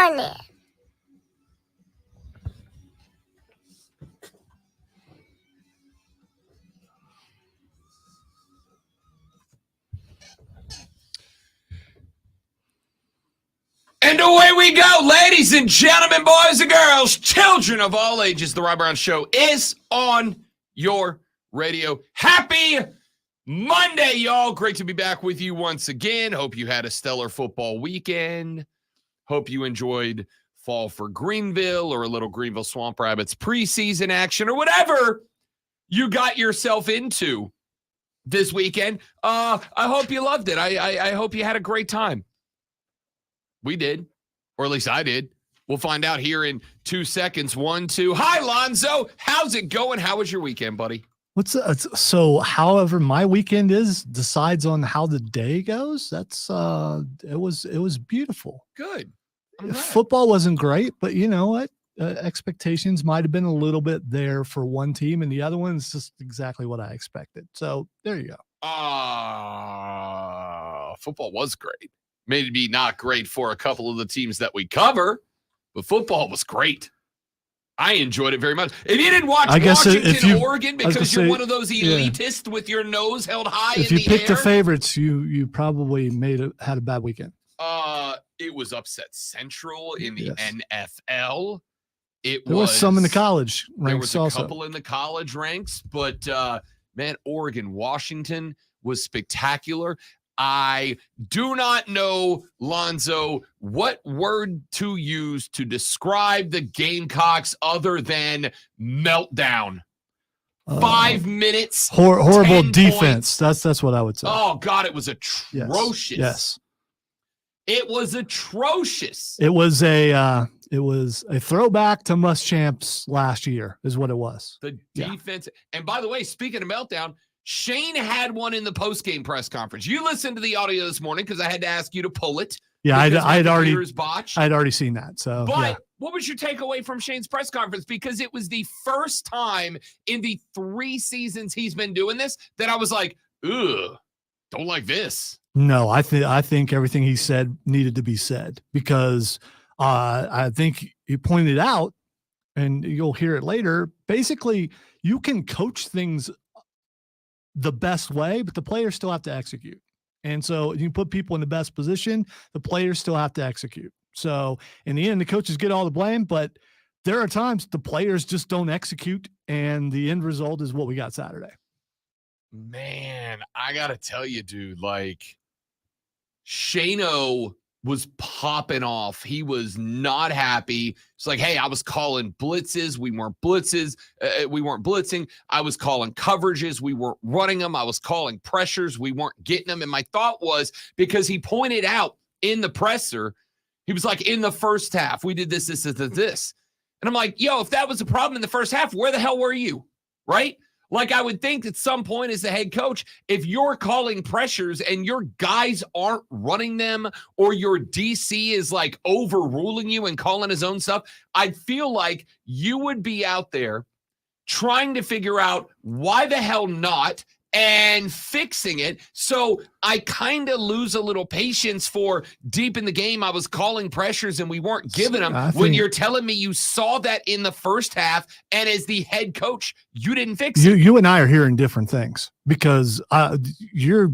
morning. And away we go, ladies and gentlemen, boys and girls, children of all ages. The Rob Brown Show is on your radio. Happy Monday, y'all. Great to be back with you once again. Hope you had a stellar football weekend. Hope you enjoyed fall for Greenville or a little Greenville Swamp Rabbits preseason action or whatever you got yourself into this weekend. I hope you loved it. I hope you had a great time. We did, or at least I did. We'll find out here in 2 seconds. 1, 2. Hi, Lonzo. How's it going? How was your weekend, buddy? So however my weekend is decides on how the day goes. That's it was beautiful. Good. Football wasn't great, but you know what? Expectations might have been a little bit there for one team, and the other one's just exactly what I expected. So there you go. Football was great. Maybe not great for a couple of the teams that we cover, but football was great. I enjoyed it very much. If you didn't watch Washington, Oregon, because you're one of those elitists with your nose held high in the air. If you picked the favorites, you probably had a bad weekend. It was upset central in the NFL. There was some in the college ranks. There was a also. couple in the college ranks, but man, Oregon, Washington was spectacular. I do not know, Lonzo, what word to use to describe the Gamecocks other than meltdown. 5 minutes. Horrible defense. That's what I would say. Oh, God, it was atrocious. Yes. It was atrocious. It was a throwback to Muschamps last year is what it was. The defense. And by the way, speaking of meltdown, Shane had one in the post-game press conference. You listened to the audio this morning because I had to ask you to pull it. Yeah, I'd already seen that. So, but what was your takeaway from Shane's press conference? Because it was the first time in the 3 seasons he's been doing this that I was like, ugh, don't like this. No, I think everything he said needed to be said because I think he pointed out, and you'll hear it later. Basically, you can coach things the best way, but the players still have to execute. And so you put people in the best position, the players still have to execute. So in the end, the coaches get all the blame, but there are times the players just don't execute, and the end result is what we got Saturday. Man, I got to tell you, dude, like Shano was popping off. He was not happy. It's like, hey, I was calling blitzes. We weren't blitzes. We weren't blitzing. I was calling coverages. We weren't running them. I was calling pressures. We weren't getting them. And my thought was, because he pointed out in the presser, he was like, in the first half, we did this. And I'm like, yo, if that was a problem in the first half, where the hell were you? Right? Like, I would think at some point as the head coach, if you're calling pressures and your guys aren't running them or your DC is like overruling you and calling his own stuff, I'd feel like you would be out there trying to figure out why the hell not and fixing it. So I kind of lose a little patience for deep in the game. I was calling pressures and we weren't giving them when you're telling me you saw that in the first half. And as the head coach, you didn't fix it. You and I are hearing different things because you're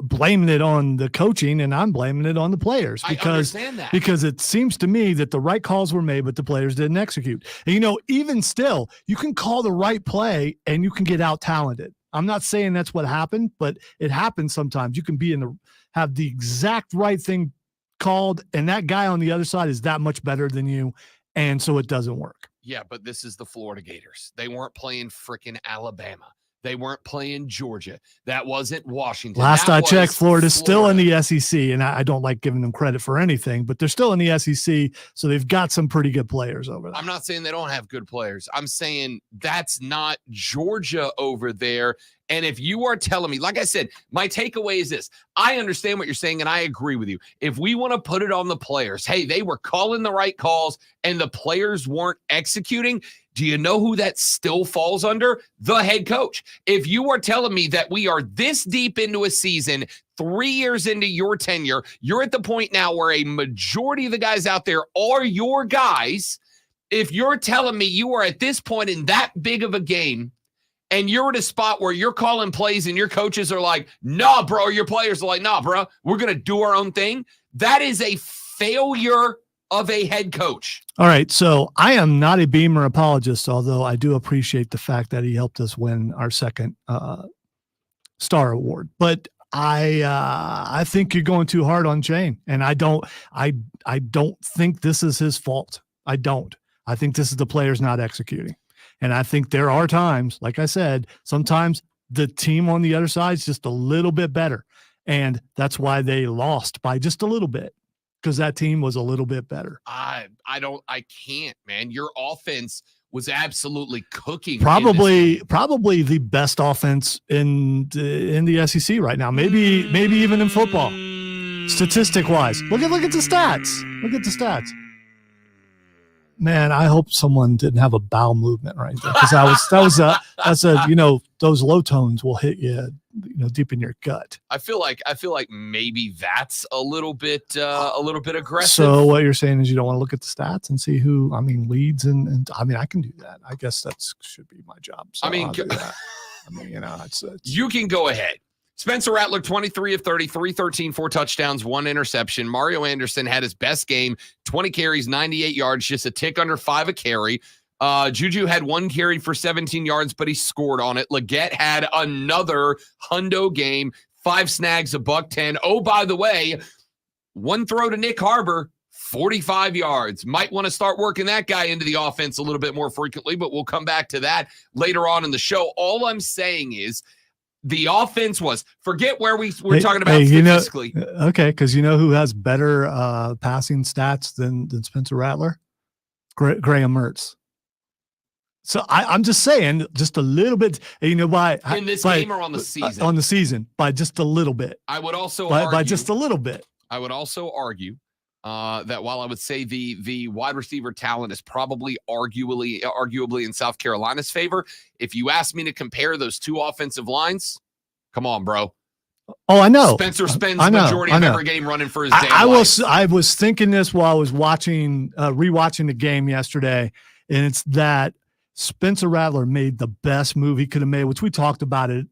blaming it on the coaching and I'm blaming it on the players because, I understand that. Because it seems to me that the right calls were made, but the players didn't execute. And, you know, even still, you can call the right play and you can get out talented. I'm not saying that's what happened, but it happens sometimes. You can have the exact right thing called, and that guy on the other side is that much better than you, and so it doesn't work. Yeah, but this is the Florida Gators. They weren't playing freaking Alabama. They weren't playing Georgia. That wasn't Washington. Last I checked, Florida's still in the SEC, and I don't like giving them credit for anything, but they're still in the SEC, so they've got some pretty good players over there. I'm not saying they don't have good players. I'm saying that's not Georgia over there. And if you are telling me, like I said, my takeaway is this. I understand what you're saying, and I agree with you. If we want to put it on the players, hey, they were calling the right calls, and the players weren't executing, do you know who that still falls under? The head coach. If you are telling me that we are this deep into a season, 3 years into your tenure, you're at the point now where a majority of the guys out there are your guys. If you're telling me you are at this point in that big of a game and you're at a spot where you're calling plays and your coaches are like, nah, bro, or your players are like, nah, bro, we're going to do our own thing, that is a failure of a head coach. All right. So I am not a Beamer apologist, although I do appreciate the fact that he helped us win our second star award. But I think you're going too hard on Shane. And I don't think this is his fault. I don't. I think this is the players not executing. And I think there are times, like I said, sometimes the team on the other side is just a little bit better. And that's why they lost by just a little bit, because that team was a little bit better. I can't, man. Your offense was absolutely cooking. Probably the best offense in the SEC right now. Maybe even in football, statistic wise. Look at the stats. Look at the stats. Man, I hope someone didn't have a bowel movement right there, because that's a those low tones will hit you, deep in your gut. I feel like maybe that's a little bit aggressive. So what you're saying is you don't want to look at the stats and see who leads and I can do that. I guess that should be my job. So it's you can go ahead. Spencer Rattler, 23 of 30, 313, 4 touchdowns, 1 interception. Mario Anderson had his best game, 20 carries, 98 yards, just a tick under 5 a carry. Juju had 1 carry for 17 yards, but he scored on it. Leggett had another hundo game, 5 snags, $110. Oh, by the way, 1 throw to Nick Harbor, 45 yards. Might want to start working that guy into the offense a little bit more frequently, but we'll come back to that later on in the show. All I'm saying is, the offense was, forget where we're talking about statistically. Okay, because you know who has better passing stats than Spencer Rattler? Graham Mertz. So I'm just saying, just a little bit, in this game or on the season? On the season, by just a little bit. I would also argue, by just a little bit. I would also argue that while I would say the wide receiver talent is probably arguably in South Carolina's favor, if you ask me to compare those two offensive lines, come on, bro. Oh, I know. Spencer spends the majority of every game running for his damn life. I was thinking this while I was rewatching the game yesterday, and it's that Spencer Rattler made the best move he could have made, which we talked about it,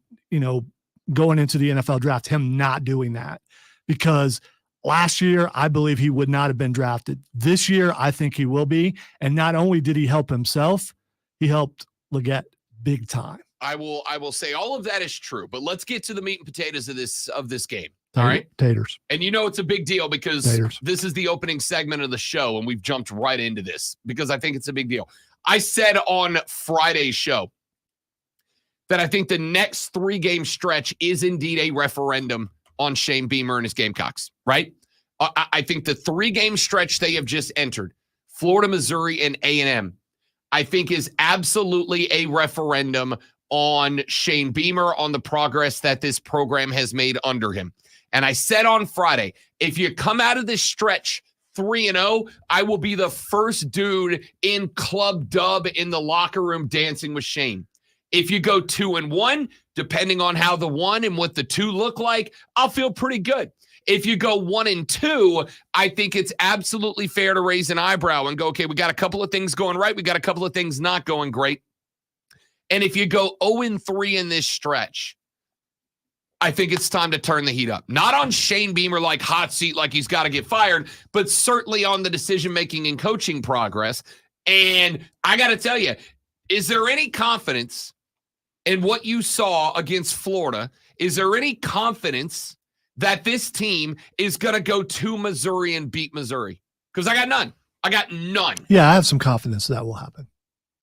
going into the NFL draft, him not doing that, because last year, I believe he would not have been drafted. This year, I think he will be. And not only did he help himself, he helped Leggett big time. I will say all of that is true, but let's get to the meat and potatoes of this game. All right? Taters. And it's a big deal because this is the opening segment of the show, and we've jumped right into this because I think it's a big deal. I said on Friday's show that I think the next 3-game stretch is indeed a referendum on Shane Beamer and his Gamecocks, right? I think the 3-game stretch they have just entered, Florida, Missouri, and A&M, I think is absolutely a referendum on Shane Beamer, on the progress that this program has made under him. And I said on Friday, if you come out of this stretch 3-0, I will be the first dude in Club Dub in the locker room dancing with Shane. If you go 2-1, depending on how the 1 and what the 2 look like, I'll feel pretty good. If you go 1-2, I think it's absolutely fair to raise an eyebrow and go, okay, we got a couple of things going right. We got a couple of things not going great. And if you go 0-3 in this stretch, I think it's time to turn the heat up. Not on Shane Beamer like hot seat, like he's got to get fired, but certainly on the decision-making and coaching progress. And I got to tell you, is there any confidence in what you saw against Florida? Is there any confidence that this team is going to go to Missouri and beat Missouri? Because I got none. Yeah, I have some confidence that will happen.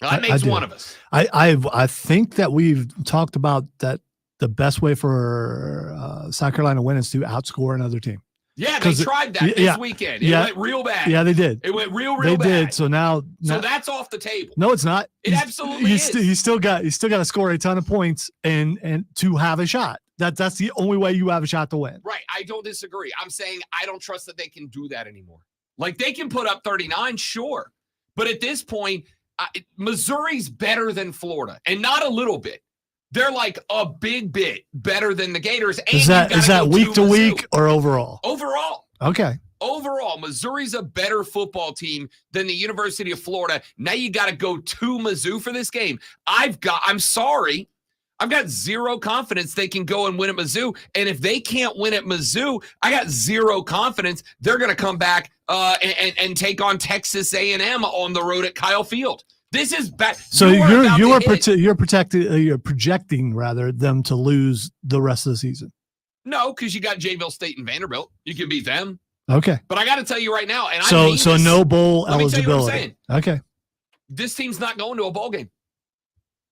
Now, that makes one of us. I think that we've talked about that the best way for South Carolina to win is to outscore another team. Yeah, they tried that this weekend. It went real bad. Yeah, they did. It went real bad. They did. So now that's off the table. No, it's not. It absolutely is. He's still got to score a ton of points and to have a shot. That's the only way you have a shot to win. Right. I don't disagree. I'm saying I don't trust that they can do that anymore. Like, they can put up 39, sure. But at this point, Missouri's better than Florida, and not a little bit. They're like a big bit better than the Gators. And Is that week to week or overall? Overall. Okay. Overall, Missouri's a better football team than the University of Florida. Now you got to go to Mizzou for this game. I'm sorry. I've got zero confidence they can go and win at Mizzou. And if they can't win at Mizzou, I got zero confidence they're going to come back and take on Texas A&M on the road at Kyle Field. This is bad. So you're projecting rather them to lose the rest of the season. No, because you got J-Ville State and Vanderbilt. You can beat them. Okay. But I got to tell you right now, and so no bowl eligibility. Okay. This team's not going to a bowl game.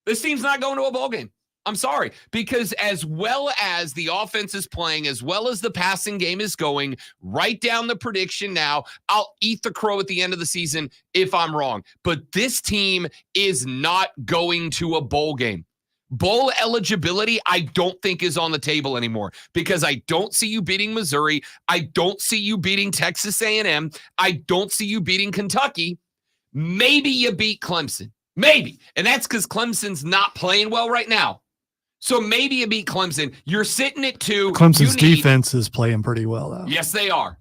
This team's not going to a bowl game. I'm sorry, because as well as the offense is playing, as well as the passing game is going, write down the prediction now. I'll eat the crow at the end of the season if I'm wrong. But this team is not going to a bowl game. Bowl eligibility, I don't think is on the table anymore because I don't see you beating Missouri. I don't see you beating Texas A&M. I don't see you beating Kentucky. Maybe you beat Clemson. Maybe. And that's because Clemson's not playing well right now. So maybe you beat Clemson. You're sitting at 2. Clemson's defense is playing pretty well, though. Yes, they are.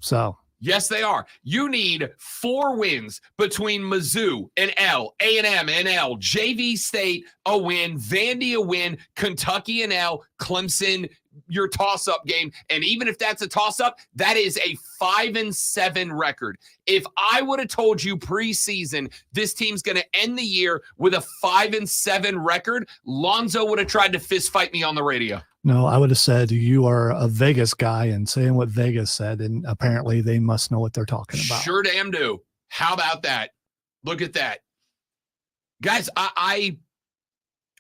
Yes, they are. You need 4 wins between Mizzou and L, A&M and L, JV State a win, Vandy a win, Kentucky and L, Clemson your toss-up game. And even if that's a toss-up, that is a 5-7 record. If I would have told you preseason this team's going to end the year with a 5-7 record, Lonzo would have tried to fist fight me on the radio. No, I would have said you are a Vegas guy and saying what Vegas said, and apparently they must know what they're talking about. Sure damn do. How about that? Look at that. Guys,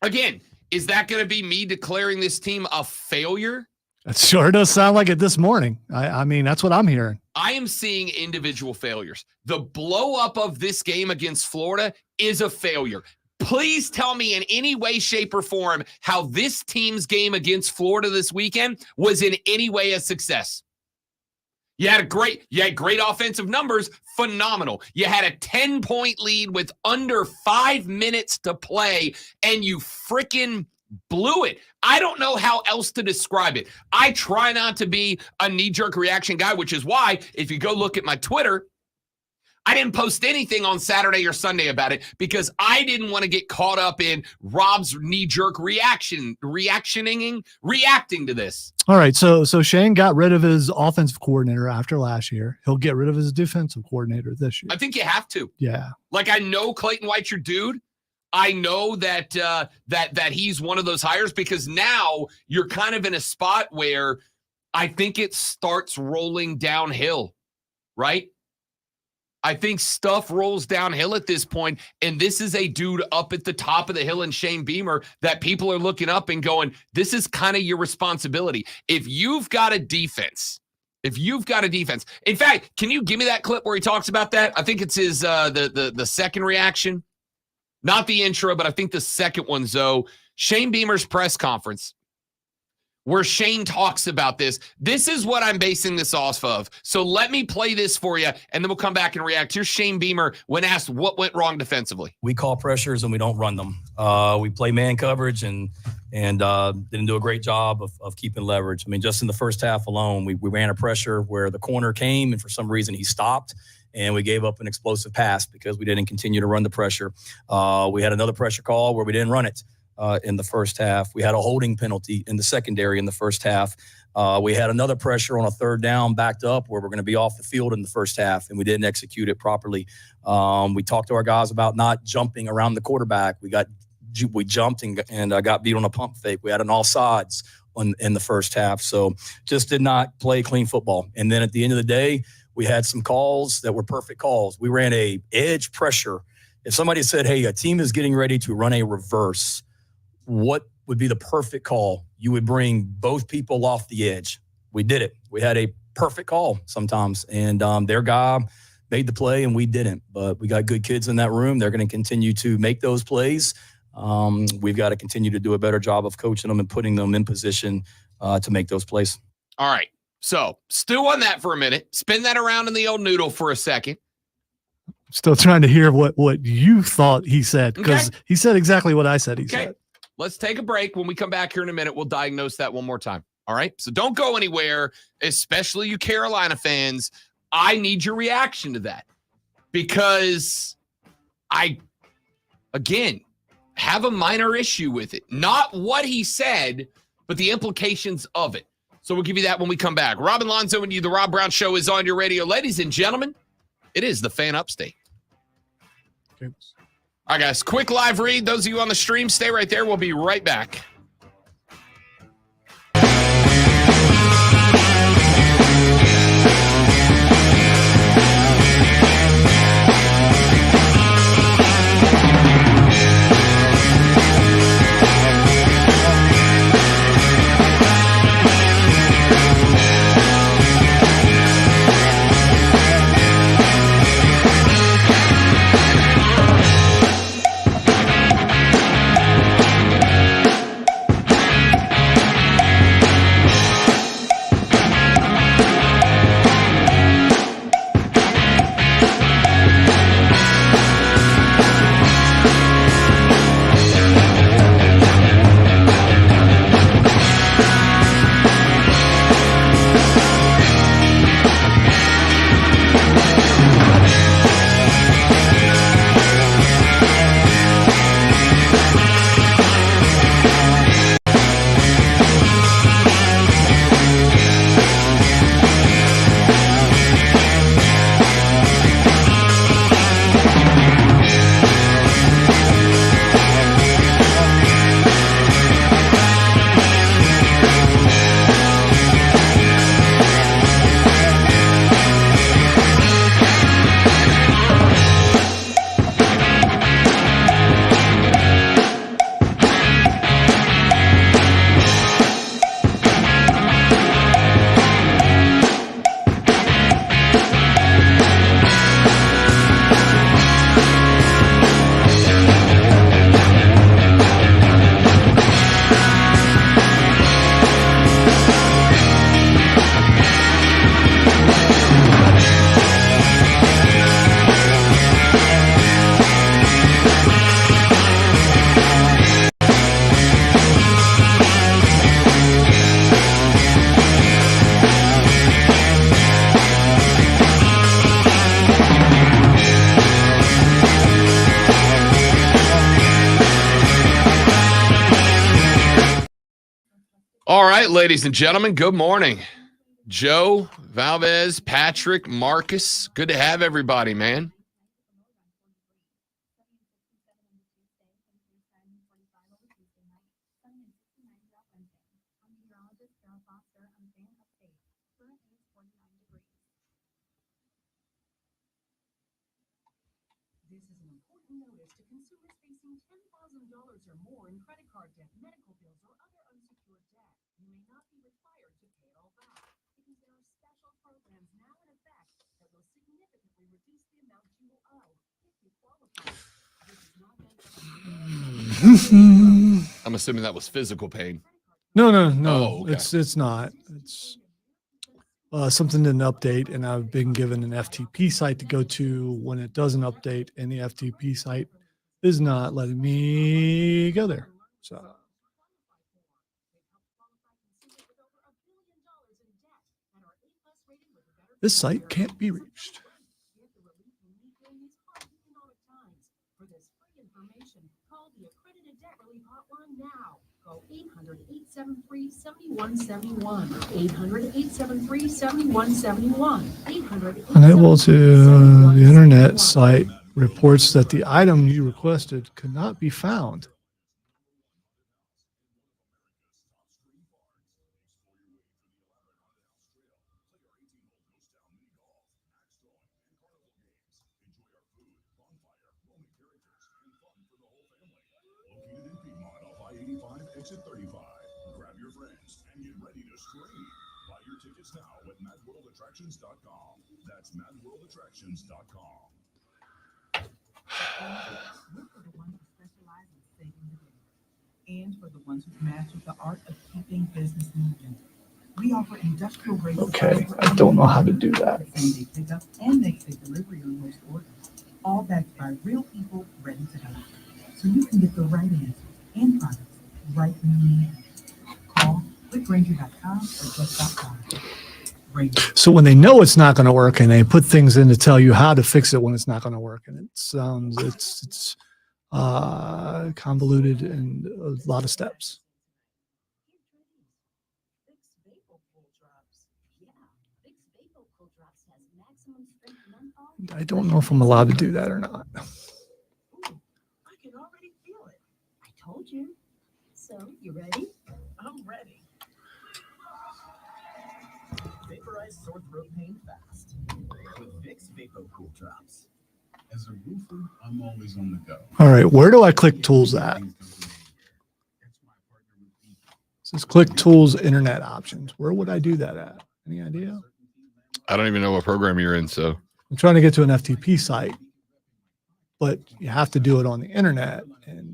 again, is that going to be me declaring this team a failure? It sure does sound like it this morning. I mean, that's what I'm hearing. I am seeing individual failures. The blow up of this game against Florida is a failure. Please tell me in any way, shape, or form how this team's game against Florida this weekend was in any way a success. You had great offensive numbers, phenomenal. You had a 10-point lead with under 5 minutes to play, and you freaking blew it. I don't know how else to describe it. I try not to be a knee-jerk reaction guy, which is why if you go look at my Twitter, I didn't post anything on Saturday or Sunday about it because I didn't want to get caught up in Rob's knee-jerk reacting to this. All right, so Shane got rid of his offensive coordinator after last year. He'll get rid of his defensive coordinator this year. I think you have to. Yeah. Like, I know Clayton White's your dude. I know that that he's one of those hires because now you're kind of in a spot where I think it starts rolling downhill, right? I think stuff rolls downhill at this point, and this is a dude up at the top of the hill in Shane Beamer that people are looking up and going, this is kind of your responsibility. If you've got a defense, in fact, can you give me that clip where he talks about that? I think it's his the second reaction, not the intro, but I think the second one, Zoe. Shane Beamer's press conference, where Shane talks about this. This is what I'm basing this off of. So let me play this for you, and then we'll come back and react. Here's Shane Beamer when asked what went wrong defensively. We call pressures and we don't run them. We play man coverage and didn't do a great job of keeping leverage. I mean, just in the first half alone, we ran a pressure where the corner came, and for some reason he stopped, and we gave up an explosive pass because we didn't continue to run the pressure. We had another pressure call where we didn't run it. In the first half. We had a holding penalty in the secondary in the first half. We had another pressure on a third down backed up where we're going to be off the field in the first half, and we didn't execute it properly. We talked to our guys about not jumping around the quarterback. We jumped and got beat on a pump fake. We had an offsides in the first half. So just did not play clean football. And then at the end of the day, we had some calls that were perfect calls. We ran a edge pressure. If somebody said, hey, a team is getting ready to run a reverse, what would be the perfect call? You would bring both people off the edge. We did it. We had a perfect call sometimes, and their guy made the play and we didn't. But we got good kids in that room. They're going to continue to make those plays. We've got to continue to do a better job of coaching them and putting them in position to make those plays. All right. So stew on that for a minute. Spin that around in the old noodle for a second. Still trying to hear what you thought he said, because he said exactly what I said he said. Let's take a break. When we come back here in a minute, we'll diagnose that one more time. All right? So don't go anywhere, especially you Carolina fans. I need your reaction to that because I, again, have a minor issue with it. Not what he said, but the implications of it. So we'll give you that when we come back. Rob and Lonzo and you, the Rob Brown Show is on your radio. Ladies and gentlemen, it is the Fan Upstate. Okay. All right, guys, quick live read. Those of you on the stream, stay right there. We'll be right back. All right, ladies and gentlemen, good morning. Joe, Valdez, Patrick, Marcus, good to have everybody, man. This is an important notice to consumers facing $10,000 or more in credit card debt, medical bills, or other unsecured debt. You may not be required to pay it all back because there are special programs now in effect that will significantly reduce the amount you will owe if you qualify. This is not meant for I'm assuming that was physical pain. No. Oh, okay. It's not. It's something didn't update, and I've been given an FTP site to go to when it doesn't update, and the FTP site is not letting me go there. So this site can't be reached. For this free information, call the Accredited Debt Relief Hotline now. Call 800-873-7171. 800-873-7171. 800. Unable to, the internet site reports that the item you requested could not be found. Exit 35. Grab your friends and get ready to scream. Buy your tickets now at madworldattractions.com. That's madworldattractions.com. We're for the ones who specialize in saving the day, and for the ones who master the art of keeping business moving. We offer industrial grade. Okay, I don't know how to do that. Same-day pickup and next-day delivery on most orders, all backed by real people ready to help, so you can get the right answers and products right when you need it. Call quickgranger.com or just stop by. Granger. So when they know it's not going to work and they put things in to tell you how to fix it when it's not going to work, and it's convoluted and a lot of steps. I don't know if I'm allowed to do that or not. I can already feel it. I told you. So, you ready? I'm ready. Vaporize sore throat pain fast with Vicks VapoCool Drops. As a roofer, I'm always on the go. All right, where do I click tools at? It says click tools, internet options. Where would I do that at? Any idea? I don't even know what program you're in, so I'm trying to get to an FTP site, but you have to do it on the internet. And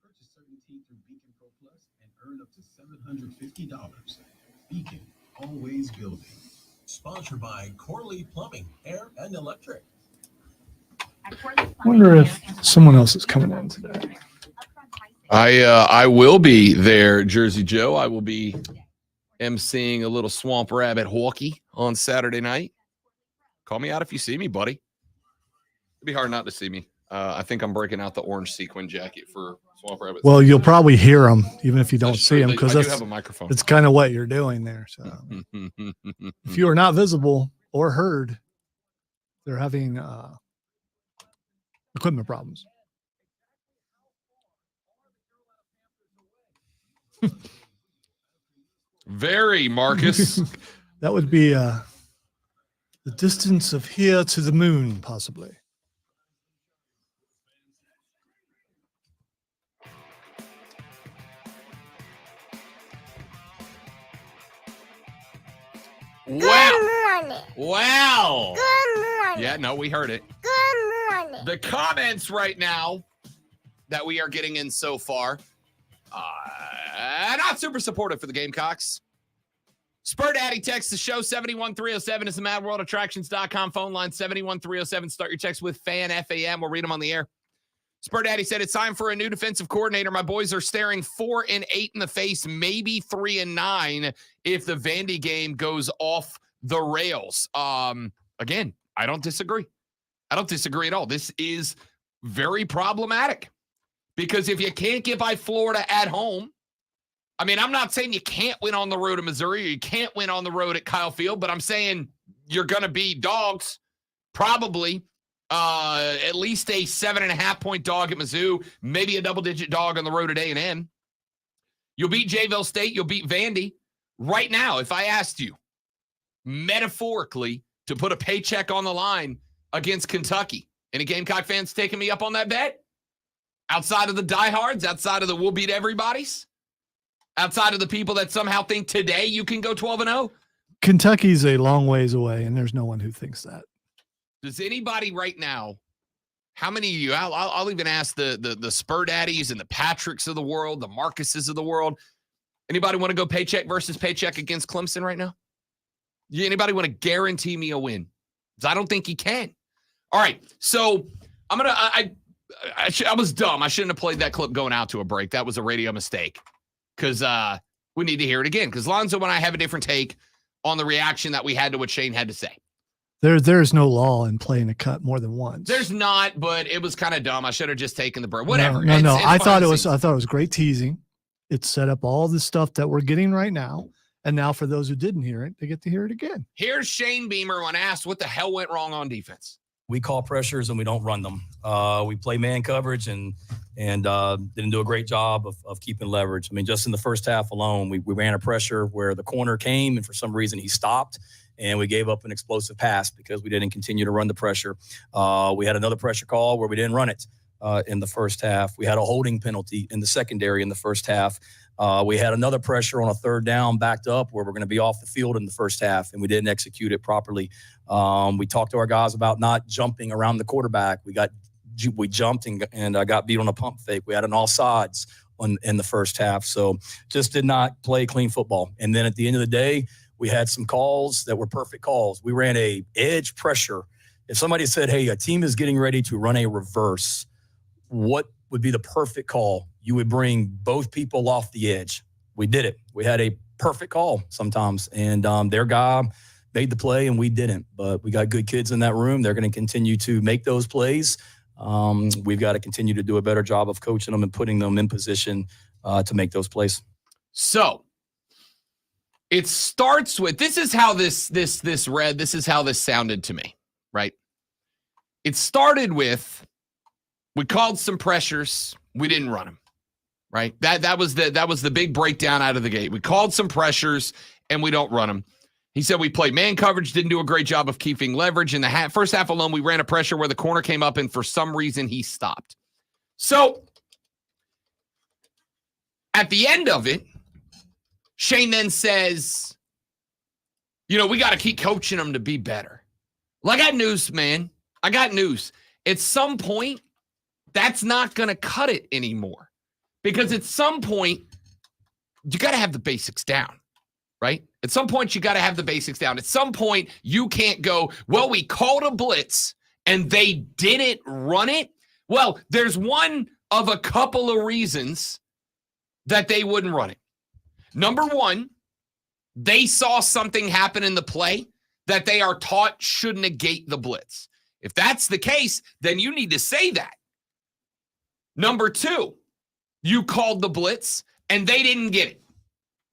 Purchase certainty through Beacon Pro Plus and earn up to $750. Beacon, always building. Sponsored by Corley Plumbing, Air and Electric. I wonder if someone else is coming in today. I will be there, Jersey Joe. I will be emceeing a little Swamp Rabbit hockey on Saturday night. Call me out if you see me, buddy. It'd be hard not to see me. I think I'm breaking out the orange sequin jacket for Swamp Rabbit. Well, you'll probably hear them even if you don't That's see true. them, I because do that's have a microphone. it's kind of what you're doing there. So if you are not visible or heard, they're having equipment problems. Very, Marcus. That would be the distance of here to the moon, possibly. Wow. Wow. Yeah, no, we heard it. The comments right now that we are getting in so far, not super supportive for the Gamecocks. Spur Daddy text the show 71307 is the madworldattractions.com phone line 71307. Start your text with FAN FAM. We'll read them on the air. Spur Daddy said it's time for a new defensive coordinator. My boys are staring 4-8 in the face, maybe 3-9 if the Vandy game goes off the rails. Again, I don't disagree. I don't disagree at all. This is very problematic because if you can't get by Florida at home, I mean, I'm not saying you can't win on the road at Missouri or you can't win on the road at Kyle Field, but I'm saying you're going to be dogs, probably at least a 7.5-point dog at Mizzou, maybe a double-digit dog on the road at A&M. You'll beat Jayville State. You'll beat Vandy. Right now, if I asked you, metaphorically, to put a paycheck on the line against Kentucky, any Gamecock fans taking me up on that bet? Outside of the diehards, outside of the we'll beat everybody's, outside of the people that somehow think today you can go 12-0? Kentucky's a long ways away, and there's no one who thinks that. Does anybody right now, how many of you, I'll even ask the Spur Daddies and the Patricks of the world, the Marcuses of the world, anybody want to go paycheck versus paycheck against Clemson right now? Anybody want to guarantee me a win? Because I don't think he can. All right, so I'm going to, I was dumb. I shouldn't have played that clip going out to a break. That was a radio mistake because we need to hear it again because Lonzo and I have a different take on the reaction that we had to what Shane had to say. There's no law in playing a cut more than once. There's not, but it was kind of dumb. I should have just taken the break. Whatever. No. It's I thought it fine. was great teasing. It set up all the stuff that we're getting right now. And now for those who didn't hear it, they get to hear it again. Here's Shane Beamer when asked what the hell went wrong on defense. We call pressures and we don't run them. We play man coverage and didn't do a great job of keeping leverage. I mean, just in the first half alone, we ran a pressure where the corner came and for some reason he stopped and we gave up an explosive pass because we didn't continue to run the pressure. We had another pressure call where we didn't run it in the first half. We had a holding penalty in the secondary in the first half. We had another pressure on a third down backed up where we're going to be off the field in the first half, and we didn't execute it properly. We talked to our guys about not jumping around the quarterback. We jumped and got beat on a pump fake. We had an offsides in the first half, so just did not play clean football. And then at the end of the day, we had some calls that were perfect calls. We ran a edge pressure. If somebody said, hey, a team is getting ready to run a reverse, what would be the perfect call. You would bring both people off the edge. We did it. We had a perfect call sometimes, and their guy made the play and we didn't. But we got good kids in that room. They're going to continue to make those plays. We've got to continue to do a better job of coaching them and putting them in position to make those plays. So it starts with, this is how this read, this is how this sounded to me, right? It started with, we called some pressures, we didn't run them, right? That was the big breakdown out of the gate. We called some pressures and we don't run them. He said we played man coverage, didn't do a great job of keeping leverage. In the first half alone, we ran a pressure where the corner came up and for some reason he stopped. So at the end of it, Shane then says, we got to keep coaching them to be better. Well, I got news, man. I got news. At some point, that's not going to cut it anymore. Because at some point, you got to have the basics down, right? At some point, you got to have the basics down. At some point, you can't go, well, we called a blitz and they didn't run it. Well, there's one of a couple of reasons that they wouldn't run it. Number one, they saw something happen in the play that they are taught should negate the blitz. If that's the case, then you need to say that. Number two, you called the blitz and they didn't get it.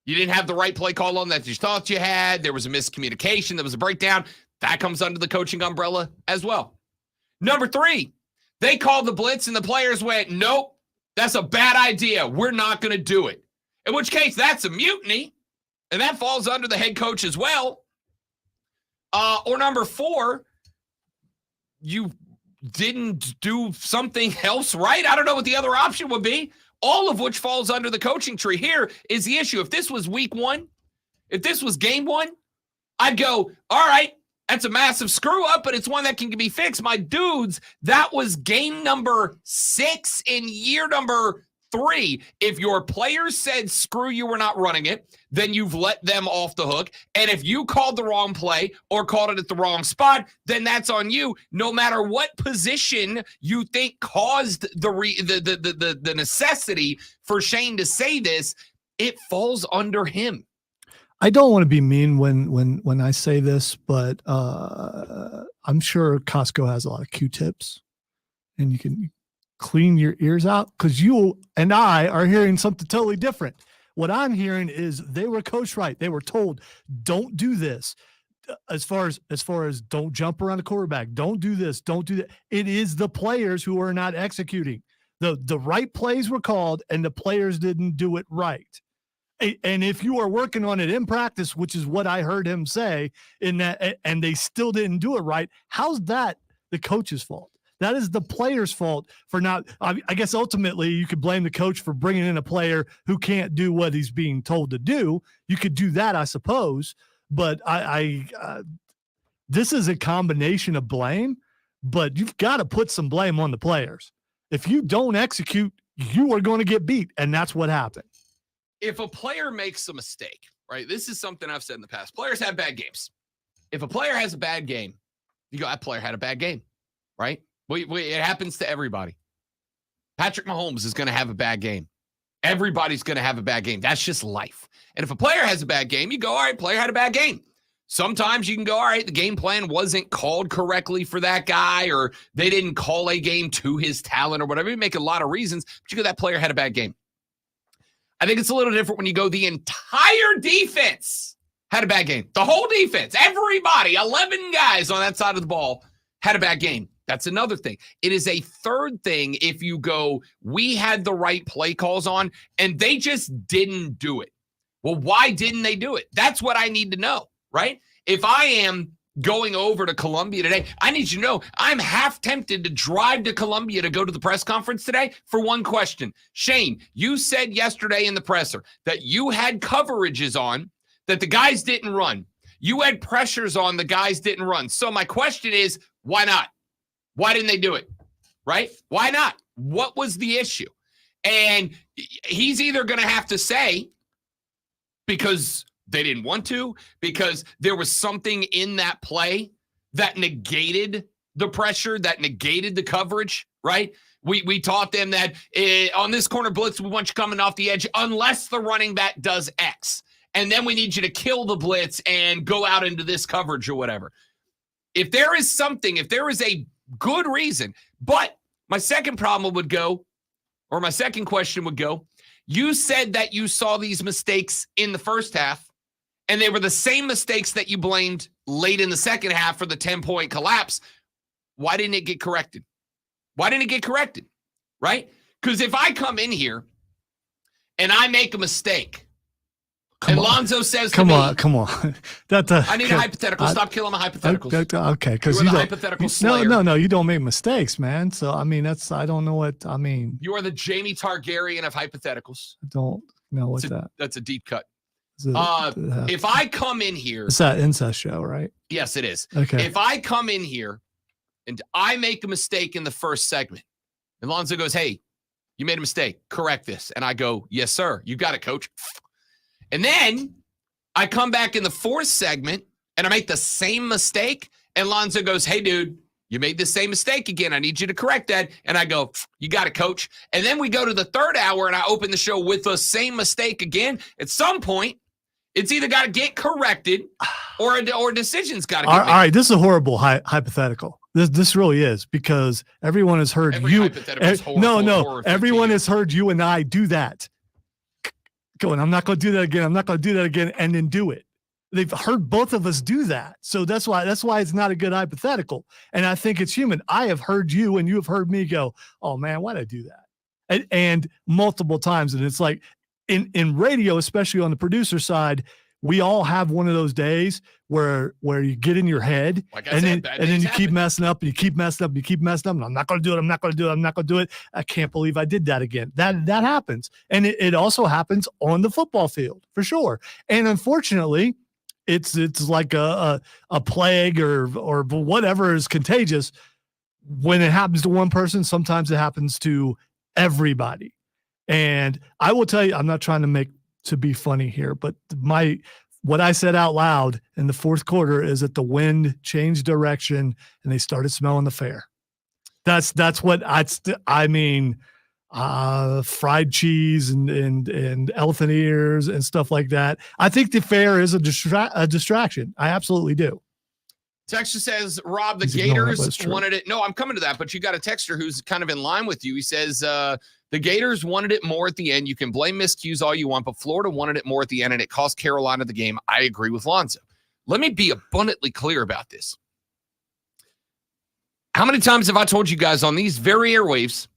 You didn't have the right play call on that you thought you had. There was a miscommunication. There was a breakdown. That comes under the coaching umbrella as well. Number three, they called the blitz and the players went, nope, that's a bad idea. We're not going to do it. In which case, that's a mutiny, and that falls under the head coach as well. Or number four, you didn't do something else right. I don't know what the other option would be, all of which falls under the coaching tree. Here is the issue. If this was week one, if this was game one, I'd go, all right, that's a massive screw up, but it's one that can be fixed. My dudes, that was game number 6 in year number 3. If your players said, screw you, we're not running it, then you've let them off the hook. And if you called the wrong play or called it at the wrong spot, then that's on you. No matter what position you think caused the necessity for Shane to say this, it falls under him. I don't want to be mean when I say this, but I'm sure Costco has a lot of Q-tips, and you can clean your ears out, because you and I are hearing something totally different. What I'm hearing is they were coached right. They were told, don't do this. As far as don't jump around the quarterback, don't do this, don't do that. It is the players who are not executing. The right plays were called, and the players didn't do it right. And if you are working on it in practice, which is what I heard him say, in that, and they still didn't do it right, how's that the coach's fault? That is the player's fault for not. I guess ultimately you could blame the coach for bringing in a player who can't do what he's being told to do. You could do that, I suppose. But this is a combination of blame, but you've got to put some blame on the players. If you don't execute, you are going to get beat, and that's what happened. If a player makes a mistake, right? This is something I've said in the past. Players have bad games. If a player has a bad game, you go, that player had a bad game, right? It happens to everybody. Patrick Mahomes is going to have a bad game. Everybody's going to have a bad game. That's just life. And if a player has a bad game, you go, all right, player had a bad game. Sometimes you can go, all right, the game plan wasn't called correctly for that guy, or they didn't call a game to his talent or whatever. You make a lot of reasons, but you go, that player had a bad game. I think it's a little different when you go, the entire defense had a bad game. The whole defense, everybody, 11 guys on that side of the ball had a bad game. That's another thing. It is a third thing if you go, we had the right play calls on, and they just didn't do it. Well, why didn't they do it? That's what I need to know, right? If I am going over to Columbia today, I need you to know I'm half tempted to drive to Columbia to go to the press conference today for one question. Shane, you said yesterday in the presser that you had coverages on that the guys didn't run. You had pressures on the guys didn't run. So my question is, why not? Why didn't they do it? Right? Why not? What was the issue? And he's either going to have to say, because they didn't want to, because there was something in that play that negated the pressure, that negated the coverage, right? We taught them that on this corner blitz, we want you coming off the edge unless the running back does X. And then we need you to kill the blitz and go out into this coverage or whatever. If there is a good reason, but my second problem would go, or my second question would go, you said that you saw these mistakes in the first half, and they were the same mistakes that you blamed late in the second half for the 10-point collapse. Why didn't it get corrected? Why didn't it get corrected? Right? Because if I come in here and I make a mistake, Lonzo says to me, come on. I need a hypothetical. Stop killing my hypotheticals. Okay, because you are the hypothetical slayer. No, you don't make mistakes, man. So I mean, I don't know what I mean. You are the Jamie Targaryen of hypotheticals. I don't know what That's a deep cut. It, if I come in here, it's that incest show, right? Yes, it is. Okay. If I come in here and I make a mistake in the first segment, and Lonzo goes, "Hey, you made a mistake. Correct this," and I go, "Yes, sir. You got it, coach." And then I come back in the fourth segment and I make the same mistake. And Lonzo goes, "Hey, dude, you made the same mistake again. I need you to correct that." And I go, "You got it, coach." And then we go to the third hour and I open the show with the same mistake again. At some point, it's either got to get corrected or a decision's got to get made. All right, this is a horrible hypothetical. This really is, because everyone has heard everyone has heard you and I do that. Going, I'm not going to do that again. I'm not going to do that again, and then do it. They've heard both of us do that, so that's why it's not a good hypothetical. And I think it's human. I have heard you, and you have heard me go, "Oh man, why did I do that?" And multiple times, and it's like in radio, especially on the producer side, we all have one of those days where you get in your head, and then you keep messing up, and you keep messing up, and you keep messing up, and I'm not going to do it. I'm not going to do it. I'm not going to do it. I can't believe I did that again. That happens. And it also happens on the football field for sure. And unfortunately, it's like a plague or whatever is contagious. When it happens to one person, sometimes it happens to everybody. And I will tell you, I'm not trying to be funny here, but what I said out loud in the fourth quarter is that the wind changed direction and they started smelling the fair. That's what I mean. Fried cheese and elephant ears and stuff like that. I think the fair is a distraction. I absolutely do. Texter says, Rob, the Gators wanted it. No, I'm coming to that, but you got a texter who's kind of in line with you. He says, the Gators wanted it more at the end. You can blame miscues all you want, but Florida wanted it more at the end, and it cost Carolina the game. I agree with Lonzo. Let me be abundantly clear about this. How many times have I told you guys on these very airwaves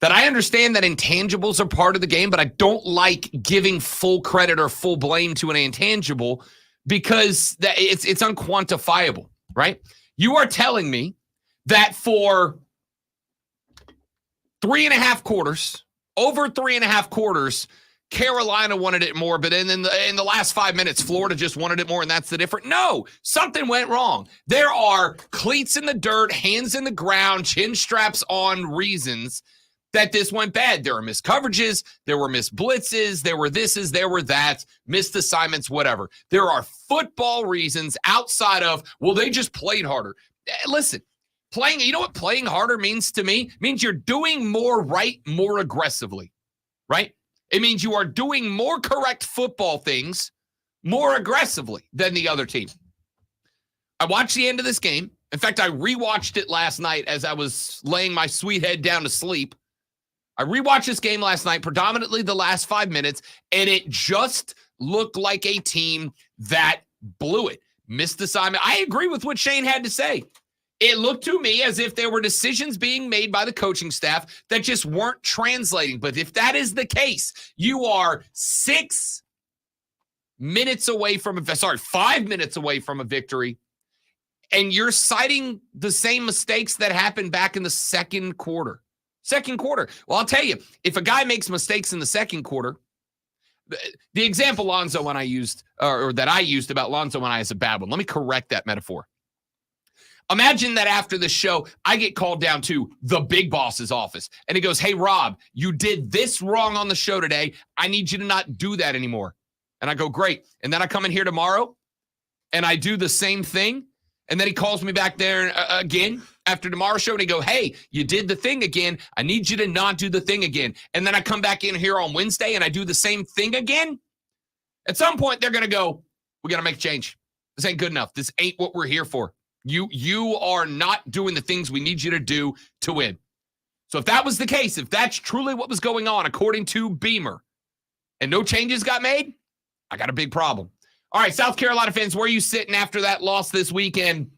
that I understand that intangibles are part of the game, but I don't like giving full credit or full blame to an intangible because it's unquantifiable, right? You are telling me that for 3.5 quarters, over 3.5 quarters, Carolina wanted it more, but in the last 5 minutes, Florida just wanted it more, and that's the difference. No, something went wrong. There are cleats in the dirt, hands in the ground, chin straps on reasons that this went bad. There were missed coverages, there were missed blitzes, there were thises, there were that, missed assignments, whatever. There are football reasons outside of, well, they just played harder. Listen, you know what playing harder means to me? It means you're doing more right, more aggressively, right? It means you are doing more correct football things more aggressively than the other team. I watched the end of this game. In fact, I rewatched it last night as I was laying my sweet head down to sleep. I rewatched this game last night, predominantly the last 5 minutes, and it just looked like a team that blew it. Missed assignment. I agree with what Shane had to say. It looked to me as if there were decisions being made by the coaching staff that just weren't translating. But if that is the case, you are 5 minutes away from a victory, and you're citing the same mistakes that happened back in the second quarter. Well, I'll tell you, if a guy makes mistakes in the second quarter, the example Lonzo when I used, or that I used about Lonzo when I is a bad one. Let me correct that metaphor. Imagine that after the show, I get called down to the big boss's office, and he goes, "Hey, Rob, you did this wrong on the show today. I need you to not do that anymore." And I go, "Great." And then I come in here tomorrow, and I do the same thing, And then he calls me back there again after tomorrow's show and he go, hey, you did the thing again. I need you to not do the thing again. And then I come back in here on Wednesday and I do the same thing again. At some point, they're going to go, we got to make a change. This ain't good enough. This ain't what we're here for. You are not doing the things we need you to do to win. So if that was the case, if that's truly what was going on, according to Beamer, and no changes got made, I got a big problem. All right, South Carolina fans, where are you sitting after that loss this weekend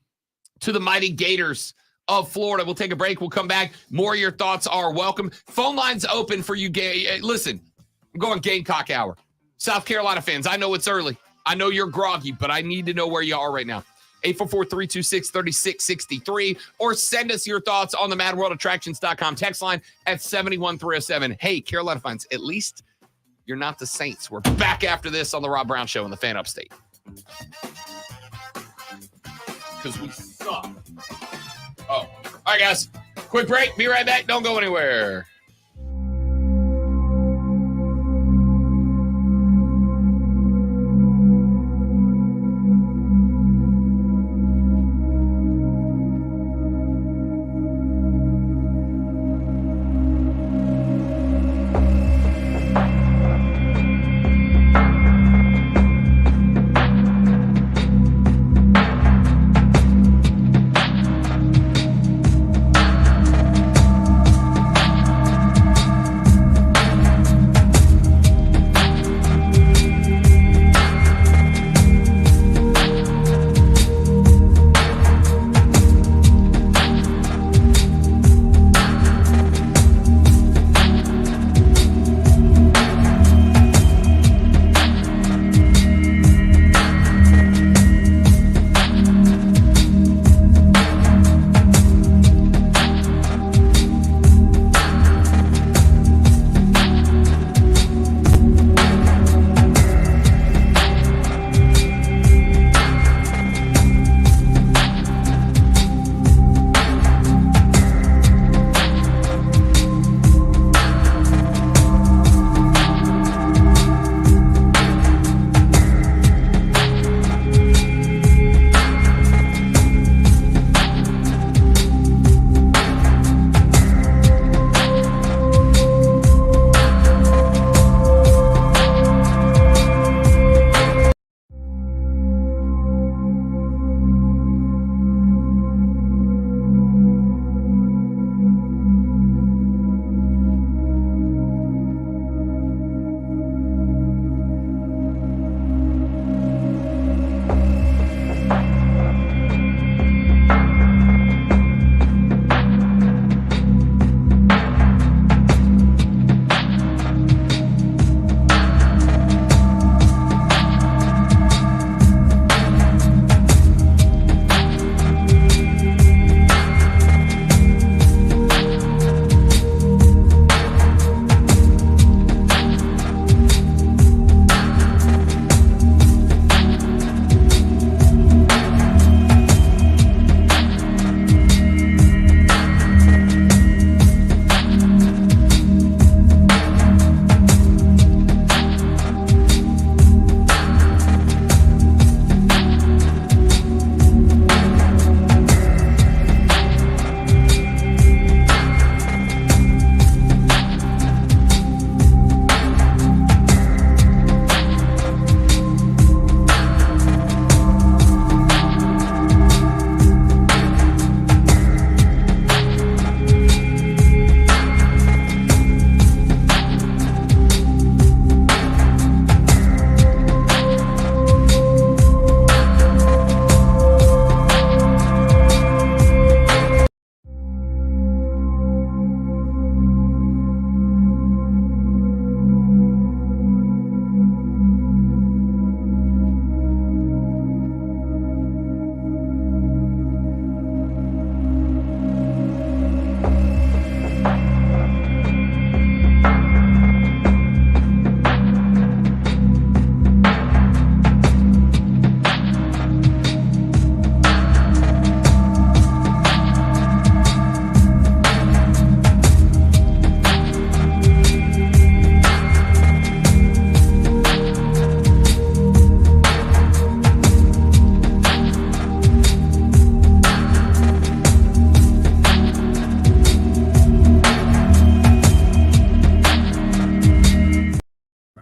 to the mighty Gators of Florida? We'll take a break. We'll come back. More of your thoughts are welcome. Phone lines open for you. Listen, I'm going Gamecock Hour. South Carolina fans, I know it's early. I know you're groggy, but I need to know where you are right now. 844-326-3663, or send us your thoughts on the MadWorldAttractions.com text line at 71307. Hey, Carolina fans, at least you're not the Saints. We're back after this on the Rob Brown Show in the Fan Upstate. Because we suck. Oh, all right, guys. Quick break. Be right back. Don't go anywhere.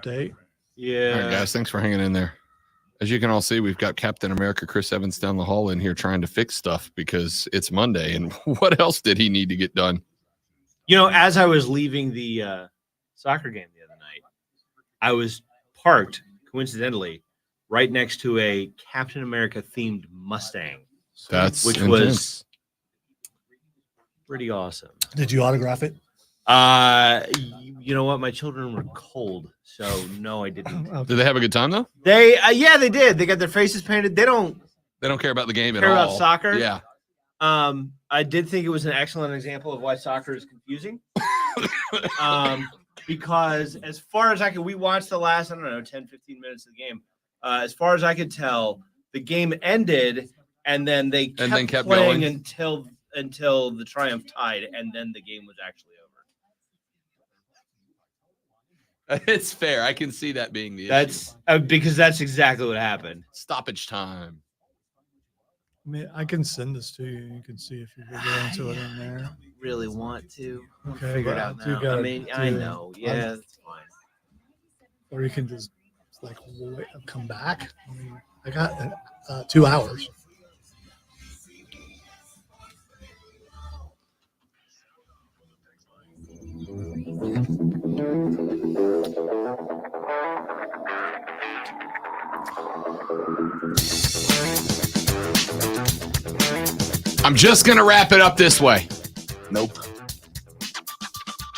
update. Yeah. All right, guys, thanks for hanging in there. As you can all see, we've got Captain America Chris Evans down the hall in here trying to fix stuff because it's Monday. And what else did he need to get done? As I was leaving the soccer game the other night, I was parked, coincidentally, right next to a Captain America themed Mustang, That's which intense. was pretty awesome. Did you autograph it? You know what? My children were cold, so no, I didn't. Okay. Did they have a good time though? They, they did. They got their faces painted. They don't They don't care about the game at care all. about soccer. Yeah. I did think it was an excellent example of why soccer is confusing. Because as far as we watched the last, 10, 15 minutes of the game. As far as I could tell, the game ended and then they kept playing going until the Triumph tied, and then the game was actually over. It's fair. I can see that being the issue. That's because that's exactly what happened. Stoppage time. I mean, I can send this to you. You can see if you can go into it in there. Really want to Okay, figure it well, out you now. gotta I mean, do I it. know. Yeah, that's fine. Or you can just wait, come back. I mean, I got 2 hours. I'm just going to wrap it up this way. Nope.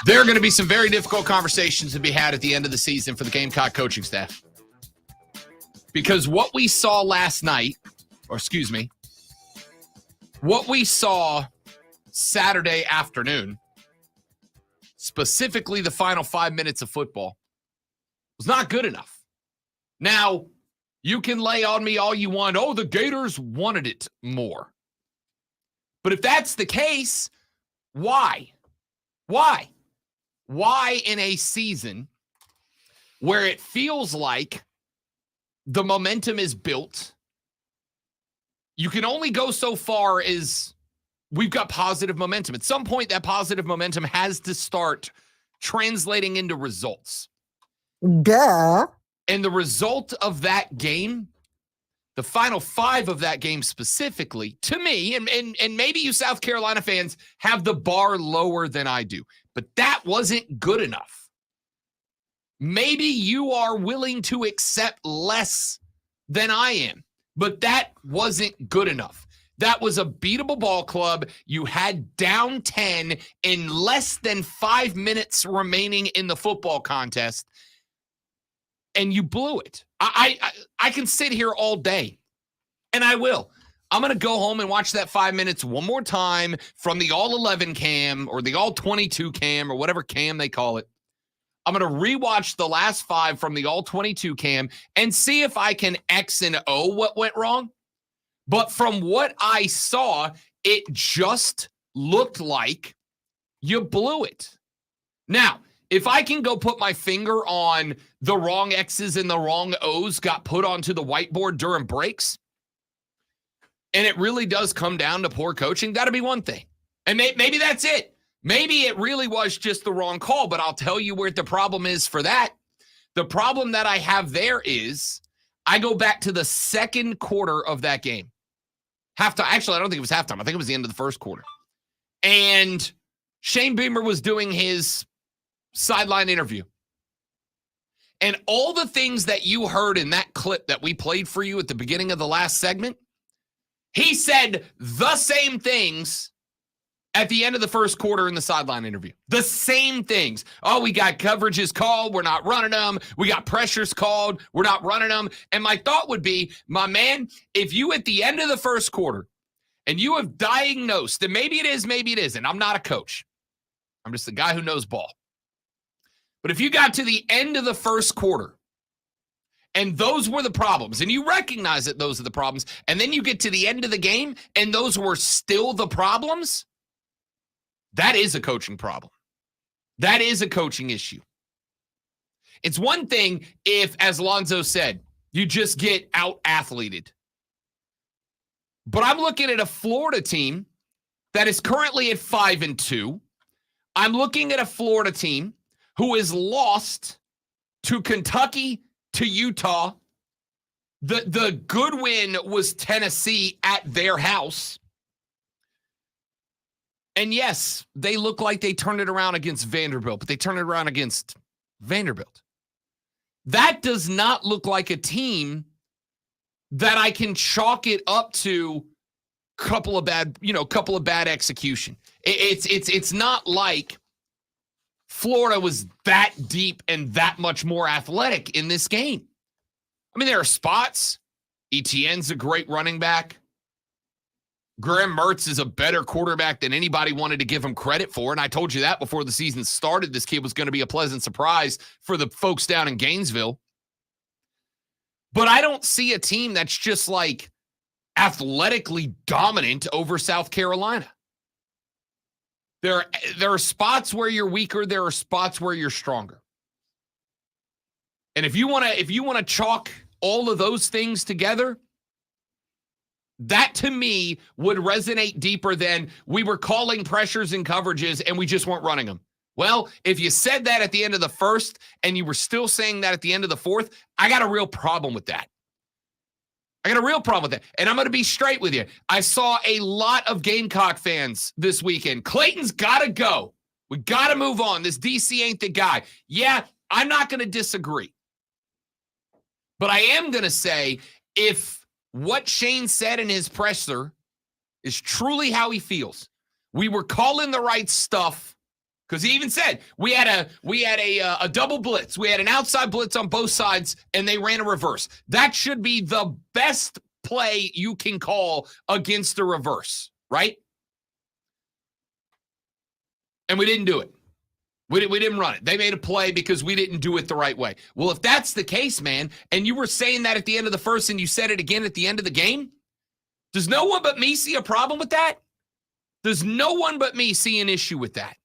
There are going to be some very difficult conversations to be had at the end of the season for the Gamecock coaching staff. Because what we saw last night, what we saw Saturday afternoon, specifically the final 5 minutes of football, was not good enough. Now, you can lay on me all you want. Oh, the Gators wanted it more. But if that's the case, why? Why? Why in a season where it feels like the momentum is built, you can only go so far as we've got positive momentum. At some point, that positive momentum has to start translating into results. Duh. And the result of that game, the final 5 of that game specifically, to me, and maybe you South Carolina fans have the bar lower than I do, but that wasn't good enough. Maybe you are willing to accept less than I am, but that wasn't good enough. That was a beatable ball club. You had down 10 in less than 5 minutes remaining in the football contest, and you blew it. I can sit here all day, and I will. I'm going to go home and watch that 5 minutes one more time from the all-11 cam or the all-22 cam or whatever cam they call it. I'm going to rewatch the last 5 from the all-22 cam and see if I can X and O what went wrong. But from what I saw, it just looked like you blew it. Now, if I can go put my finger on the wrong X's and the wrong O's got put onto the whiteboard during breaks, and it really does come down to poor coaching, that'll be one thing. And maybe that's it. Maybe it really was just the wrong call, but I'll tell you where the problem is for that. The problem that I have there is I go back to the second quarter of that game. Halftime. Actually, I don't think it was halftime. I think it was the end of the first quarter. And Shane Beamer was doing his sideline interview. And all the things that you heard in that clip that we played for you at the beginning of the last segment, he said the same things at the end of the first quarter in the sideline interview. The same things. Oh, we got coverages called. We're not running them. We got pressures called. We're not running them. And my thought would be, my man, if you at the end of the first quarter and you have diagnosed, and maybe it is, maybe it isn't. I'm not a coach. I'm just a guy who knows ball. But if you got to the end of the first quarter and those were the problems, and you recognize that those are the problems, and then you get to the end of the game and those were still the problems, that is a coaching problem. That is a coaching issue. It's one thing if, as Lonzo said, you just get out-athleted. But I'm looking at a Florida team that is currently at 5-2. I'm looking at a Florida team who has lost to Kentucky to Utah. The good win was Tennessee at their house. And yes, they look like they turned it around against Vanderbilt, but they turned it around against Vanderbilt. That does not look like a team that I can chalk it up to couple of bad execution. It's not like Florida was that deep and that much more athletic in this game. I mean, there are spots. Etienne's a great running back. Graham Mertz is a better quarterback than anybody wanted to give him credit for. And I told you that before the season started. This kid was going to be a pleasant surprise for the folks down in Gainesville. But I don't see a team that's just like athletically dominant over South Carolina. There are spots where you're weaker. There are spots where you're stronger. And if you want to chalk all of those things together, that to me would resonate deeper than we were calling pressures and coverages and we just weren't running them. Well, if you said that at the end of the first and you were still saying that at the end of the fourth, I got a real problem with that. And I'm going to be straight with you. I saw a lot of Gamecock fans this weekend. Clayton's got to go. We got to move on. This DC ain't the guy. Yeah, I'm not going to disagree. But I am going to say if what Shane said in his presser is truly how he feels, we were calling the right stuff. Because he even said we had a double blitz. We had an outside blitz on both sides, and they ran a reverse. That should be the best play you can call against a reverse, right? And we didn't do it. We didn't run it. They made a play because we didn't do it the right way. Well, if that's the case, man, and you were saying that at the end of the first and you said it again at the end of the game, does no one but me see a problem with that? Does no one but me see an issue with that?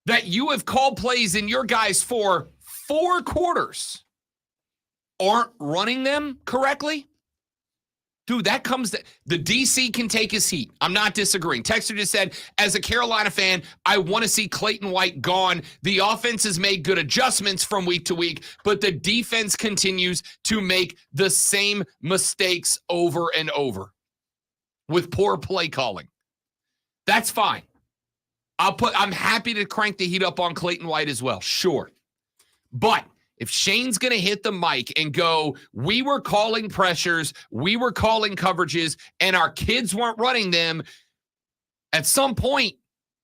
That you have called plays in your guys for 4 quarters aren't running them correctly? Dude, that comes to the DC can take his heat. I'm not disagreeing. Texter just said, as a Carolina fan, I want to see Clayton White gone. The offense has made good adjustments from week to week, but the defense continues to make the same mistakes over and over with poor play calling. That's fine. I'm happy to crank the heat up on Clayton White as well. Sure. But if Shane's going to hit the mic and go, we were calling pressures, we were calling coverages, and our kids weren't running them, at some point,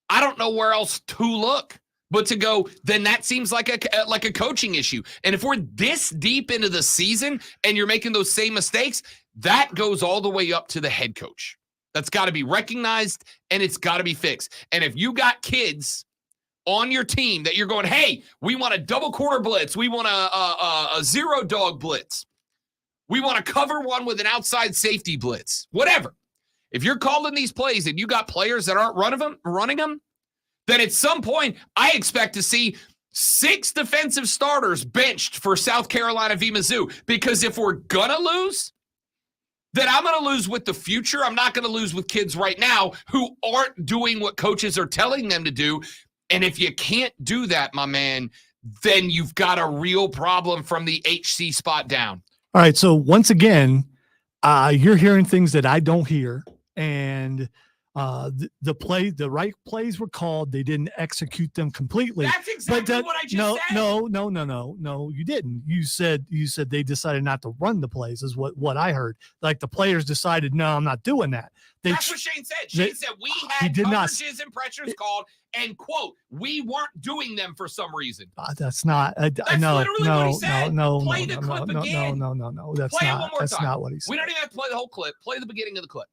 I don't know where else to look but to go, then that seems like a coaching issue. And if we're this deep into the season and you're making those same mistakes, that goes all the way up to the head coach. That's got to be recognized, and it's got to be fixed. And if you got kids on your team that you're going, hey, we want a double quarter blitz. We want a zero dog blitz. We want to cover one with an outside safety blitz, whatever. If you're calling these plays and you got players that aren't running them, then at some point I expect to see 6 defensive starters benched for South Carolina v. Mizzou. Because if we're going to lose, then I'm going to lose with the future. I'm not going to lose with kids right now who aren't doing what coaches are telling them to do. And if you can't do that, my man, then you've got a real problem from the HC spot down. All right. So once again, you're hearing things that I don't hear. And the right plays were called. They didn't execute them completely. That's exactly what I just said. No, you didn't. You said they decided not to run the plays is what I heard. Like the players decided, no, I'm not doing that. That's what Shane said. Shane said we had coverages and pressures called, and quote, we weren't doing them for some reason. That's not. That's literally what he said. No. Play the clip again. No. That's play not. It one more that's time. not what he said. We don't even have to play the whole clip. Play the beginning of the clip,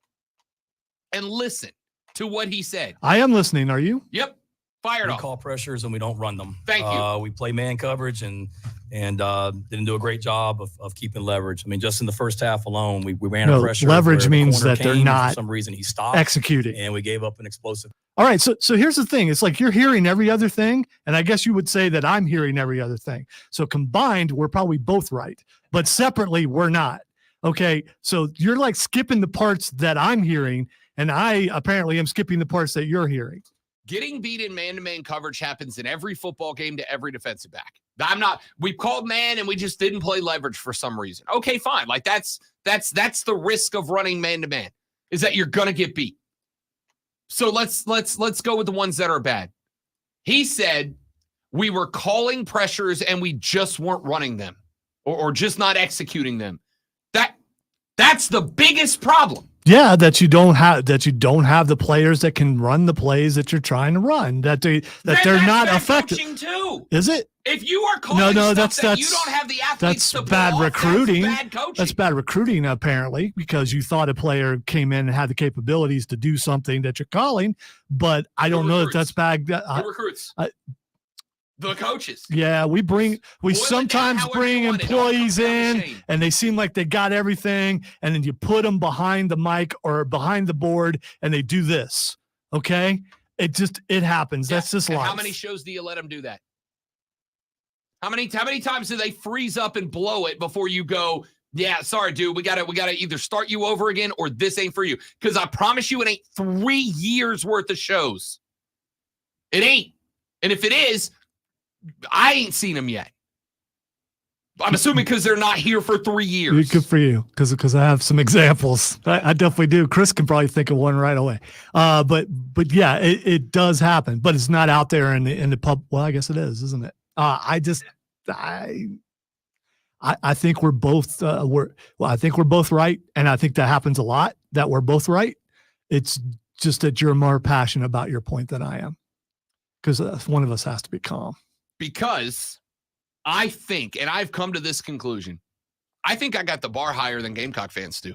and listen to what he said. I am listening. Are you? Yep. Fired off. We call pressures and we don't run them. Thank you. We play man coverage and didn't do a great job of keeping leverage. I mean, just in the first half alone, we ran a pressure. Leverage where means the corner that they're came, not for some reason he stopped executing, and we gave up an explosive. All right. So here's the thing. It's like you're hearing every other thing. And I guess you would say that I'm hearing every other thing. So combined, we're probably both right. But separately, we're not. Okay. So you're like skipping the parts that I'm hearing. And I apparently am skipping the parts that you're hearing. Getting beat in man-to-man coverage happens in every football game to every defensive back. We called man and we just didn't play leverage for some reason. Okay, fine. Like that's the risk of running man to man, is that you're gonna get beat. So let's go with the ones that are bad. He said we were calling pressures and we just weren't running them or just not executing them. That's the biggest problem. Yeah, that you don't have the players that can run the plays that you're trying to run. They're not effective. Too. Is it? If you are calling that's you don't have the athletes to bad pull off, recruiting. that's bad coaching. That's bad recruiting, apparently, because you thought a player came in and had the capabilities to do something that you're calling. But I don't know if that's bad. Who recruits? The coaches. Yeah, we sometimes bring employees in and they seem like they got everything, and then you put them behind the mic or behind the board and they do this. Okay? It happens. Yeah. That's just life. How many shows do you let them do that? How many times do they freeze up and blow it before you go, yeah, sorry, dude, we gotta either start you over again or this ain't for you? Because I promise you it ain't 3 years worth of shows. It ain't. And if it is, I ain't seen them yet. I'm assuming because they're not here for 3 years. Good for you, because I have some examples. I definitely do. Chris can probably think of one right away. But yeah, it does happen, but it's not out there in the pub. Well, I guess it is, isn't it? I think we're both I think we're both right, and I think that happens a lot, that we're both right. It's just that you're more passionate about your point than I am, because one of us has to be calm. Because I think, and I've come to this conclusion, I think I got the bar higher than Gamecock fans do.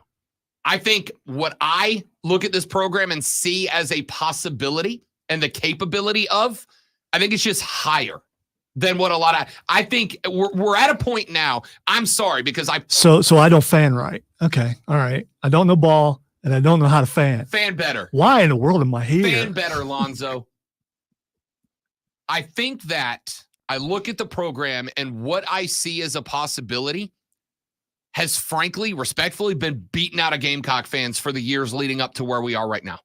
I think what I look at this program and see as a possibility and the capability of, I think it's just higher than what I think we're at a point now. I'm sorry, because So I don't fan right. Okay. All right. I don't know ball and I don't know how to fan. Fan better. Why in the world am I here? Fan better, Lonzo. I think that I look at the program and what I see as a possibility has frankly, respectfully been beaten out of Gamecock fans for the years leading up to where we are right now.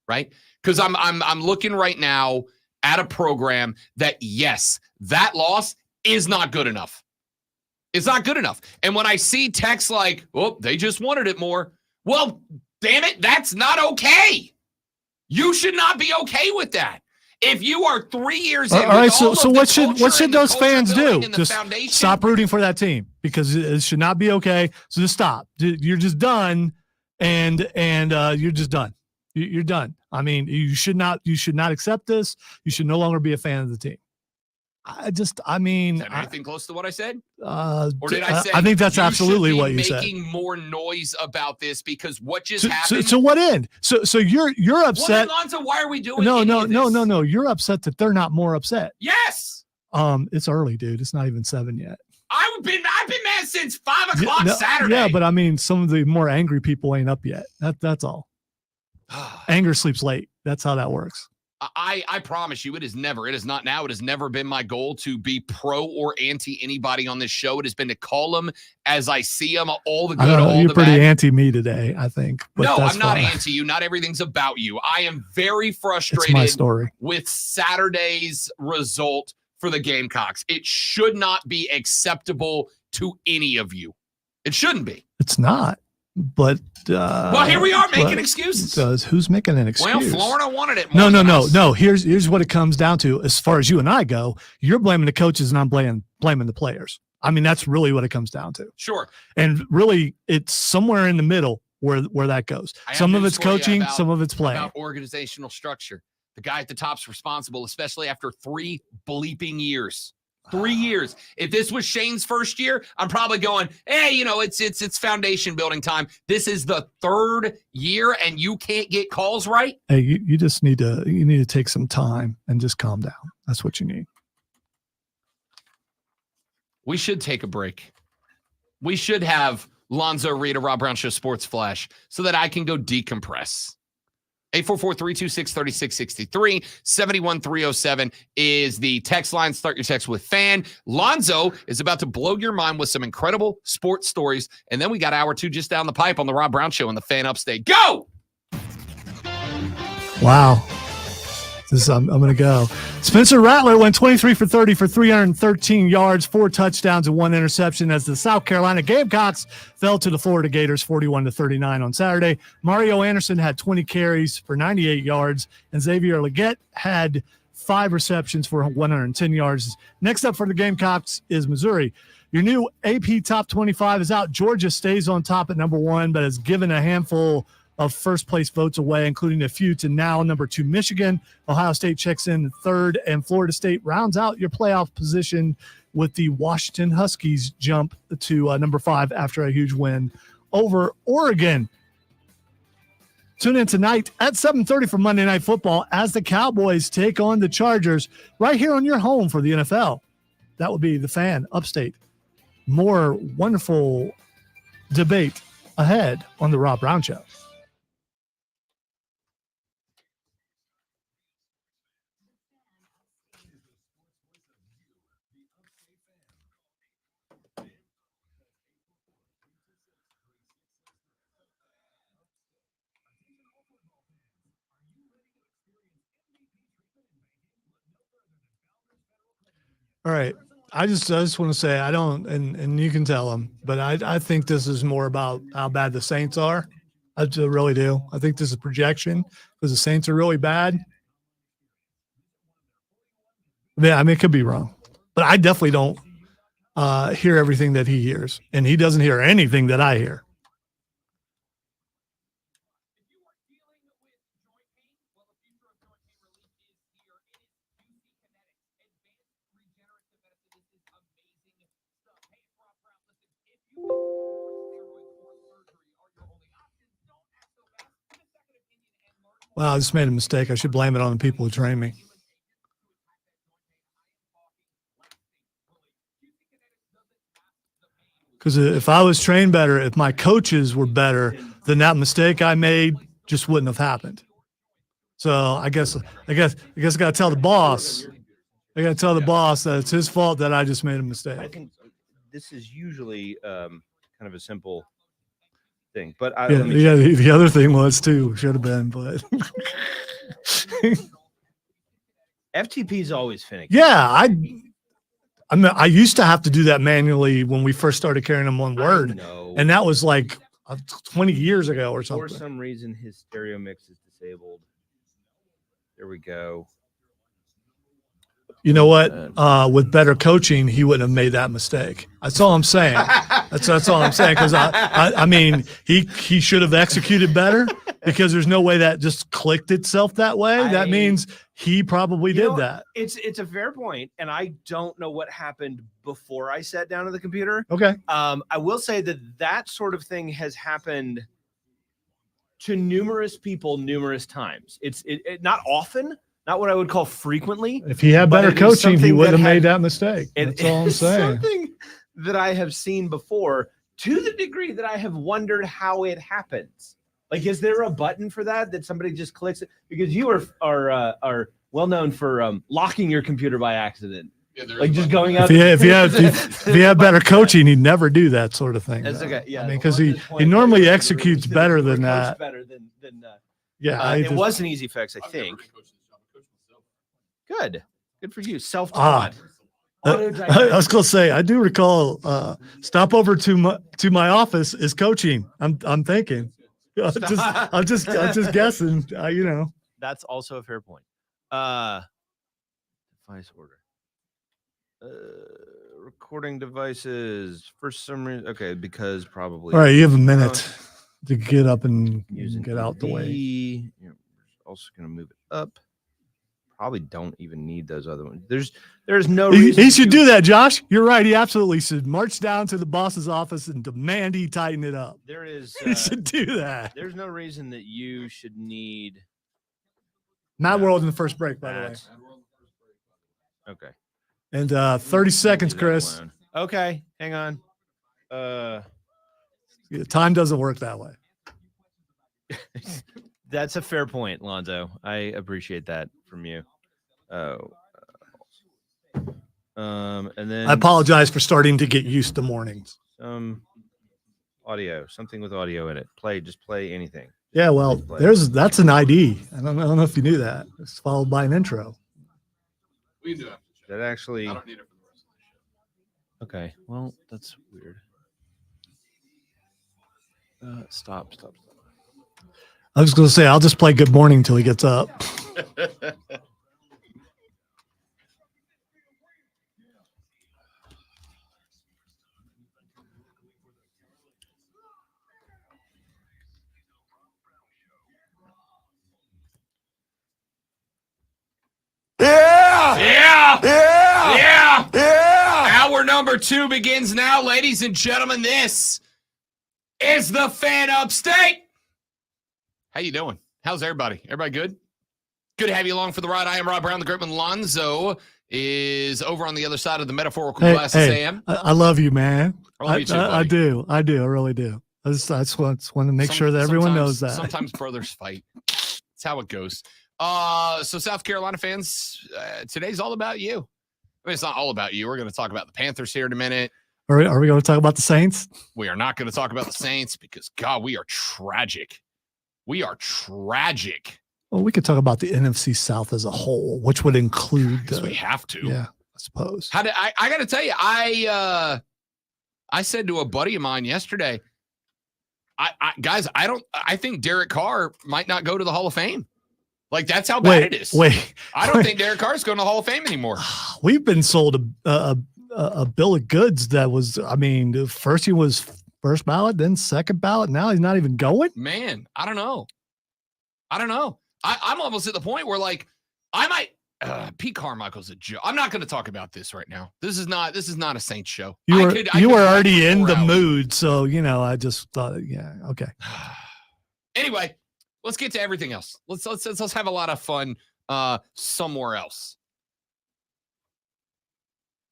Right? Because I'm looking right now at a program that, yes, that loss is not good enough. It's not good enough. And when I see texts like, oh, they just wanted it more. Well, damn it, that's not okay. You should not be okay with that. If you are 3 years in, all right. So what should those fans do? Just stop rooting for that team, because it should not be okay. So just stop. You're just done, and you're just done. You're done. I mean, you should not accept this. You should no longer be a fan of the team. Is that anything close to what I said? Or did I say? I think that's absolutely what you said. Making more noise about this because what just happened. So what end? So you're upset. Well, Lonzo, why are we doing? No. You're upset that they're not more upset. Yes. It's early, dude. It's not even 7 yet. I've been mad since 5 o'clock Saturday. Yeah, but I mean, some of the more angry people ain't up yet. That's all. Anger sleeps late. That's how that works. I promise you, it is not now. It has never been my goal to be pro or anti anybody on this show. It has been to call them as I see them, all the good, all the bad. You're pretty anti me today, I think. But no, I'm not anti you. Not everything's about you. I am very frustrated my story. With Saturday's result for the Gamecocks. It should not be acceptable to any of you. It shouldn't be. It's not. But well, here we are making excuses. Who's making an excuse? Well, Florida wanted it. No. Here's what it comes down to. As far as you and I go, you're blaming the coaches, and I'm blaming the players. I mean, that's really what it comes down to. Sure. And really, it's somewhere in the middle where that goes. Some of it's coaching, some of it's playing. About organizational structure. The guy at the top's responsible, especially after 3 bleeping years. 3 years. If this was Shane's first year, I'm probably going, hey, it's foundation building time. This is the 3rd year and you can't get calls right. Hey, you just need to take some time and just calm down. That's what you need. We should take a break. We should have Lonzo read a Rob Brown Show Sports Flash so that I can go decompress. 844-326-3663. 71307 is the text line. Start your text with fan. Lonzo is about to blow your mind with some incredible sports stories. And then we got hour 2 just down the pipe on the Rob Brown Show on the Fan Upstate. Go! Wow. I'm going to go. Spencer Rattler went 23 for 30 for 313 yards, 4 touchdowns, and 1 interception as the South Carolina Gamecocks fell to the Florida Gators 41-39 on Saturday. Mario Anderson had 20 carries for 98 yards, and Xavier Leggett had 5 receptions for 110 yards. Next up for the Gamecocks is Missouri. Your new AP Top 25 is out. Georgia stays on top at number 1, but has given a handful of first-place votes away, including a few to now number 2 Michigan. Ohio State checks in 3rd, and Florida State rounds out your playoff position with the Washington Huskies jump to number 5 after a huge win over Oregon. Tune in tonight at 7:30 for Monday Night Football as the Cowboys take on the Chargers right here on your home for the NFL. That will be the Fan Upstate. More wonderful debate ahead on the Rob Brown Show. All right. I just want to say I don't, and you can tell them, but I think this is more about how bad the Saints are. I really do. I think this is projection because the Saints are really bad. Yeah, I mean, it could be wrong, but I definitely don't hear everything that he hears, and he doesn't hear anything that I hear. Wow, I just made a mistake. I should blame it on the people who train me. Because if I was trained better, if my coaches were better, then that mistake I made just wouldn't have happened. So I guess I got to tell the boss. I got to tell the boss that it's his fault that I just made a mistake. I think this is usually kind of a simple thing, but the other thing was too should have been, but FTP is always finicky. Yeah, I used to have to do that manually when we first started carrying them on Word, and that was like 20 years ago or something. For some reason, his stereo mix is disabled. There we go. You know what? With better coaching, he wouldn't have made that mistake. That's all I'm saying. That's all I'm saying. Because I mean, he should have executed better because there's no way that just clicked itself that way. That means he probably did that. It's a fair point, and I don't know what happened before I sat down at the computer. Okay. I will say that sort of thing has happened to numerous people numerous times. It's not often. Not what I would call frequently. If he had better coaching, he wouldn't have made that mistake. That's all I'm saying. Something that I have seen before to the degree that I have wondered how it happens. Like, is there a button for that somebody just clicks it? Because you are well known for locking your computer by accident. Yeah, like just going out. If he had better coaching, he'd never do that sort of thing. That's okay. Yeah, I mean, because he normally executes better than that. Better than yeah, it was an easy fix, I think. Good for you. Self-taught. I was going to say, I do recall stop over to my office is coaching. I'm thinking. I'm just guessing. You know. That's also a fair point. Device order. Recording devices for some reason. Okay, because probably. All right, you have a minute to get up and get out the way. You're also going to move it up. Probably don't even need those other ones. There's no reason. He should do that, Josh. You're right. He absolutely should march down to the boss's office and demand he tighten it up. There is. He should do that. There's no reason that you should need. Mad World in the first break, by the way. Okay. And 30 seconds, Chris. Okay, hang on. Time doesn't work that way. That's a fair point, Lonzo. I appreciate that from you. And then I apologize for starting to get used to mornings. Audio, something with audio in it. Just play anything. Yeah, well, that's an ID. I don't know if you knew that. It's followed by an intro. We do have to check. That actually. I don't need it for the rest of the show. Okay. Well, that's weird. Stop. I was going to say, I'll just play Good Morning till he gets up. Yeah. Hour number 2 begins now, ladies and gentlemen. This is the Fan Upstate. How you doing? How's everybody? Everybody good? Good to have you along for the ride. I am Rob Brown. The Gritman Lonzo is over on the other side of the metaphorical glass of Sam. I love you, man. I love you too, I buddy. do. I really do. I just want to make sure that everyone knows that. Sometimes brothers fight. That's how it goes. So South Carolina fans, today's all about you. I mean, it's not all about you. We're going to talk about the Panthers here in a minute. Are we going to talk about the Saints? We are not going to talk about the Saints because, God, we are tragic. We are tragic. Well, we could talk about the NFC South as a whole, which would include. Because we have to. Yeah, I suppose. I got to tell you, I said to a buddy of mine yesterday, guys, I think Derek Carr might not go to the Hall of Fame. Like, that's how bad it is. I don't think Derek Carr is going to the Hall of Fame anymore. We've been sold a bill of goods that was, I mean, first he was first ballot, then second ballot. Now he's not even going. Man, I don't know. I'm almost at the point where, like, I might. Pete Carmichael's a joke. I'm not going to talk about this right now. This is not a Saints show. You were already in the mood, so I just thought, yeah, okay. Anyway, let's get to everything else. Let's have a lot of fun somewhere else.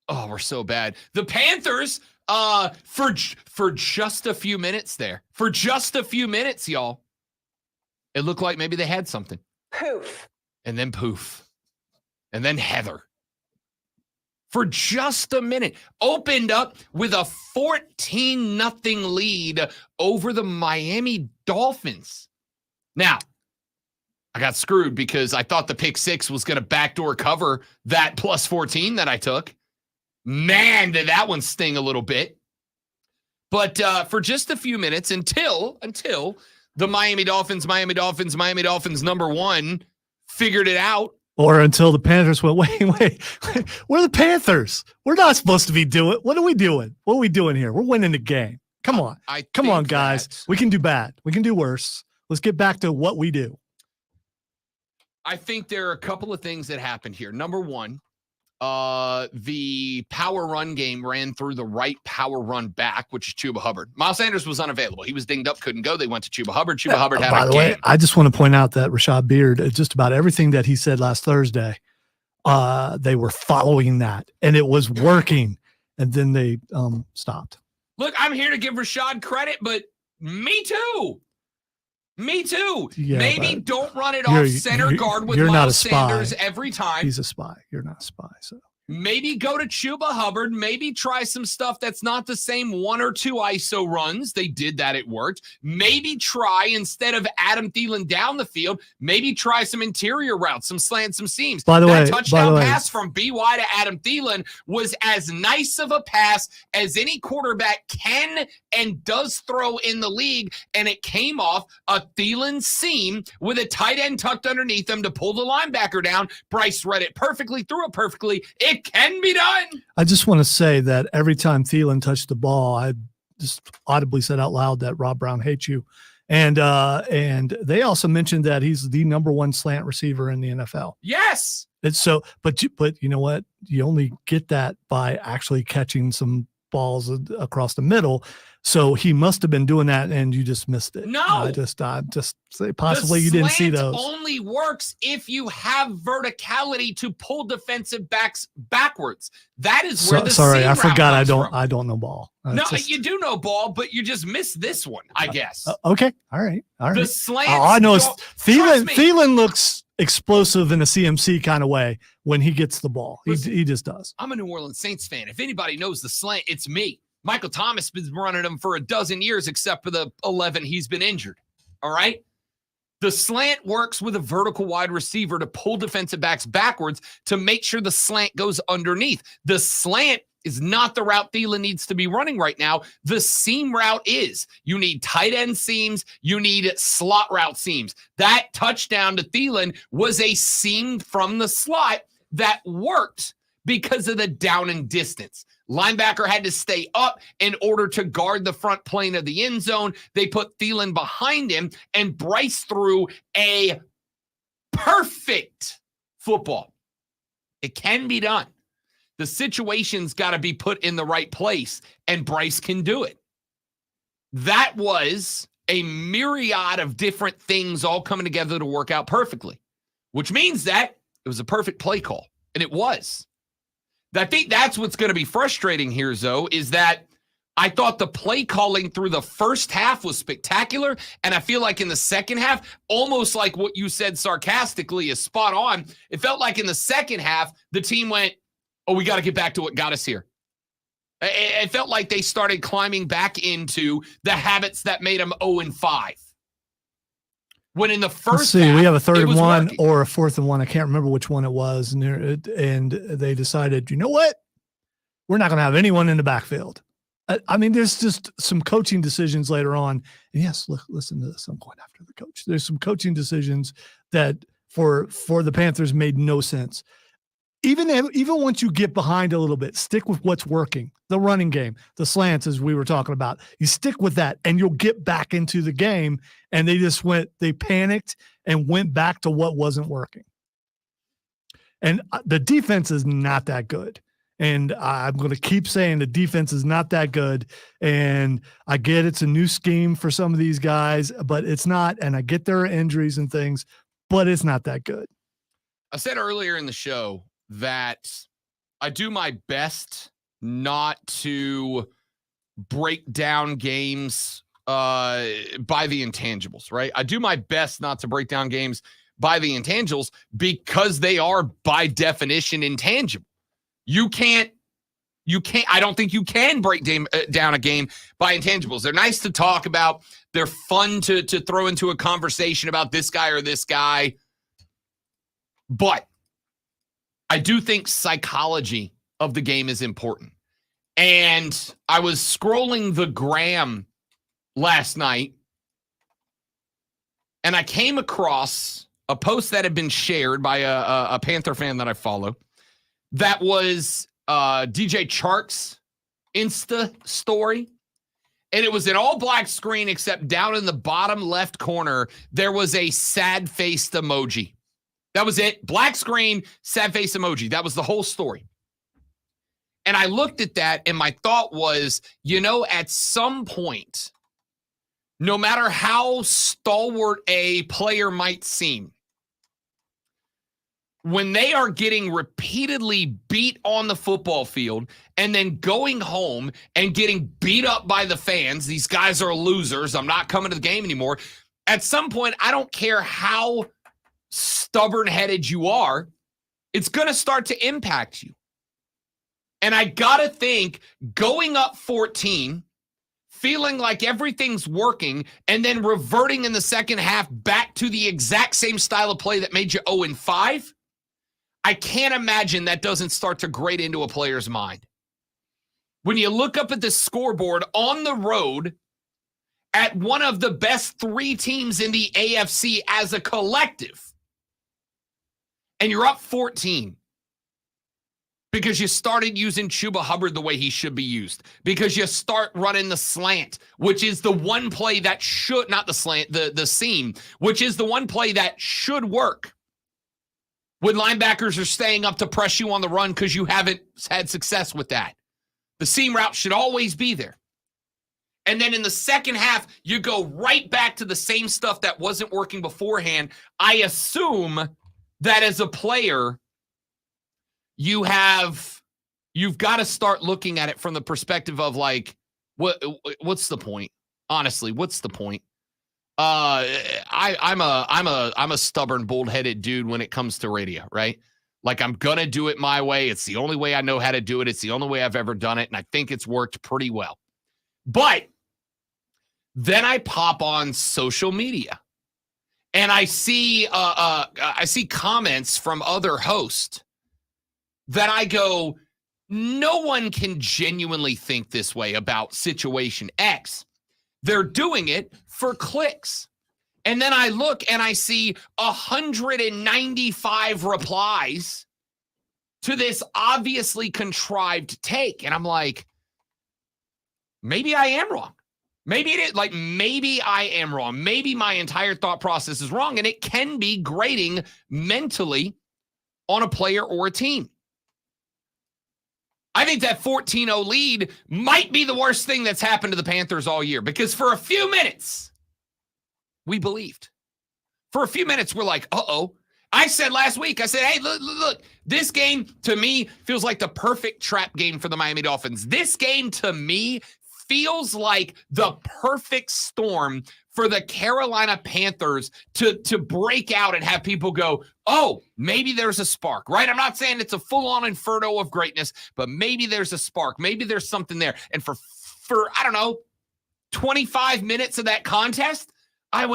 Oh, we're so bad. The Panthers, for just a few minutes there, y'all, it looked like maybe they had something. Poof. And then poof. And then Heather. For just a minute, opened up with a 14-0 lead over the Miami Dolphins. Now, I got screwed because I thought the pick 6 was going to backdoor cover that plus 14 that I took. Man, did that one sting a little bit. But for just a few minutes until the Miami Dolphins number 1 figured it out. Or until the Panthers went, wait, we're the Panthers. We're not supposed to be doing. What are we doing? What are we doing here? We're winning the game. Come on. Come on, guys. We can do bad. We can do worse. Let's get back to what we do. I think there are a couple of things that happened here. Number 1, the power run game ran through the right power run back, which is Chuba Hubbard. Miles Sanders was unavailable. He was dinged up, couldn't go. They went to Chuba Hubbard. Chuba Hubbard had by a the game. way, I just want to point out that Rashad Beard, just about everything that he said last Thursday, they were following that, and it was working, and then they stopped. Look, I'm here to give Rashad credit, but me too. Yeah, maybe don't run it off center guard with Miles Sanders every time. He's a spy. You're not a spy. So maybe go to Chuba Hubbard. Maybe try some stuff that's not the same 1 or 2 ISO runs. They did that. It worked. Maybe try, instead of Adam Thielen down the field, maybe try some interior routes, some slants, some seams. By the way, touchdown pass from BY to Adam Thielen was as nice of a pass as any quarterback can and does throw in the league. And it came off a Thielen seam with a tight end tucked underneath him to pull the linebacker down. Bryce read it perfectly, threw it perfectly. It can be done. I just want to say that every time Thielen touched the ball, I just audibly said out loud that Rob Brown hates you. And they also mentioned that he's the number 1 slant receiver in the NFL. Yes. It's so, but you know what? You only get that by actually catching some balls across the middle. So he must have been doing that, and you just missed it. No, I just say possibly you didn't see those. Only works if you have verticality to pull defensive backs backwards. That is where the sorry, seam I forgot. route I don't know ball. No, you do know ball, but you just missed this one, I guess. Okay, all right. The slants. All I know is Thielen looks explosive in a CMC kind of way when he gets the ball. He just does. I'm a New Orleans Saints fan. If anybody knows the slant, it's me. Michael Thomas has been running them for a dozen years, except for the 11 he's been injured. All right. The slant works with a vertical wide receiver to pull defensive backs backwards to make sure the slant goes underneath. The slant is not the route Thielen needs to be running right now. The seam route is. You need tight end seams. You need slot route seams. That touchdown to Thielen was a seam from the slot that worked because of the down and distance. Linebacker had to stay up in order to guard the front plane of the end zone. They put Thielen behind him, and Bryce threw a perfect football. It can be done. The situation's got to be put in the right place, and Bryce can do it. That was a myriad of different things all coming together to work out perfectly, which means that it was a perfect play call, and it was. I think that's what's going to be frustrating here, Zoe, is that I thought the play calling through the first half was spectacular, and I feel like in the second half, almost like what you said sarcastically is spot on. It felt like in the second half, the team went, oh, we got to get back to what got us here. It felt like they started climbing back into the habits that made them 0-5. When in the first half, we have a 3rd and 1 working. or a 4th and 1. I can't remember which one it was. And they decided, you know what? We're not going to have anyone in the backfield. I mean, there's just some coaching decisions later on. And yes, listen to this. I'm going after the coach. There's some coaching decisions that for the Panthers made no sense. Even once you get behind a little bit, stick with what's working. The running game, the slants, as we were talking about. You stick with that, and you'll get back into the game. And they panicked and went back to what wasn't working. And the defense is not that good. And I'm going to keep saying the defense is not that good. And I get it's a new scheme for some of these guys, but it's not. And I get there are injuries and things, but it's not that good. I said earlier in the show that I do my best not to break down games by the intangibles, right? I do my best not to break down games by the intangibles because they are by definition intangible. I don't think you can break down a game by intangibles. They're nice to talk about. They're fun to throw into a conversation about this guy or this guy. But I do think psychology of the game is important. And I was scrolling the gram last night, and I came across a post that had been shared by a Panther fan that I follow. That was DJ Chark's Insta story. And it was an all black screen, except down in the bottom left corner, there was a sad faced emoji. That was it. Black screen, sad face emoji. That was the whole story. And I looked at that, and my thought was, at some point, no matter how stalwart a player might seem, when they are getting repeatedly beat on the football field and then going home and getting beat up by the fans, these guys are losers, I'm not coming to the game anymore. At some point, I don't care how stubborn-headed you are, it's going to start to impact you. And I got to think, going up 14, feeling like everything's working, and then reverting in the second half back to the exact same style of play that made you 0-5, I can't imagine that doesn't start to grate into a player's mind. When you look up at the scoreboard on the road at one of the best 3 teams in the AFC as a collective, and you're up 14 because you started using Chuba Hubbard the way he should be used, because you start running the slant, which is the one play that should, not the slant, the seam, which is the one play that should work when linebackers are staying up to press you on the run because you haven't had success with that. The seam route should always be there. And then in the second half, you go right back to the same stuff that wasn't working beforehand. I assume that as a player, you've got to start looking at it from the perspective of like, what's the point? Honestly, what's the point? I'm a stubborn, bold-headed dude when it comes to radio, right? Like, I'm gonna do it my way. It's the only way I know how to do it. It's the only way I've ever done it, and I think it's worked pretty well. But then I pop on social media, And I see comments from other hosts that I go, no one can genuinely think this way about situation X. They're doing it for clicks. And then I look and I see 195 replies to this obviously contrived take. And I'm like, maybe I am wrong. Maybe it is like, maybe I am wrong. Maybe my entire thought process is wrong. And it can be grating mentally on a player or a team. I think that 14-0 lead might be the worst thing that's happened to the Panthers all year, because for a few minutes, we believed. For a few minutes, we're like, uh-oh. I said last week, I said, hey, look, this game to me feels like the perfect trap game for the Miami Dolphins. This game to me feels like the perfect storm for the Carolina Panthers to break out and have people go, oh, maybe there's a spark, right? I'm not saying it's a full-on inferno of greatness, but maybe there's a spark. Maybe there's something there. And for I don't know, 25 minutes of that contest, I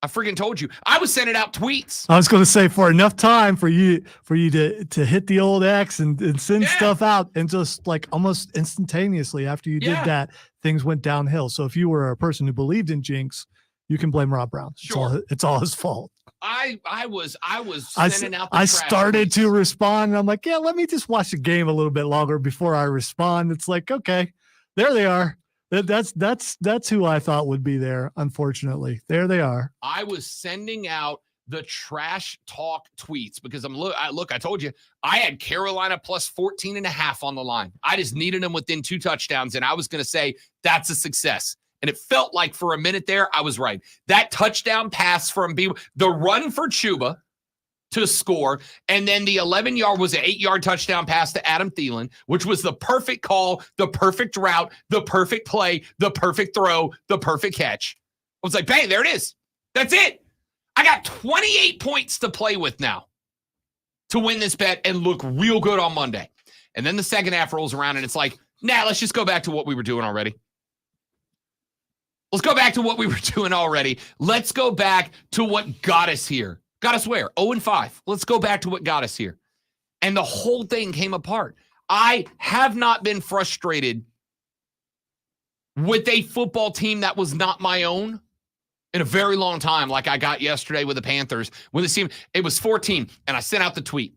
freaking told you. I was sending out tweets. I was going to say, for enough time for you to hit the old X and send stuff out, and just like almost instantaneously after you did that, things went downhill. So if you were a person who believed in jinx, you can blame Rob Brown. Sure. It's all his fault. I was sending out the I trash started tweets. to respond, and I'm like, yeah, let me just watch the game a little bit longer before I respond. It's like, okay, there they are. That's who I thought would be there. Unfortunately, there they are. I was sending out the trash talk tweets because I told you I had Carolina plus 14.5 on the line. I just needed them within 2 touchdowns, and I was going to say that's a success. And it felt like for a minute there, I was right. That touchdown pass from the run for Chuba to score, and then the 11-yard was an 8-yard touchdown pass to Adam Thielen, which was the perfect call, the perfect route, the perfect play, the perfect throw, the perfect catch. I was like, bang, there it is. That's it. I got 28 points to play with now to win this bet and look real good on Monday. And then the second half rolls around, and it's like, nah, let's just go back to what we were doing already. Let's go back to what we were doing already. Let's go back to what got us here. Got us where? 0-5. Let's go back to what got us here. And the whole thing came apart. I have not been frustrated with a football team that was not my own in a very long time, like I got yesterday with the Panthers. When this team, it was 14, and I sent out the tweet.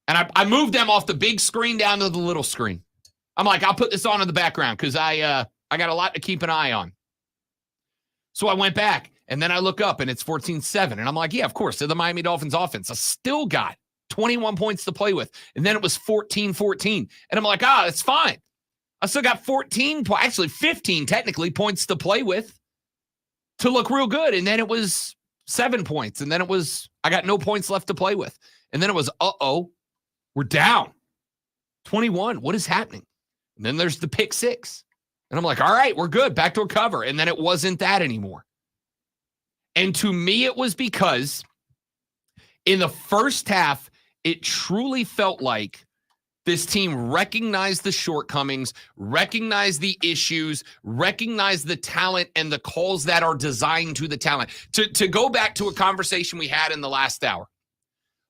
And I moved them off the big screen down to the little screen. I'm like, I'll put this on in the background because I got a lot to keep an eye on. So I went back, and then I look up, and it's 14-7. And I'm like, yeah, of course, they're the Miami Dolphins offense. I still got 21 points to play with. And then it was 14-14. And I'm like, that's fine. I still got 15 technically points to play with to look real good. And then it was 7 points. And then I got no points left to play with. And then it was, we're down 21. What is happening? And then there's the pick 6. And I'm like, all right, we're good. Back to a cover. And then it wasn't that anymore. And to me, it was because in the first half, it truly felt like this team recognized the shortcomings, recognized the issues, recognized the talent and the calls that are designed to the talent. To go back to a conversation we had in the last hour,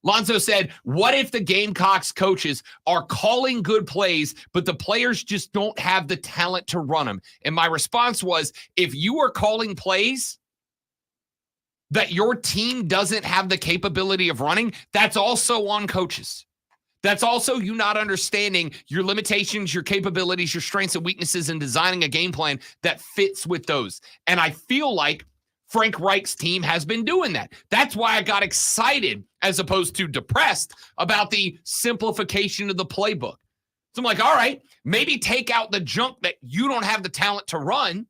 Lonzo said, what if the Gamecocks coaches are calling good plays, but the players just don't have the talent to run them? And my response was, if you are calling plays that your team doesn't have the capability of running, that's also on coaches. That's also you not understanding your limitations, your capabilities, your strengths and weaknesses, and designing a game plan that fits with those. And I feel like Frank Reich's team has been doing that. That's why I got excited as opposed to depressed about the simplification of the playbook. So I'm like, all right, maybe take out the junk that you don't have the talent to run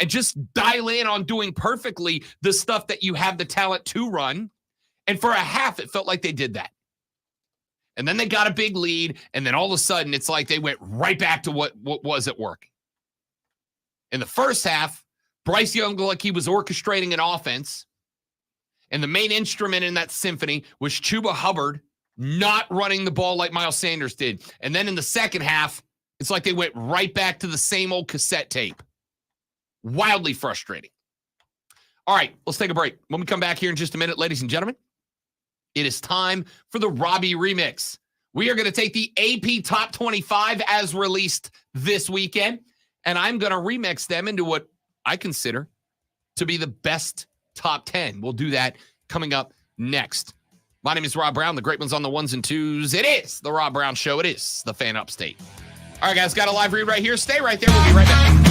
and just dial in on doing perfectly the stuff that you have the talent to run. And for a half, it felt like they did that. And then they got a big lead, and then all of a sudden, it's like they went right back to what was at work. In the first half, Bryce Young looked like he was orchestrating an offense, and the main instrument in that symphony was Chuba Hubbard not running the ball like Miles Sanders did. And then in the second half, it's like they went right back to the same old cassette tape. Wildly frustrating. All right, let's take a break. When we come back here in just a minute, ladies and gentlemen, it is time for the Robbie Remix. We are going to take the AP Top 25 as released this weekend, and I'm going to remix them into what I consider to be the best top 10. We'll do that coming up next. My name is Rob Brown. The great ones on the ones and twos. It is the Rob Brown Show. It is the Fan Upstate. All right, guys, got a live read right here. Stay right there. We'll be right back.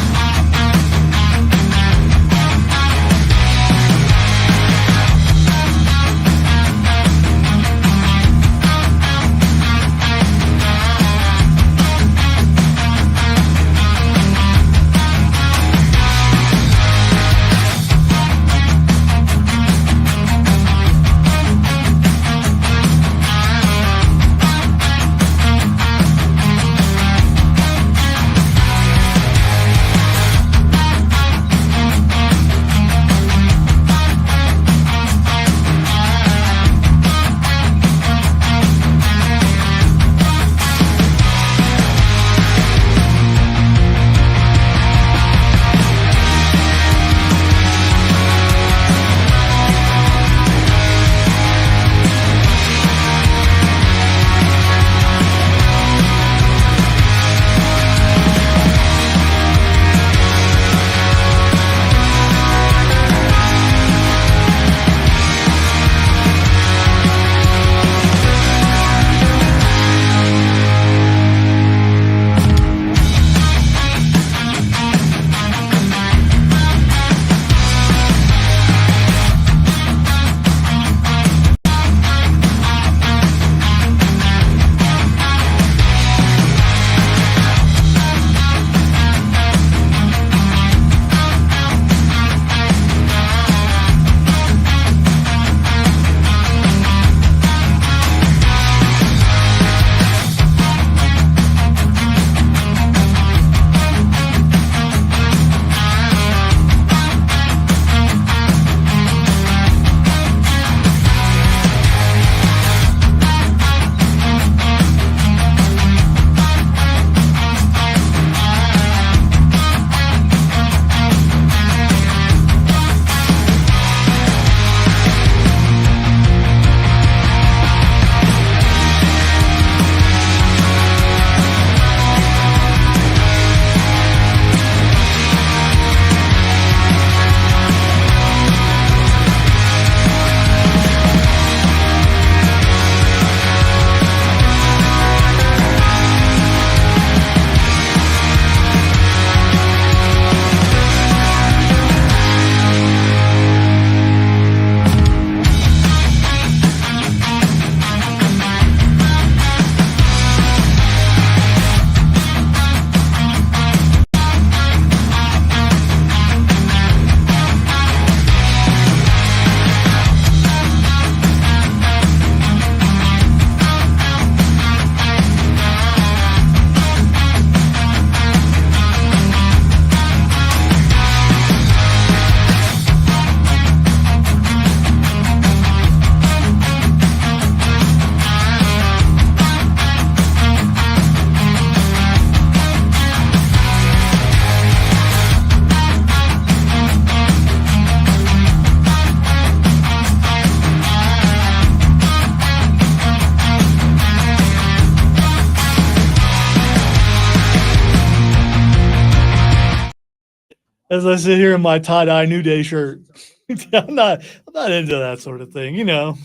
As I sit here in my tie-dye New Day shirt. I'm not into that sort of thing, you know.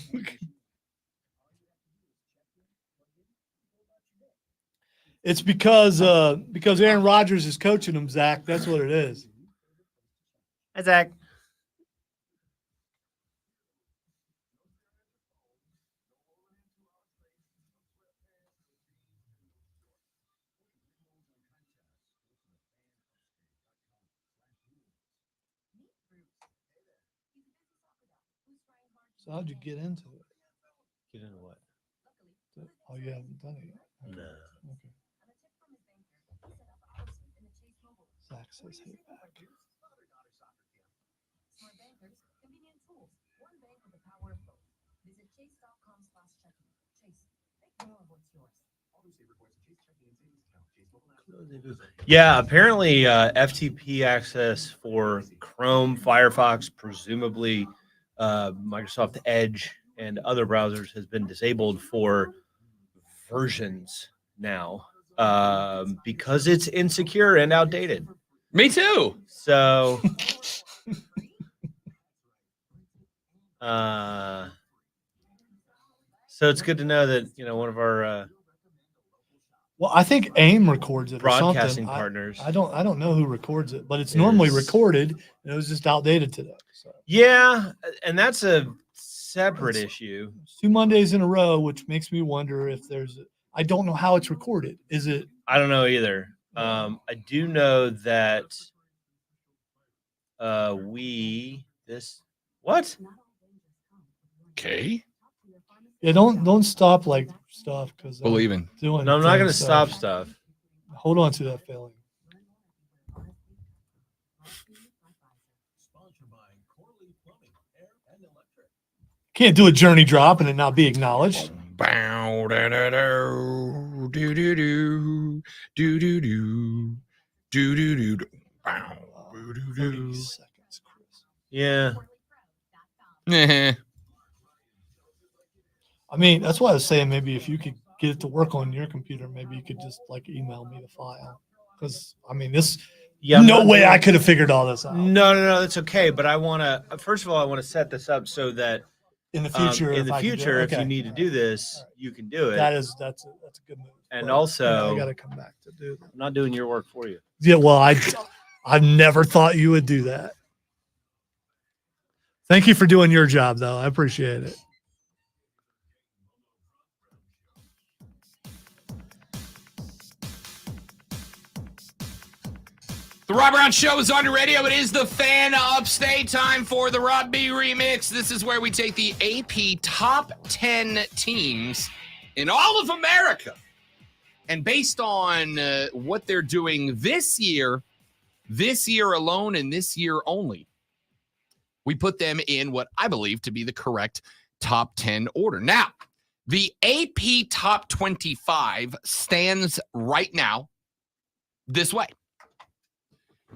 It's because Aaron Rodgers is coaching him, Zach. That's what it is. Hi, Zach. So how'd you get into it? Get into what? Oh, you haven't done it yet. No. Okay. Zach says, "Hey, back." Smart bankers, convenient tools, one bank with the power of both. Visit chase.com/checking. Chase, make more of what's yours. AutoSaver points and Chase checking and savings account. Yeah, apparently FTP access for Chrome, Firefox, presumably Microsoft Edge, and other browsers has been disabled for versions now because it's insecure and outdated. Me too. So, so it's good to know that one of our Well, I think AIM records it or broadcasting something. partners. I don't know who records it, but it's normally is- recorded and it was just outdated today. So Yeah, and that's a separate It's- issue. it's 2 Mondays in a row, which makes me wonder if I don't know how it's recorded. Is it? I don't know either. Yeah. I do know that what? Okay. Yeah, don't stop like stuff because Believing. doing. No, I'm not going to things, stop stuff. Hold on to that feeling. Can't do a journey drop and it not be acknowledged. Bow, da, da, do, do, do, do, do, do, do, do, do, do, bow, do, do, 30 do. seconds, Chris. Yeah. Eh. I mean, that's why I was saying maybe if you could get it to work on your computer, maybe you could just like email me the file. Because I mean, Yeah. no way I could have figured all this out. No, that's okay. But I want to, first of all, I want to set this up so that In the future, if I could do it. if you Okay. need to do this, you can do it. that's a good move. And But, also- I got to come back to do that. I'm not doing your work for you. Yeah, well, I never thought you would do that. Thank you for doing your job, though. I appreciate it. The Rob Brown Show is on your radio. It is the Fan Upstate time for the Rob B Remix. This is where we take the AP top 10 teams in all of America. And based on what they're doing this year alone and this year only, we put them in what I believe to be the correct top 10 order. Now, the AP top 25 stands right now this way.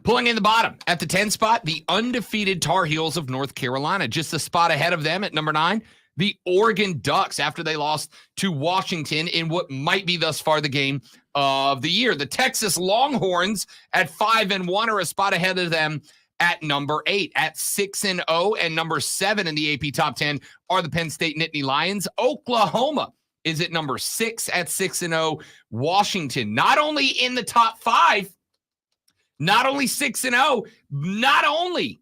Pulling in the bottom at the 10 spot, the undefeated Tar Heels of North Carolina. Just a spot ahead of them at number 9, the Oregon Ducks after they lost to Washington in what might be thus far the game of the year. The Texas Longhorns at 5-1 are a spot ahead of them at number 8. At 6-0 and number 7 in the AP top 10 are the Penn State Nittany Lions. Oklahoma is at number 6 at 6-0. Washington, not only in the top 5, not only 6-0, not only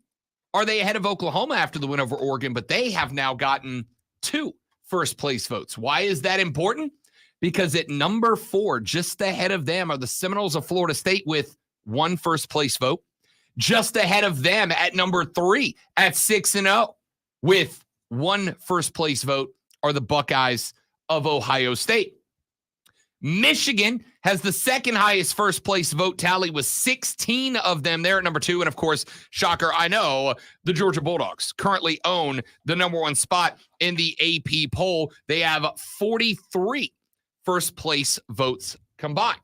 are they ahead of Oklahoma after the win over Oregon, but they have now gotten 2 first-place votes. Why is that important? Because at number 4, just ahead of them, are the Seminoles of Florida State with 1 first-place vote. Just ahead of them at number 3 at 6-0 with 1 first-place vote are the Buckeyes of Ohio State. Michigan has the second highest first place vote tally with 16 of them there at number 2. And of course, shocker, I know, the Georgia Bulldogs currently own the number 1 spot in the AP poll. They have 43 first place votes combined.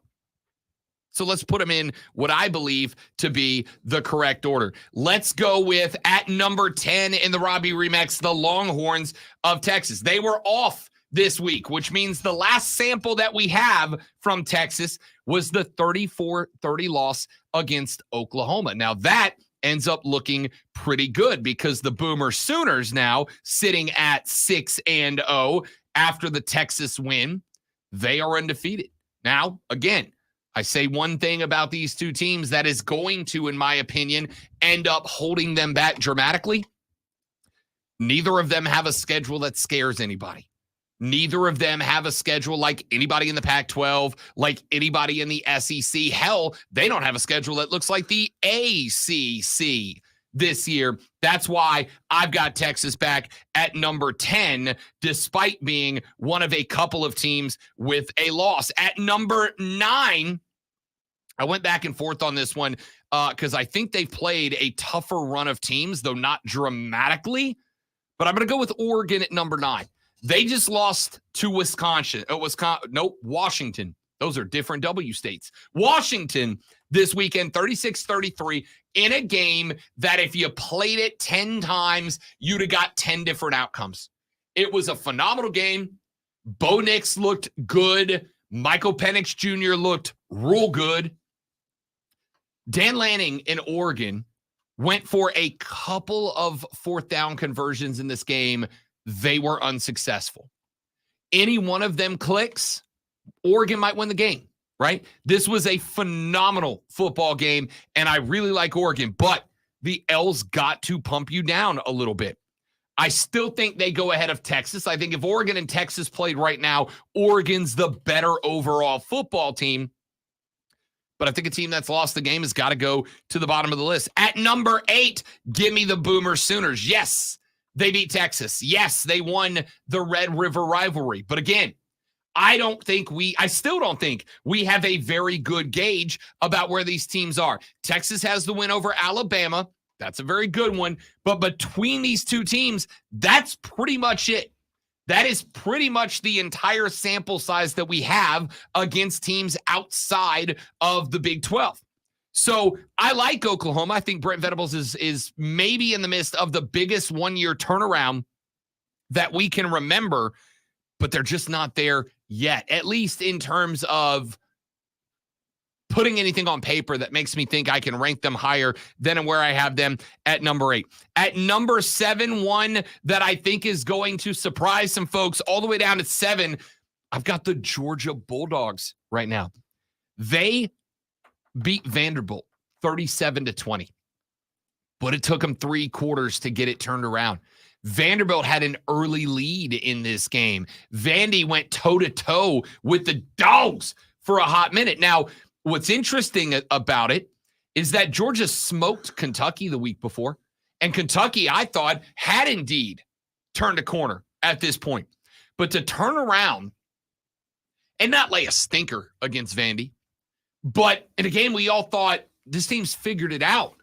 So let's put them in what I believe to be the correct order. Let's go with at number 10 in the Robbie Remix, the Longhorns of Texas. They were off this week, which means the last sample that we have from Texas was the 34-30 loss against Oklahoma. Now that ends up looking pretty good because the Boomer Sooners now sitting at 6-0 after the Texas win. They are undefeated. Now, again, I say one thing about these two teams that is going to, in my opinion, end up holding them back dramatically. Neither of them have a schedule that scares anybody. Neither of them have a schedule like anybody in the Pac-12, like anybody in the SEC. Hell, they don't have a schedule that looks like the ACC this year. That's why I've got Texas back at number 10, despite being one of a couple of teams with a loss. At number 9, I went back and forth on this one because I think they've played a tougher run of teams, though not dramatically. But I'm going to go with Oregon at number 9. They just lost to Washington. Those are different W states. Washington this weekend, 36-33 in a game that if you played it 10 times, you'd have got 10 different outcomes. It was a phenomenal game. Bo Nix looked good. Michael Penix Jr. looked real good. Dan Lanning in Oregon went for a couple of fourth down conversions in this game. They were unsuccessful. Any one of them clicks, Oregon might win the game, right? This was a phenomenal football game, and I really like Oregon, but the L's got to pump you down a little bit. I still think they go ahead of Texas. I think if Oregon and Texas played right now, Oregon's the better overall football team. But I think a team that's lost the game has got to go to the bottom of the list. At number 8, give me the Boomer Sooners. Yes, they beat Texas. Yes, they won the Red River rivalry. But again, I still don't think we have a very good gauge about where these teams are. Texas has the win over Alabama. That's a very good one. But between these two teams, that's pretty much it. That is pretty much the entire sample size that we have against teams outside of the Big 12. So I like Oklahoma. I think Brent Venables is maybe in the midst of the biggest one-year turnaround that we can remember, but they're just not there yet, at least in terms of putting anything on paper that makes me think I can rank them higher than where I have them at number 8. At number 7, one that I think is going to surprise some folks all the way down to 7, I've got the Georgia Bulldogs right now. They beat Vanderbilt 37-20, but it took them 3 quarters to get it turned around. Vanderbilt had an early lead in this game. Vandy went toe-to-toe with the Dogs for a hot minute. Now, what's interesting about it is that Georgia smoked Kentucky the week before, and Kentucky, I thought, had indeed turned a corner at this point. But to turn around and not lay a stinker against Vandy, but in a game we all thought this team's figured it out,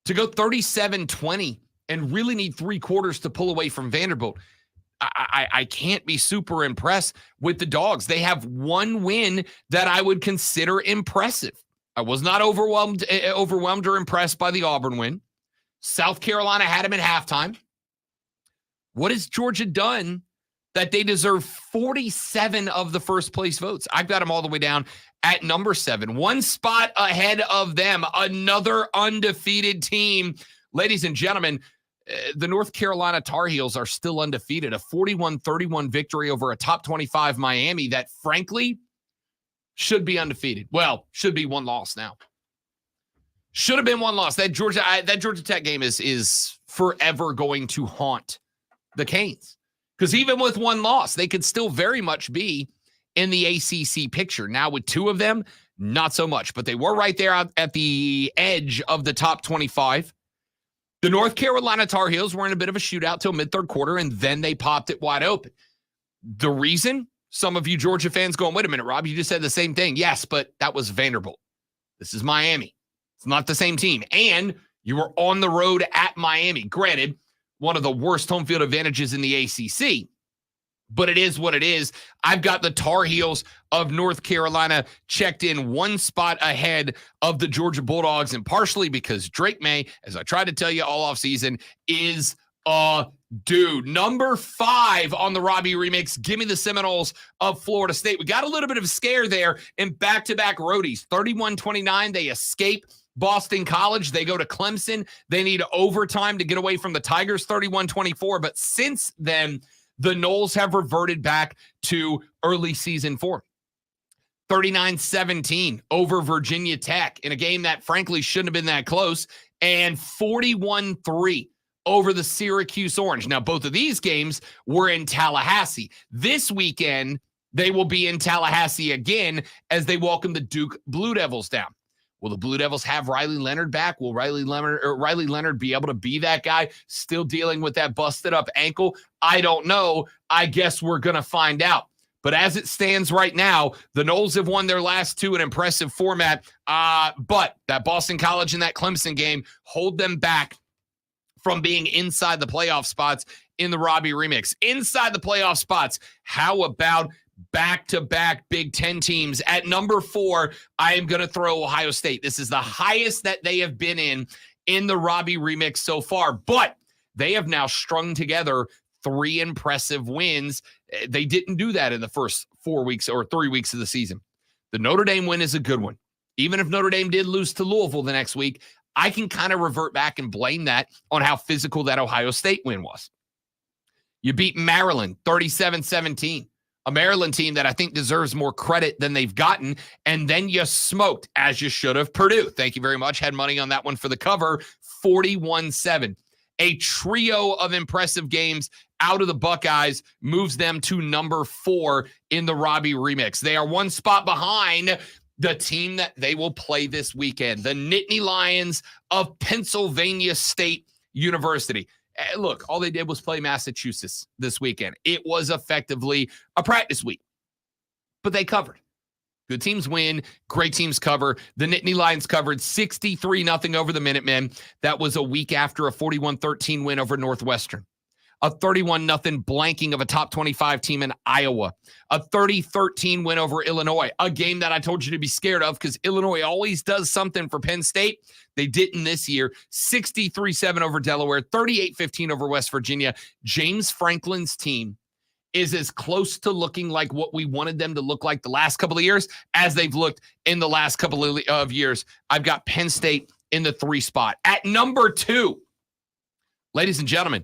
to go 37-20 and really need 3 quarters to pull away from Vanderbilt, I can't be super impressed with the Dogs. They have one win that I would consider impressive. I was not overwhelmed or impressed by the Auburn win. South Carolina had them at halftime. What has Georgia done that they deserve 47 of the first place votes? I've got them all the way down at number 7. One spot ahead of them, another undefeated team. Ladies and gentlemen, the North Carolina Tar Heels are still undefeated, a 41-31 victory over a top 25 Miami that, frankly, should be undefeated. Well, should be 1 loss now. Should have been 1 loss. That Georgia Tech game is forever going to haunt the Canes, because even with 1 loss, they could still very much be in the ACC picture. Now with 2 of them, not so much, but they were right there at the edge of the top 25. The North Carolina Tar Heels were in a bit of a shootout till mid-third quarter, and then they popped it wide open. The reason? Some of you Georgia fans going, wait a minute, Rob, you just said the same thing. Yes, but that was Vanderbilt. This is Miami. It's not the same team. And you were on the road at Miami. Granted, one of the worst home field advantages in the ACC, but it is what it is. I've got the Tar Heels of North Carolina checked in 1 spot ahead of the Georgia Bulldogs, and partially because Drake May, as I tried to tell you all offseason, is a dude. Number 5 on the Robbie Remix, give me the Seminoles of Florida State. We got a little bit of a scare there in back-to-back roadies. 31-29, they escape Boston College. They go to Clemson. They need overtime to get away from the Tigers, 31-24. But since then, the Noles have reverted back to early season form. 39-17 over Virginia Tech in a game that frankly shouldn't have been that close, and 41-3 over the Syracuse Orange. Now, both of these games were in Tallahassee. This weekend, they will be in Tallahassee again as they welcome the Duke Blue Devils down. Will the Blue Devils have Riley Leonard back? Will Riley Leonard be able to be that guy still dealing with that busted up ankle? I don't know. I guess we're going to find out. But as it stands right now, the Noles have won their last 2 in impressive format. But that Boston College and that Clemson game hold them back from being inside the playoff spots in the Robbie Remix. Inside the playoff spots, how about back-to-back Big Ten teams. At number 4, I am going to throw Ohio State. This is the highest that they have been in the Robbie remix so far, but they have now strung together 3 impressive wins. They didn't do that in the first 4 weeks or 3 weeks of the season. The Notre Dame win is a good one. Even if Notre Dame did lose to Louisville the next week, I can kind of revert back and blame that on how physical that Ohio State win was. You beat Maryland 37-17, a Maryland team that I think deserves more credit than they've gotten. And then you smoked, as you should have, Purdue. Thank you very much. Had money on that one for the cover, 41-7. A trio of impressive games out of the Buckeyes moves them to number 4 in the Robbie remix. They are 1 spot behind the team that they will play this weekend, the Nittany Lions of Pennsylvania State University. Look, all they did was play Massachusetts this weekend. It was effectively a practice week, but they covered. Good teams win, great teams cover. The Nittany Lions covered 63-0 over the Minutemen. That was a week after a 41-13 win over Northwestern. A 31-0 blanking of a top 25 team in Iowa. A 30-13 win over Illinois, a game that I told you to be scared of because Illinois always does something for Penn State. They didn't this year. 63-7 over Delaware, 38-15 over West Virginia. James Franklin's team is as close to looking like what we wanted them to look like the last couple of years as they've looked in the last couple of years. I've got Penn State in the 3 spot. At number 2, ladies and gentlemen,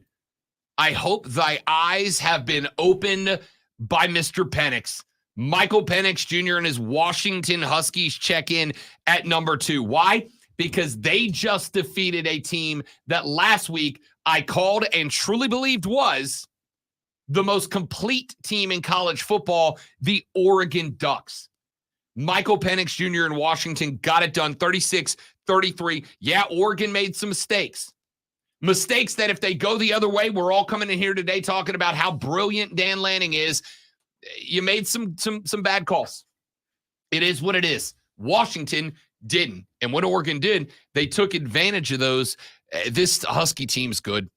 I hope thy eyes have been opened by Mr. Penix. Michael Penix Jr. and his Washington Huskies check in at number 2. Why? Because they just defeated a team that last week I called and truly believed was the most complete team in college football, the Oregon Ducks. Michael Penix Jr. in Washington got it done, 36-33. Yeah, Oregon made some mistakes. Mistakes that if they go the other way, we're all coming in here today talking about how brilliant Dan Lanning is. You made some bad calls. It is what it is. Washington didn't. And what Oregon did, they took advantage of those. This Husky team's good.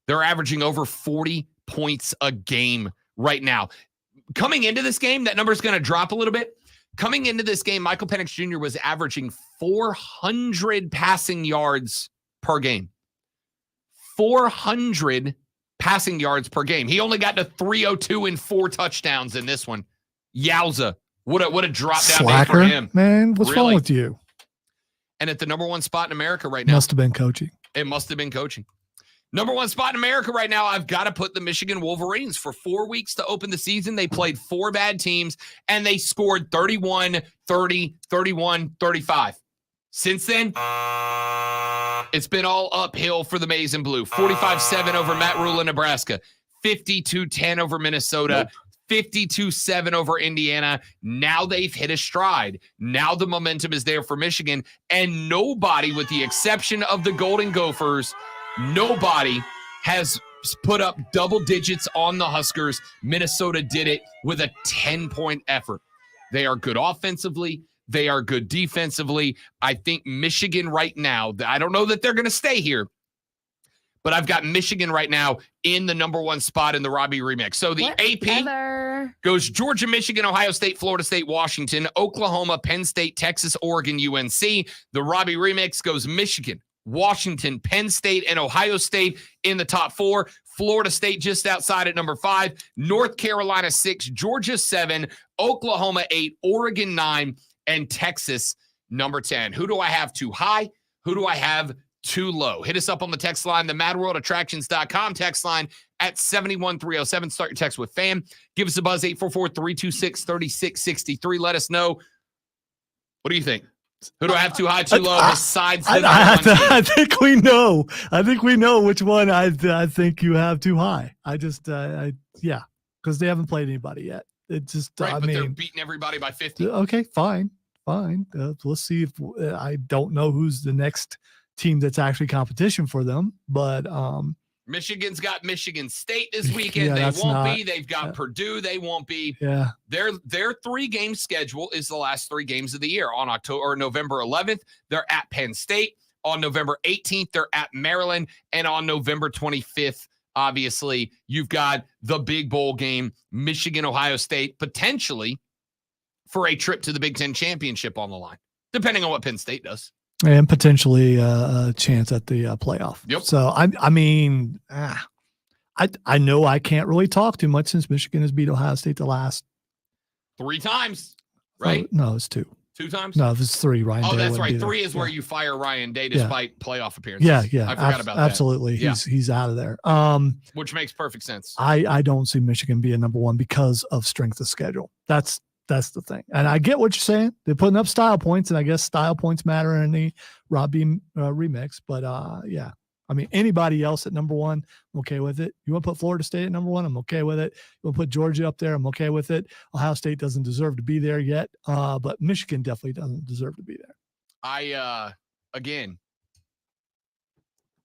They're averaging over 40 points a game right now. Coming into this game, that number's going to drop a little bit. Coming into this game, Michael Penix Jr. was averaging 400 passing yards per game. 400 passing yards per game. He only got to 302 and 4 touchdowns in this one. Yowza. What a drop down day for him. Man, what's wrong with you? And at the number 1 spot in America right now. Must have been coaching. It must have been coaching. Number 1 spot in America right now, I've got to put the Michigan Wolverines. For 4 weeks to open the season, they played 4 bad teams, and they scored 31, 30, 31, 35. Since then, it's been all uphill for the Maize and Blue. 45-7 over Matt Rule in Nebraska. 52-10 over Minnesota. 52-7 over Indiana. Now they've hit a stride. Now the momentum is there for Michigan. And nobody, with the exception of the Golden Gophers, nobody has put up double digits on the Huskers. Minnesota did it with a 10-point effort. They are good offensively. They are good defensively. I think Michigan right now, I don't know that they're going to stay here, but I've got Michigan right now in the number 1 spot in the Robbie remix. So the AP goes Georgia, Michigan, Ohio State, Florida State, Washington, Oklahoma, Penn State, Texas, Oregon, UNC. The Robbie remix goes Michigan, Washington, Penn State, and Ohio State in the top 4. Florida State just outside at number 5. North Carolina 6, Georgia 7, Oklahoma 8, Oregon 9, and Texas number 10. Who do I have too high? Who do I have too low? Hit us up on the text line, the madworldattractions.com text line at 71307. Start your text with FAM. Give us a buzz, 844-326-3663. Let us know. What do you think? Who do I have too high, too low, besides the I think we know. I think we know which one I think you have too high. Because they haven't played anybody yet. It just, right, but they're beating everybody by 50. Okay, fine. Let's see if I don't know who's the next team that's actually competition for them, but Michigan's got Michigan State this weekend. They won't be. They've got Purdue. They won't be. Yeah. Their 3-game schedule is the last 3 games of the year. On November 11th, they're at Penn State. On November 18th, they're at Maryland, and on November 25th, Obviously, you've got the big bowl game, Michigan, Ohio State, potentially for a trip to the Big Ten championship on the line, depending on what Penn State does. And potentially a chance at the playoff. Yep. So, I mean, I know I can't really talk too much since Michigan has beat Ohio State the last 3 times, right? No, it's 2. 2 times? No, if it's 3, Ryan. Oh, Day that's wouldn't right. be there. 3 is where you fire Ryan Day despite playoff appearances. Yeah. I forgot about that. Absolutely. Yeah. He's out of there. Which makes perfect sense. I don't see Michigan being number 1 because of strength of schedule. That's the thing. And I get what you're saying. They're putting up style points, and I guess style points matter in the Rob B remix. But yeah, I mean, anybody else at number 1, I'm okay with it. You want to put Florida State at number 1, I'm okay with it. You want to put Georgia up there, I'm okay with it. Ohio State doesn't deserve to be there yet, but Michigan definitely doesn't deserve to be there. Again,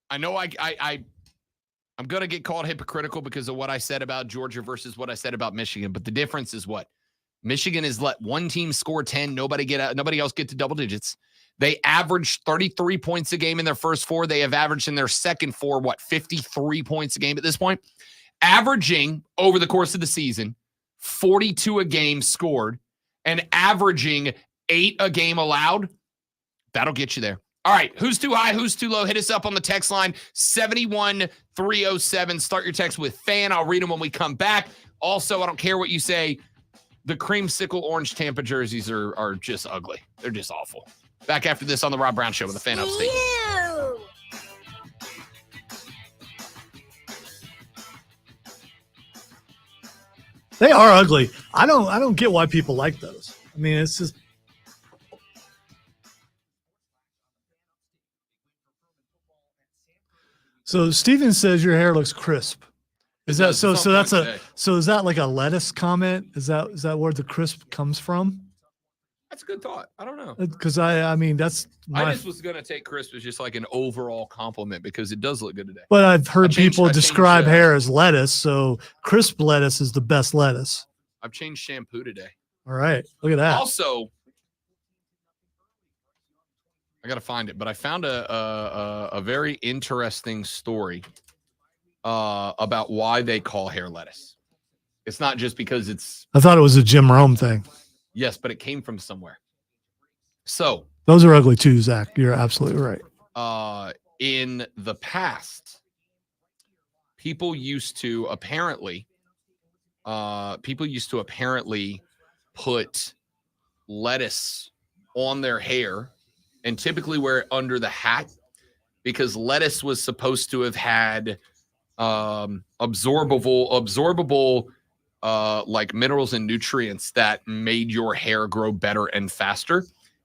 I know I'm going to get called hypocritical because of what I said about Georgia versus what I said about Michigan, but the difference is what? Michigan has let one team score 10, nobody else get to double digits. They averaged 33 points a game in their first 4. They have averaged in their second 4, 53 points a game at this point? Averaging over the course of the season, 42 a game scored and averaging 8 a game allowed. That'll get you there. All right, who's too high, who's too low? Hit us up on the text line, 71307. Start your text with fan. I'll read them when we come back. Also, I don't care what you say, the creamsicle orange Tampa jerseys are just ugly. They're just awful. Back after this on the Rob Brown Show with the Fan Upstate. They are ugly. I don't get why people like those. I mean, it's just. So Steven says your hair looks crisp. Is that so? So that's is that like a lettuce comment? Is that where the crisp comes from? That's a good thought. I don't know. Because I mean that's. I just was gonna take crisp as just like an overall compliment because it does look good today. But I've heard people describe hair as lettuce, so crisp lettuce is the best lettuce. I've changed shampoo today. All right, look at that. Also, I gotta find it, but I found a very interesting story about why they call hair lettuce. It's not just because it's. I thought it was a Jim Rome thing. Yes, but it came from somewhere. So those are ugly too, Zach. You're absolutely right. In the past, people used to apparently put lettuce on their hair and typically wear it under the hat because lettuce was supposed to have had absorbable like minerals and nutrients that made your hair grow better and faster.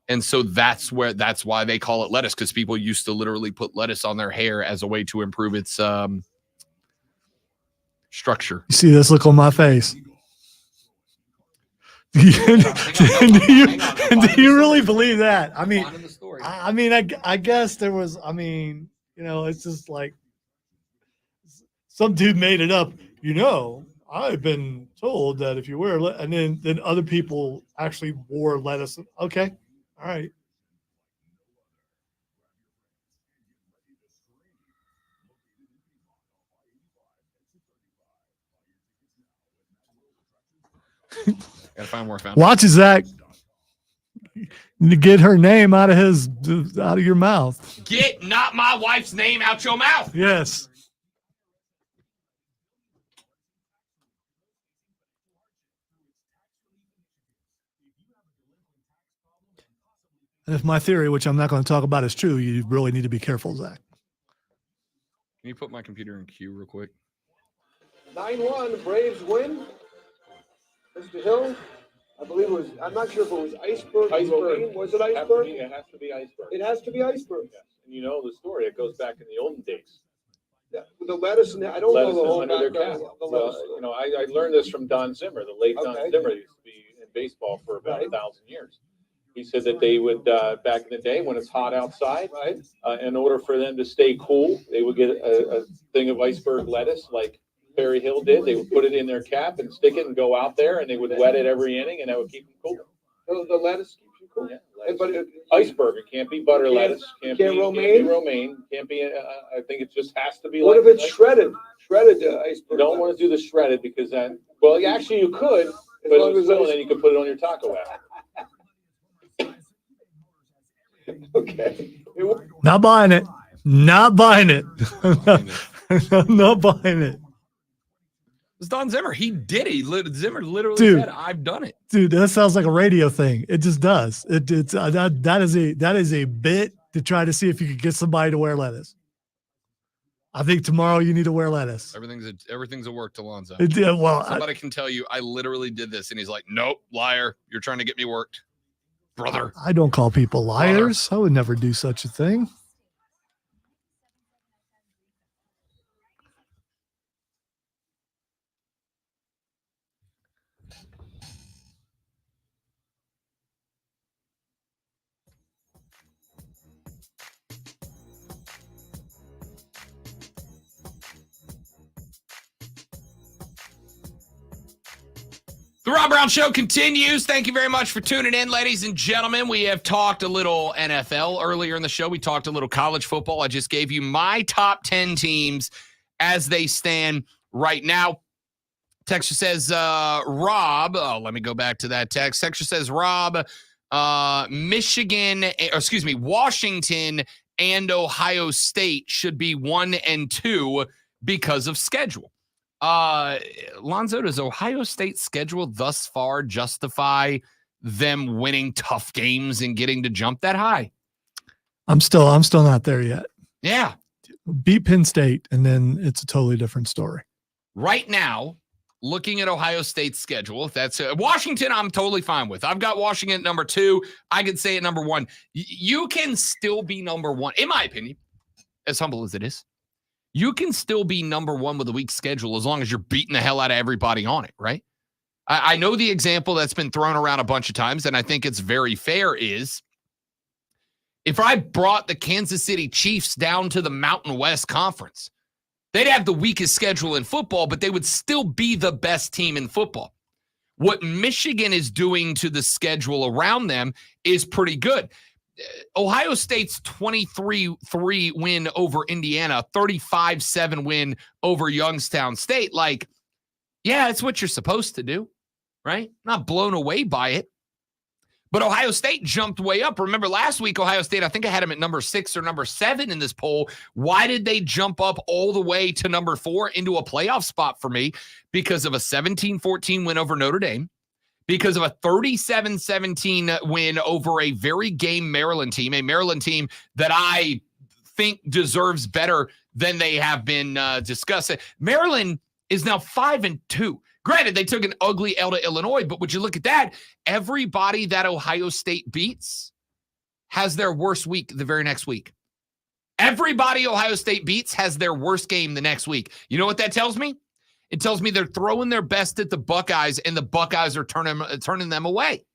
And so that's why they call it lettuce, because people used to literally put lettuce on their hair as a way to improve its structure. You see this look on my face? Do you really believe that? I mean, I guess there was. I mean, it's just like some dude made it up. I've been told that if you wear and then other people actually wore lettuce. Okay, all right. Gotta find more found. Watch Zach to get her name out of your mouth. Get not my wife's name out your mouth. Yes. And if my theory, which I'm not going to talk about, is true, you really need to be careful, Zach. Can you put my computer in queue real quick? 9-1, Braves win. Mr. Hill, I believe it was, I'm not sure if it was Iceberg. Was it Iceberg? It has to be Iceberg. It has to be Iceberg. Yes. And you know the story. It goes back in the olden days. Yeah, the lettuce, I don't know the whole under their cap. I learned this from Don Zimmer, the late Don Zimmer. He used to be in baseball for about 1,000 years. He said that they would, back in the day when it's hot outside, in order for them to stay cool, they would get a thing of iceberg lettuce like Perry Hill did. They would put it in their cap and stick it and go out there, and they would wet it every inning, and that would keep them cool. The lettuce keeps you cool? Yeah, but iceberg. It can't be butter lettuce. Can't be romaine? Can't be, I think it just has to be what if it's shredded? shredded iceberg. You don't want to do the shredded because then, well, actually you could, but long as then you could put it on your taco app. Okay. Not buying it. Not buying it. Not buying it. It's Don Zimmer. He did it. Zimmer literally Dude. said, "I've done it." Dude, that sounds like a radio thing. It just does. It's that is a bit to try to see if you could get somebody to wear lettuce. I think tomorrow you need to wear lettuce. Everything's a work to Lonzo. Well, Somebody can tell you I literally did this, and he's like, "Nope, liar. You're trying to get me worked, brother." I don't call people liars. I would never do such a thing. The Rob Brown Show continues. Thank you very much for tuning in, ladies and gentlemen. We have talked a little NFL earlier in the show. We talked a little college football. I just gave you my top 10 teams as they stand right now. Texture says, Rob, let me go back to that text. Texture says, Rob, Washington and Ohio State should be 1 and 2 because of schedule. Lonzo, does Ohio State's schedule thus far justify them winning tough games and getting to jump that high? I'm still not there yet. Yeah. Beat Penn State, and then it's a totally different story. Right now, looking at Ohio State's schedule, if that's Washington, I'm totally fine with. I've got Washington at number 2. I could say at number 1. You can still be number 1, in my opinion, as humble as it is. You can still be number 1 with a weak schedule as long as you're beating the hell out of everybody on it, right? I know the example that's been thrown around a bunch of times, and I think it's very fair, is if I brought the Kansas City Chiefs down to the Mountain West Conference, they'd have the weakest schedule in football, but they would still be the best team in football. What Michigan is doing to the schedule around them is pretty good. Ohio State's 23-3 win over Indiana, 35-7 win over Youngstown State. Like, yeah, it's what you're supposed to do, right? Not blown away by it. But Ohio State jumped way up. Remember last week, Ohio State, I think I had them at number 6 or number 7 in this poll. Why did they jump up all the way to number 4 into a playoff spot for me? Because of a 17-14 win over Notre Dame. Because of a 37-17 win over a very game Maryland team, a Maryland team that I think deserves better than they have been discussing. Maryland is now 5-2. Granted, they took an ugly L to Illinois, but would you look at that? Everybody that Ohio State beats has their worst week the very next week. Everybody Ohio State beats has their worst game the next week. You know what that tells me? It tells me they're throwing their best at the Buckeyes, and the Buckeyes are turning them away.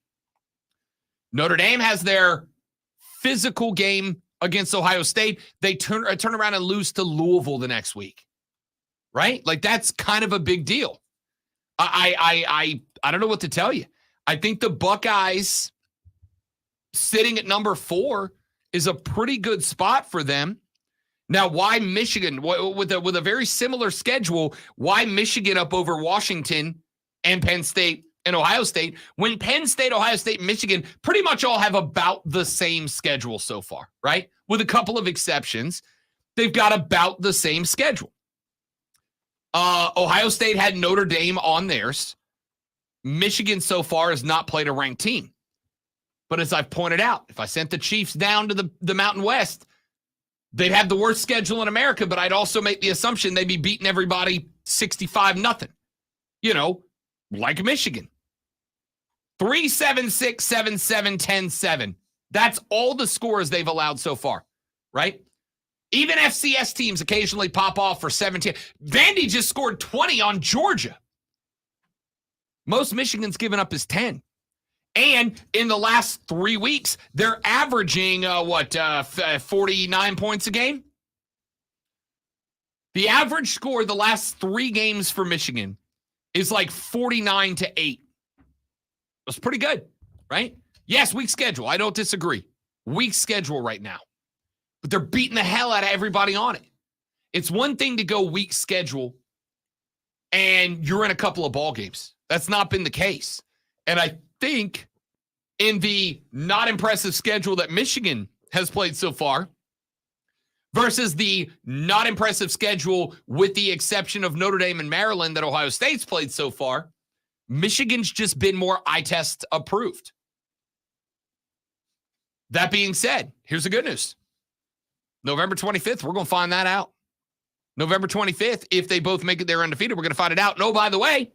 Notre Dame has their physical game against Ohio State. They turn around and lose to Louisville the next week, right? Like, that's kind of a big deal. I don't know what to tell you. I think the Buckeyes sitting at number 4 is a pretty good spot for them. Now, why Michigan, with a very similar schedule, why Michigan up over Washington and Penn State and Ohio State, when Penn State, Ohio State, and Michigan pretty much all have about the same schedule so far, right? With a couple of exceptions, they've got about the same schedule. Ohio State had Notre Dame on theirs. Michigan so far has not played a ranked team. But as I've pointed out, if I sent the Chiefs down to the Mountain West, they'd have the worst schedule in America, but I'd also make the assumption they'd be beating everybody 65-0. You know, like Michigan. 3-7, 6-7, 7-10, 10-7. That's all the scores they've allowed so far, right? Even FCS teams occasionally pop off for 17. Vandy just scored 20 on Georgia. Most Michigan's given up is 10. And in the last 3 weeks, they're averaging, 49 points a game? The average score the last 3 games for Michigan is like 49-8. That's pretty good, right? Yes, weak schedule. I don't disagree. Weak schedule right now. But they're beating the hell out of everybody on it. It's one thing to go weak schedule and you're in a couple of ball games. That's not been the case. And I think in the not impressive schedule that Michigan has played so far versus the not impressive schedule with the exception of Notre Dame and Maryland that Ohio State's played so far, Michigan's just been more eye test approved. That being said, here's the good news. November 25th, we're going to find that out. November 25th, if they both make it there undefeated, we're going to find it out. And oh, by the way,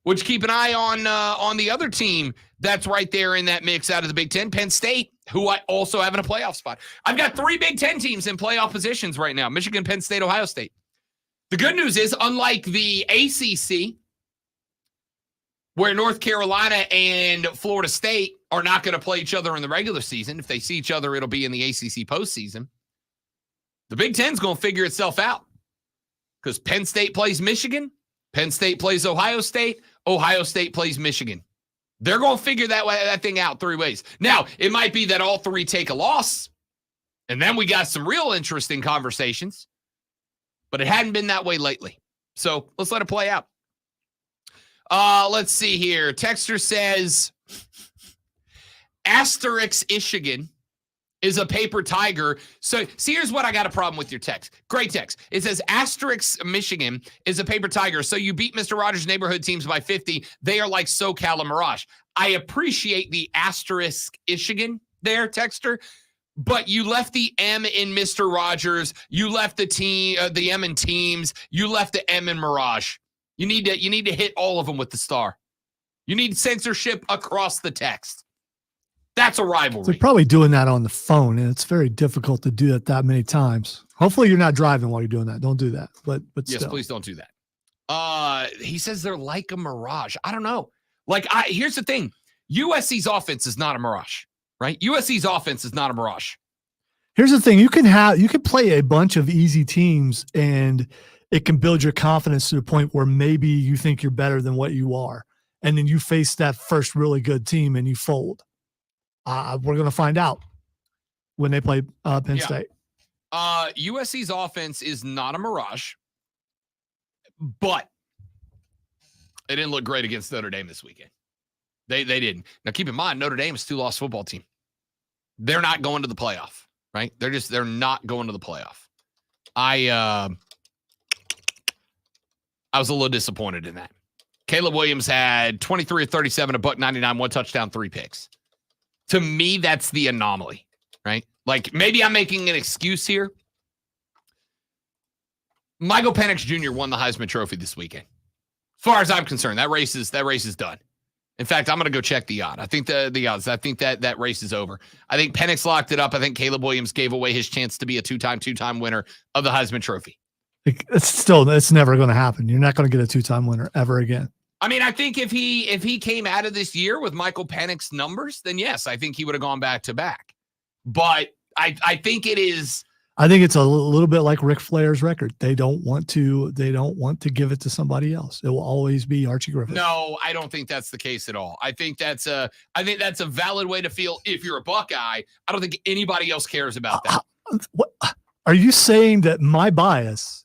would you keep an eye on the other team that's right there in that mix out of the Big Ten, Penn State, who I also have in a playoff spot. I've got 3 Big Ten teams in playoff positions right now, Michigan, Penn State, Ohio State. The good news is, unlike the ACC, where North Carolina and Florida State are not going to play each other in the regular season. If they see each other, it'll be in the ACC postseason. The Big Ten's going to figure itself out because Penn State plays Michigan, Penn State plays Ohio State plays Michigan. They're going to figure that thing out 3 ways. Now, it might be that all 3 take a loss, and then we got some real interesting conversations, but it hadn't been that way lately. So let's let it play out. Let's see here. Texter says, Asterix Michigan is a paper tiger. So, see, here's what I got a problem with your text. Great text. It says, Asterix Michigan is a paper tiger. So you beat Mr. Rogers' neighborhood teams by 50. They are like SoCal and Mirage. I appreciate the asterisk Michigan there, Texter, but you left the M in Mr. Rogers. You left the M in teams. You left the M in Mirage. You need to hit all of them with the star. You need censorship across the text. That's a rivalry. They're probably doing that on the phone, and it's very difficult to do that many times. Hopefully you're not driving while you're doing that. Don't do that. But yes, still. Please don't do that. He says they're like a mirage. I don't know. Here's the thing. USC's offense is not a mirage, right? USC's offense is not a mirage. Here's the thing. You can play a bunch of easy teams, and it can build your confidence to the point where maybe you think you're better than what you are. And then you face that first really good team and you fold. We're going to find out when they play Penn State. USC's offense is not a mirage, but it didn't look great against Notre Dame this weekend. They didn't. Now, keep in mind, Notre Dame is a 2-loss football team. They're not going to the playoff, right? They're not going to the playoff. I was a little disappointed in that. Caleb Williams had 23 of 37, $199, 1 touchdown, 3 picks. To me, that's the anomaly, right? Like, maybe I'm making an excuse here. Michael Penix Jr. won the Heisman Trophy this weekend. As far as I'm concerned, that race is done. In fact, I'm going to go check the odds. I think the odds. I think that race is over. I think Penix locked it up. I think Caleb Williams gave away his chance to be a two-time winner of the Heisman Trophy. It's never going to happen. You're not going to get a 2-time winner ever again. I mean, I think if he came out of this year with Michael Penix numbers, then yes, I think he would have gone back to back. But I think it is. I think it's a little bit like Ric Flair's record. They don't want to give it to somebody else. It will always be Archie Griffith. No, I don't think that's the case at all. I think that's a valid way to feel if you're a Buckeye. I don't think anybody else cares about that. What are you saying that my bias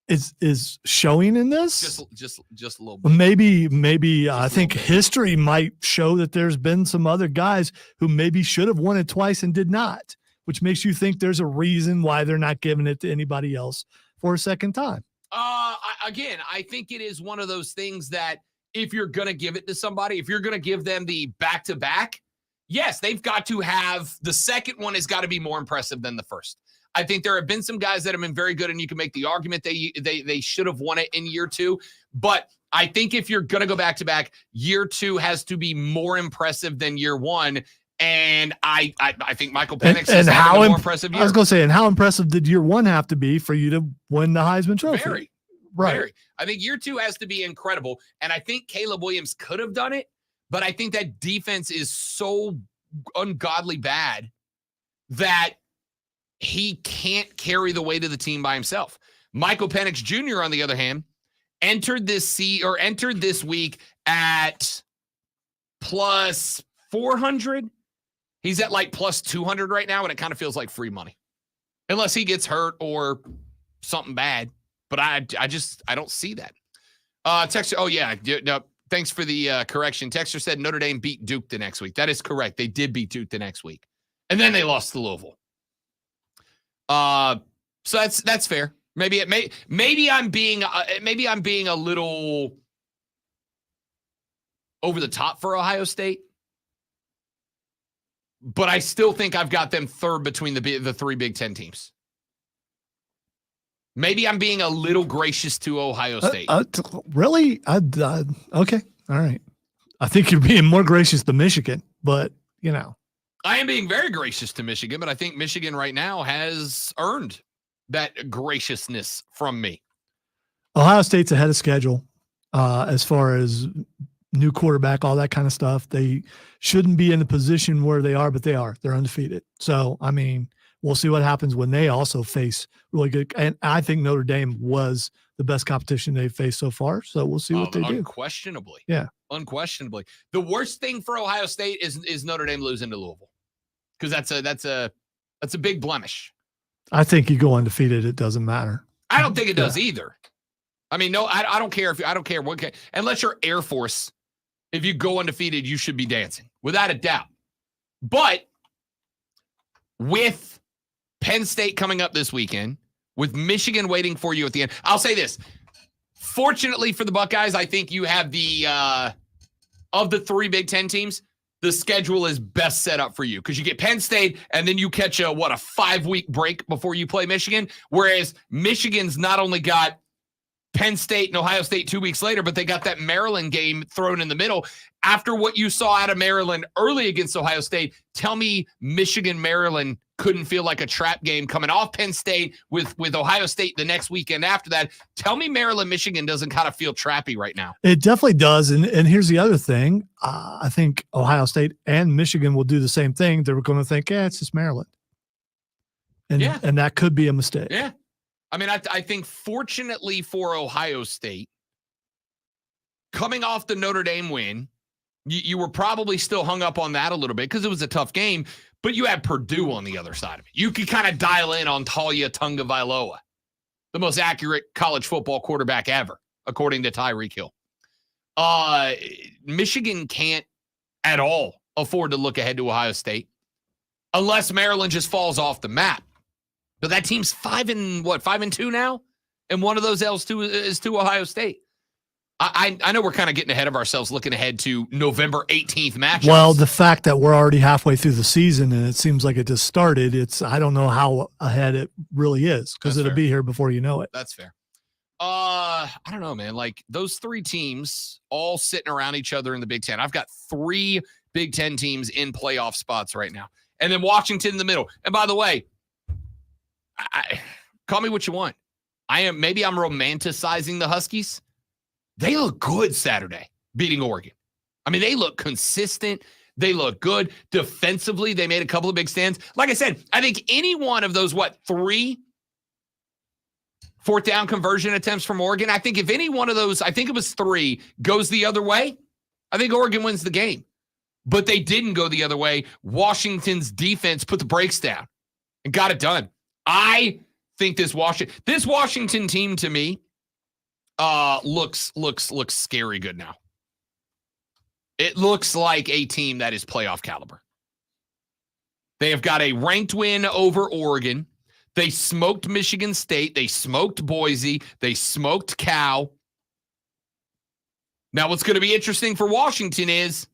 is showing in this? Just a little bit. Maybe I think history might show that there's been some other guys who maybe should have won it twice and did not, which makes you think there's a reason why they're not giving it to anybody else for a second time. I think it is one of those things that if you're going to give it to somebody, if you're going to give them the back-to-back, yes, they've got to have the second one has got to be more impressive than the first. I think there have been some guys that have been very good, and you can make the argument they should have won it in year 2. But I think if you're going to go back-to-back, year 2 has to be more impressive than year 1. And I think Michael Penix is having a more impressive year. I was going to say, and how impressive did year 1 have to be for you to win the Heisman Trophy? Very. Right. Very. I think year 2 has to be incredible. And I think Caleb Williams could have done it, but I think that defense is so ungodly bad that he can't carry the weight of the team by himself. Michael Penix Jr., on the other hand, entered this week at plus 400. He's at like plus 200 right now, and it kind of feels like free money. Unless he gets hurt or something bad. But I don't see that. Texter. Oh, yeah. No, thanks for the correction. Texter said Notre Dame beat Duke the next week. That is correct. They did beat Duke the next week. And then they lost to Louisville. So that's fair. Maybe I'm being a little over the top for Ohio State. But I still think I've got them third between the three Big Ten teams. Maybe I'm being a little gracious to Ohio State. Really? Okay. All right. I think you're being more gracious to Michigan, but, I am being very gracious to Michigan, but I think Michigan right now has earned that graciousness from me. Ohio State's ahead of schedule as far as new quarterback, all that kind of stuff. They shouldn't be in the position where they are, but they are. They're undefeated. So, we'll see what happens when they also face really good. And I think Notre Dame was the best competition they've faced so far. So we'll see what they do. Unquestionably. Yeah. Unquestionably. The worst thing for Ohio State is Notre Dame losing to Louisville. Because that's a big blemish. I think you go undefeated. It doesn't matter. I don't think it does either. No, I don't care I don't care what, unless you're Air Force. If you go undefeated, you should be dancing without a doubt. But with Penn State coming up this weekend, with Michigan waiting for you at the end, I'll say this. Fortunately for the Buckeyes, I think you have of the three Big Ten teams, the schedule is best set up for you because you get Penn State and then you catch a 5-week break before you play Michigan. Whereas Michigan's not only got Penn State and Ohio State 2 weeks later, but they got that Maryland game thrown in the middle. After what you saw out of Maryland early against Ohio State, tell me Michigan-Maryland couldn't feel like a trap game coming off Penn State with Ohio State the next weekend after that. Tell me Maryland-Michigan doesn't kind of feel trappy right now. It definitely does. And here's the other thing. I think Ohio State and Michigan will do the same thing. They're going to think, it's just Maryland. And that could be a mistake. Yeah. I think fortunately for Ohio State, coming off the Notre Dame win, you were probably still hung up on that a little bit because it was a tough game, but you had Purdue on the other side of it. You could kind of dial in on Talia Tungavailoa, the most accurate college football quarterback ever, according to Tyreek Hill. Michigan can't at all afford to look ahead to Ohio State unless Maryland just falls off the map. But that team's 5-2 now? And one of those L's is to Ohio State. I know we're kind of getting ahead of ourselves looking ahead to November 18th matchups. Well, the fact that we're already halfway through the season and it seems like it just started, I don't know how ahead it really is because it'll be here before you know it. That's fair. I don't know, man. Like those three teams all sitting around each other in the Big Ten. I've got three Big Ten teams in playoff spots right now. And then Washington in the middle. And by the way, call me what you want. Maybe I'm romanticizing the Huskies. They look good Saturday, beating Oregon. They look consistent. They look good. Defensively, they made a couple of big stands. Like I said, I think any one of those, 3 fourth down conversion attempts from Oregon, I think if any one of those, I think it was 3, goes the other way, I think Oregon wins the game. But they didn't go the other way. Washington's defense put the brakes down and got it done. I think this Washington team to me looks scary good now. It looks like a team that is playoff caliber. They have got a ranked win over Oregon. They smoked Michigan State. They smoked Boise. They smoked Cal. Now, what's going to be interesting for Washington is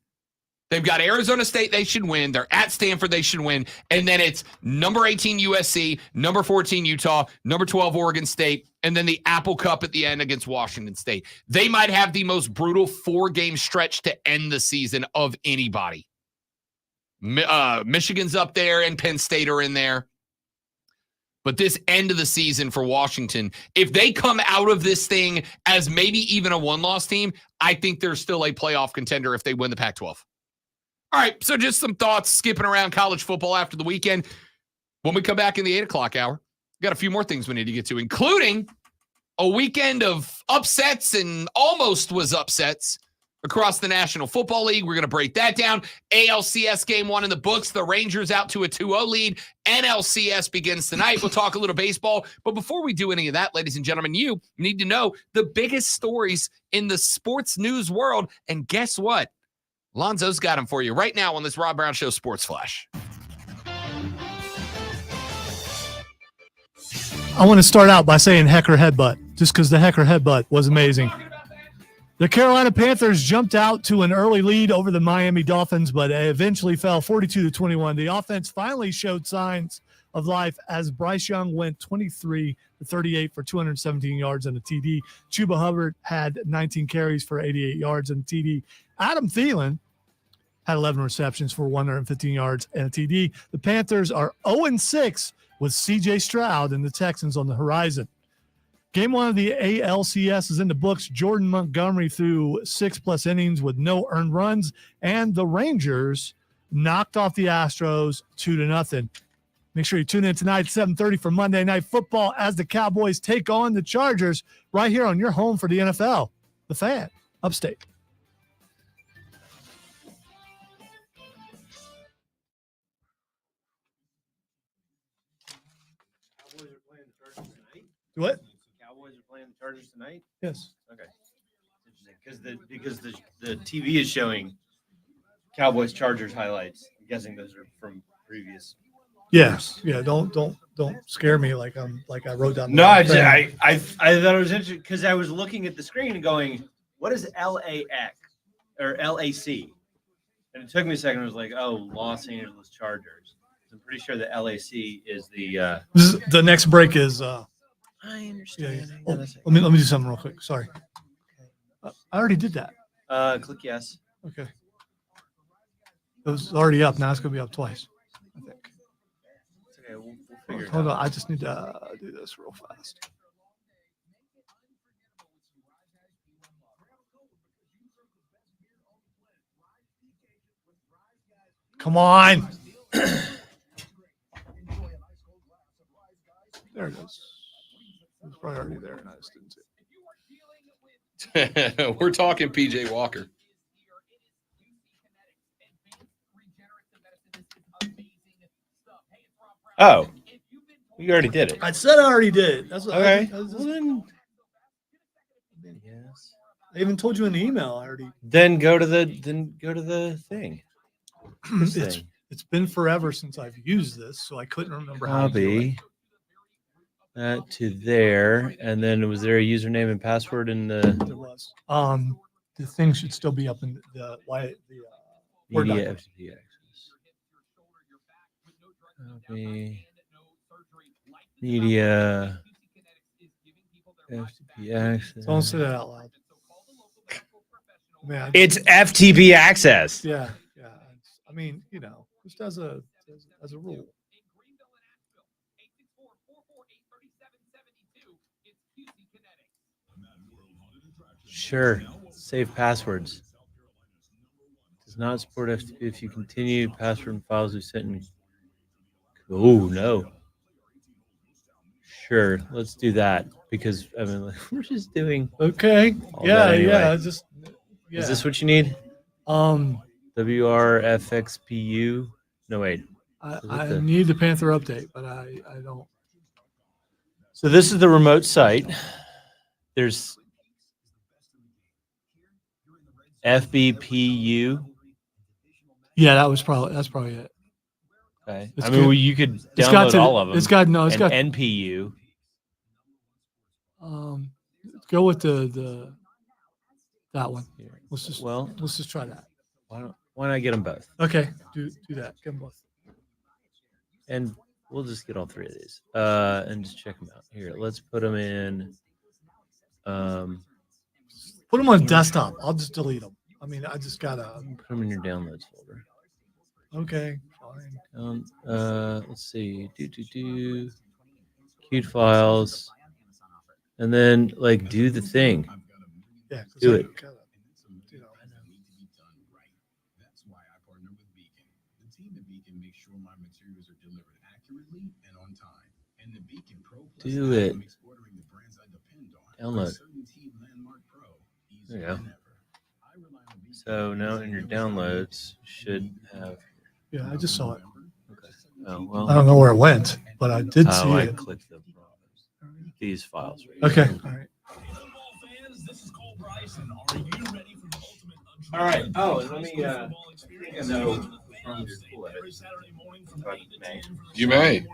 they've got Arizona State they should win. They're at Stanford they should win. And then it's number 18 USC, number 14 Utah, number 12 Oregon State, and then the Apple Cup at the end against Washington State. They might have the most brutal 4-game stretch to end the season of anybody. Michigan's up there and Penn State are in there. But this end of the season for Washington, if they come out of this thing as maybe even a 1-loss team, I think they're still a playoff contender if they win the Pac-12. All right, so just some thoughts skipping around college football after the weekend. When we come back in the 8 o'clock hour, we got a few more things we need to get to, including a weekend of upsets and almost was upsets across the National Football League. We're going to break that down. ALCS game 1 in the books. The Rangers out to a 2-0 lead. NLCS begins tonight. We'll talk a little baseball. But before we do any of that, ladies and gentlemen, you need to know the biggest stories in the sports news world. And guess what? Lonzo's got them for you right now on this Rob Brown Show Sports Flash. I want to start out by saying Hecker headbutt, just because the Hecker headbutt was amazing. The Carolina Panthers jumped out to an early lead over the Miami Dolphins, but eventually fell 42-21. The offense finally showed signs of life as Bryce Young went 23-38 for 217 yards and a TD. Chuba Hubbard had 19 carries for 88 yards and a TD. Adam Thielen had 11 receptions for 115 yards and a TD. The Panthers are 0-6 with C.J. Stroud and the Texans on the horizon. Game 1 of the ALCS is in the books. Jordan Montgomery threw 6+ innings with no earned runs, and the Rangers knocked off the Astros 2-0. Make sure you tune in tonight at 7:30 for Monday Night Football as the Cowboys take on the Chargers right here on your home for the NFL, The Fan, Upstate. Cowboys are playing the Chargers tonight. What? Cowboys are playing the Chargers tonight. Yes. Okay. Because the TV is showing Cowboys Chargers highlights. I'm guessing those are from previous. Yes. Yeah. Don't scare me like I wrote down. No, I thought it was interesting because I was looking at the screen and going, "What is LAX or LAC?" And it took me a second. I was like, "Oh, Los Angeles Chargers." I'm pretty sure the LAC is the. The next break is. I understand. Yeah. Oh, let me do something real quick. Sorry. I already did that. Click yes. Okay. It was already up. Now it's going to be up twice, I think. It's okay. We'll figure it Hold out. on. I just need to do this real fast. Come on. There it is. It's probably already there, and I just didn't see it. We're talking PJ Walker. Oh, you already did it. I said I already did. That's what Okay. Yes. I even told you in the email. I already. Then go to the thing. It's been forever since I've used this, so I couldn't remember how to do it. Copy that to there, and then was there a username and password in the There was. The thing should still be up in the Word media document. FTP access? Copy. Media FTP access. Don't say that out loud. Man, It's FTP access. yeah. I mean, just as a rule. Sure. Save passwords. Does not support FTP if you continue password and files we sent in. Oh no. Sure, let's do that because I mean we're just doing. Okay. All Yeah. that anyway. Yeah. Just. Yeah. Is this what you need? WRFXPU. No wait. I need the Panther update, but I don't. So this is the remote site. There's FBPU. Yeah, that's probably it. Okay. It's I mean, good. you could It's got download to- all of them. it's got- no, it's and got- NPU. Go with the that one. Here. Let's just Well, let's just try that. why not get them both? Okay, do that. Get them both. And we'll just get all three of these and just check them out. Here, let's put them in. Put them on desktop. I'll just delete them. I mean, I just gotta. Put them in your downloads folder. Okay, fine. Let's see. Queued files. And then do the thing. Yeah, 'cause Do I it. gotta, That's why I partner with Beacon. The team at Beacon makes sure my materials are delivered accurately and on time. And the Beacon Pro Plus Do app it. makes ordering the brands I depend on. Download. Certainty Landmark Pro easier There you go. than ever. I So now in your downloads should have. Yeah, I just saw it. Okay. Oh, well, I don't know where it went, but I did see I it. clicked these files. Okay. All right. All right. Oh, and let me. You may.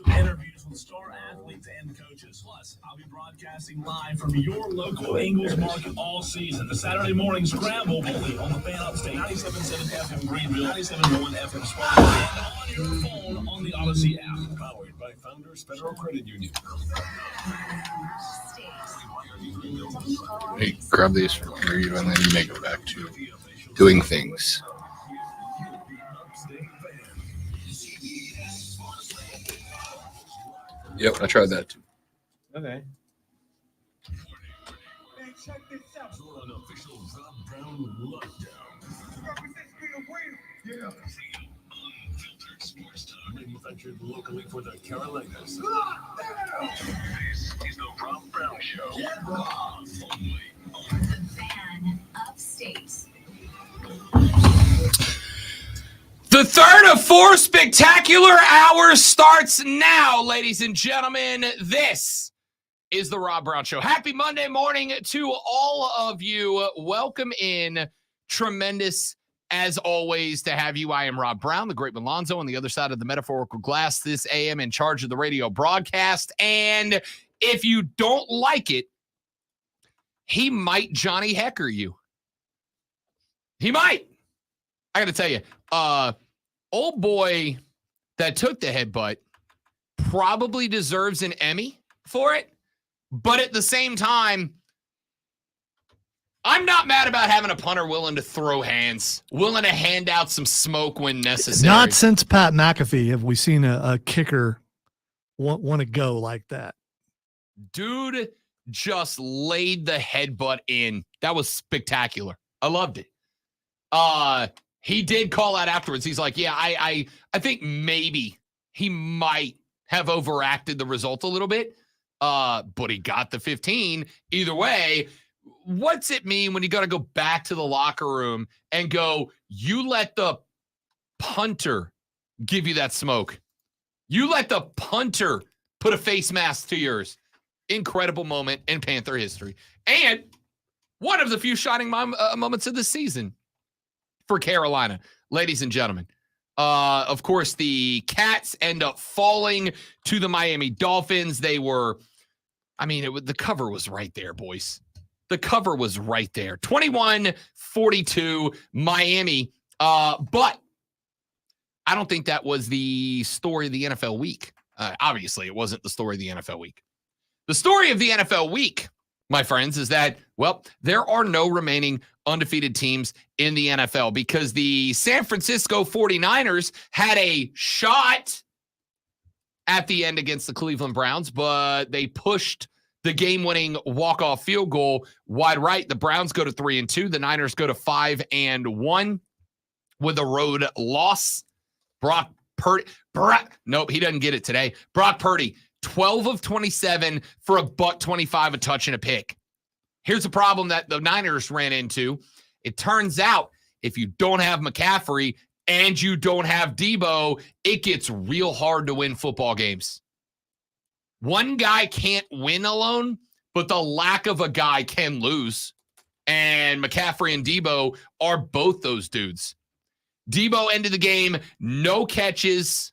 Interviews with star athletes and coaches. Plus, I'll be broadcasting live from your local Ingles market all season. The Saturday morning scramble only on the Fan Upstate 97.7 FM Greenville, 97.1 FM Spartanburg, and on your phone on the Odyssey app. Powered by Founders Federal Credit Union. Hey, grab these from here, and then you may go back to doing things. Yep, I tried that too. Okay. Check this out. Your unofficial Rob Brown lockdown. Yeah. Unfiltered sports talk. Manufactured locally for the Carolinas. This is the Rob Brown Show. Only on the Fan Upstate. The third of 4 spectacular hours starts now, ladies and gentlemen. This is the Rob Brown Show. Happy Monday morning to all of you. Welcome in. Tremendous, as always, to have you. I am Rob Brown, the great Malonzo, on the other side of the metaphorical glass this AM, in charge of the radio broadcast. And if you don't like it, he might Johnny Hecker you. He might. I got to tell you, old boy that took the headbutt probably deserves an Emmy for it. But at the same time, I'm not mad about having a punter willing to throw hands, willing to hand out some smoke when necessary. Not since Pat McAfee have we seen a kicker want to go like that. Dude just laid the headbutt in. That was spectacular. I loved it. He did call out afterwards. He's like, yeah, I think maybe he might have overacted the result a little bit. But he got the 15. Either way, what's it mean when you got to go back to the locker room and go, you let the punter give you that smoke. You let the punter put a face mask to yours. Incredible moment in Panther history. And one of the few shining moments of the season for Carolina, ladies and gentlemen. Of course, the Cats end up falling to the Miami Dolphins. They were, the cover was right there, boys. The cover was right there. 21-42 Miami. But I don't think that was the story of the NFL week. Obviously, it wasn't the story of the NFL week. The story of the NFL week, my friends, is that, well, there are no remaining undefeated teams in the NFL because the San Francisco 49ers had a shot at the end against the Cleveland Browns, but they pushed the game-winning walk-off field goal wide right. The Browns go to 3-2. The Niners go to 5-1 with a road loss. Brock Purdy. Nope, he doesn't get it today. Brock Purdy, 12 of 27 for $125, a touch and a pick. Here's the problem that the Niners ran into. It turns out if you don't have McCaffrey and you don't have Debo, it gets real hard to win football games. One guy can't win alone, but the lack of a guy can lose. And McCaffrey and Debo are both those dudes. Debo ended the game, no catches.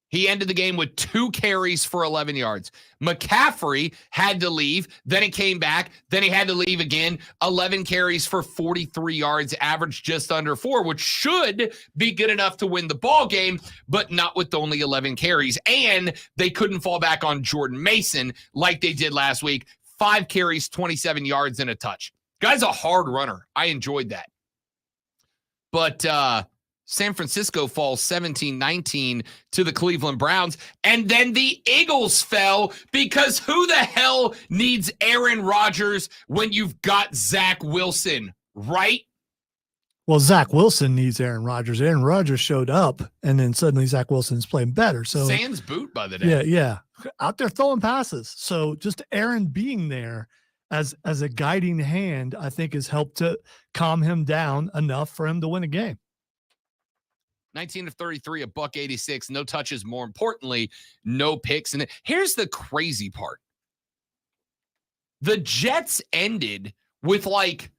He ended the game with 2 carries for 11 yards. McCaffrey had to leave. Then he came back. Then he had to leave again. 11 carries for 43 yards, average just under 4, which should be good enough to win the ball game, but not with only 11 carries. And they couldn't fall back on Jordan Mason like they did last week. 5 carries, 27 yards, and a touch. Guy's a hard runner. I enjoyed that. But San Francisco falls 17-19 to the Cleveland Browns. And then the Eagles fell because who the hell needs Aaron Rodgers when you've got Zach Wilson, right? Well, Zach Wilson needs Aaron Rodgers. Aaron Rodgers showed up, and then suddenly Zach Wilson's playing better. So Sans boot by the day. Yeah. Out there throwing passes. So just Aaron being there, as a guiding hand, I think has helped to calm him down enough for him to win a game. 19 of 33, $186, no touches. More importantly, no picks. And here's the crazy part. The Jets ended with like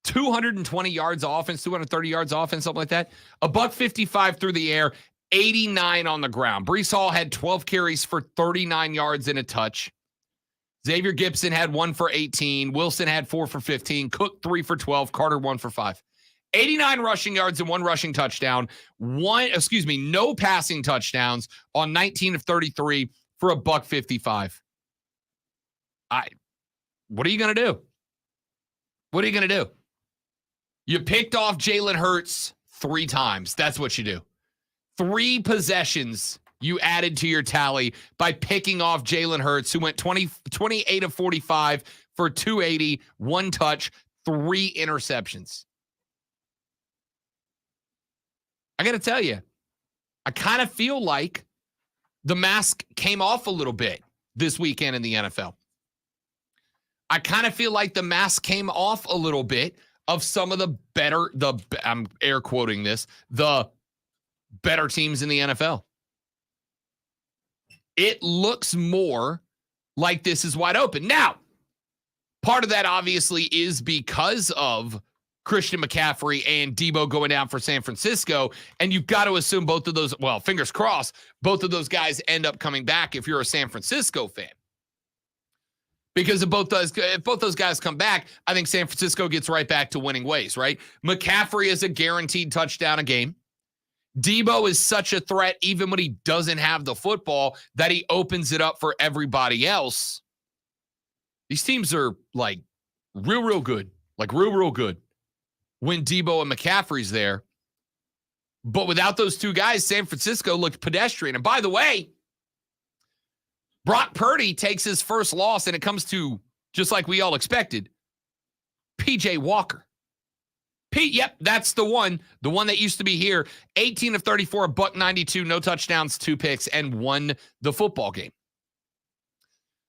220 yards offense, 230 yards offense, something like that. $155 through the air, 89 on the ground. Breece Hall had 12 carries for 39 yards and a touch. Xavier Gibson had 1 for 18. Wilson had 4 for 15. Cook 3 for 12. Carter 1 for 5. 89 rushing yards and 1 rushing touchdown. No passing touchdowns on 19 of 33 for $155. What are you going to do? What are you going to do? You picked off Jalen Hurts 3 times. That's what you do. 3 possessions you added to your tally by picking off Jalen Hurts, who went 28 of 45 for 280, 1 touch, 3 interceptions. I got to tell you, I kind of feel like the mask came off a little bit this weekend in the NFL. I kind of feel like the mask came off a little bit of some of the better, I'm air quoting this, the better teams in the NFL. It looks more like this is wide open. Now, part of that obviously is because of Christian McCaffrey and Debo going down for San Francisco, and you've got to assume both of those, well, fingers crossed, both of those guys end up coming back if you're a San Francisco fan. Because if both those guys come back, I think San Francisco gets right back to winning ways, right? McCaffrey is a guaranteed touchdown a game. Debo is such a threat, even when he doesn't have the football, that he opens it up for everybody else. These teams are like real good, like real good when Debo and McCaffrey's there. But without those 2 guys, San Francisco looked pedestrian. And by the way, Brock Purdy takes his first loss, and it comes to, just like we all expected, P.J. Walker. Yep, that's the one that used to be here. 18 of 34, $192, no touchdowns, 2 picks, and won the football game.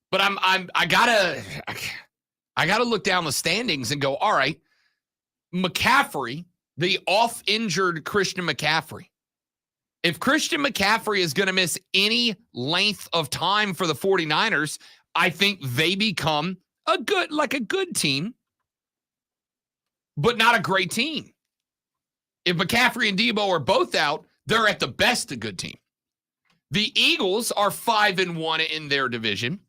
But I gotta look down the standings and go, all right, McCaffrey, the off-injured Christian McCaffrey. If Christian McCaffrey is going to miss any length of time for the 49ers, I think they become a good team, but not a great team. If McCaffrey and Debo are both out, they're at the best a good team. The Eagles are 5-1 in their division,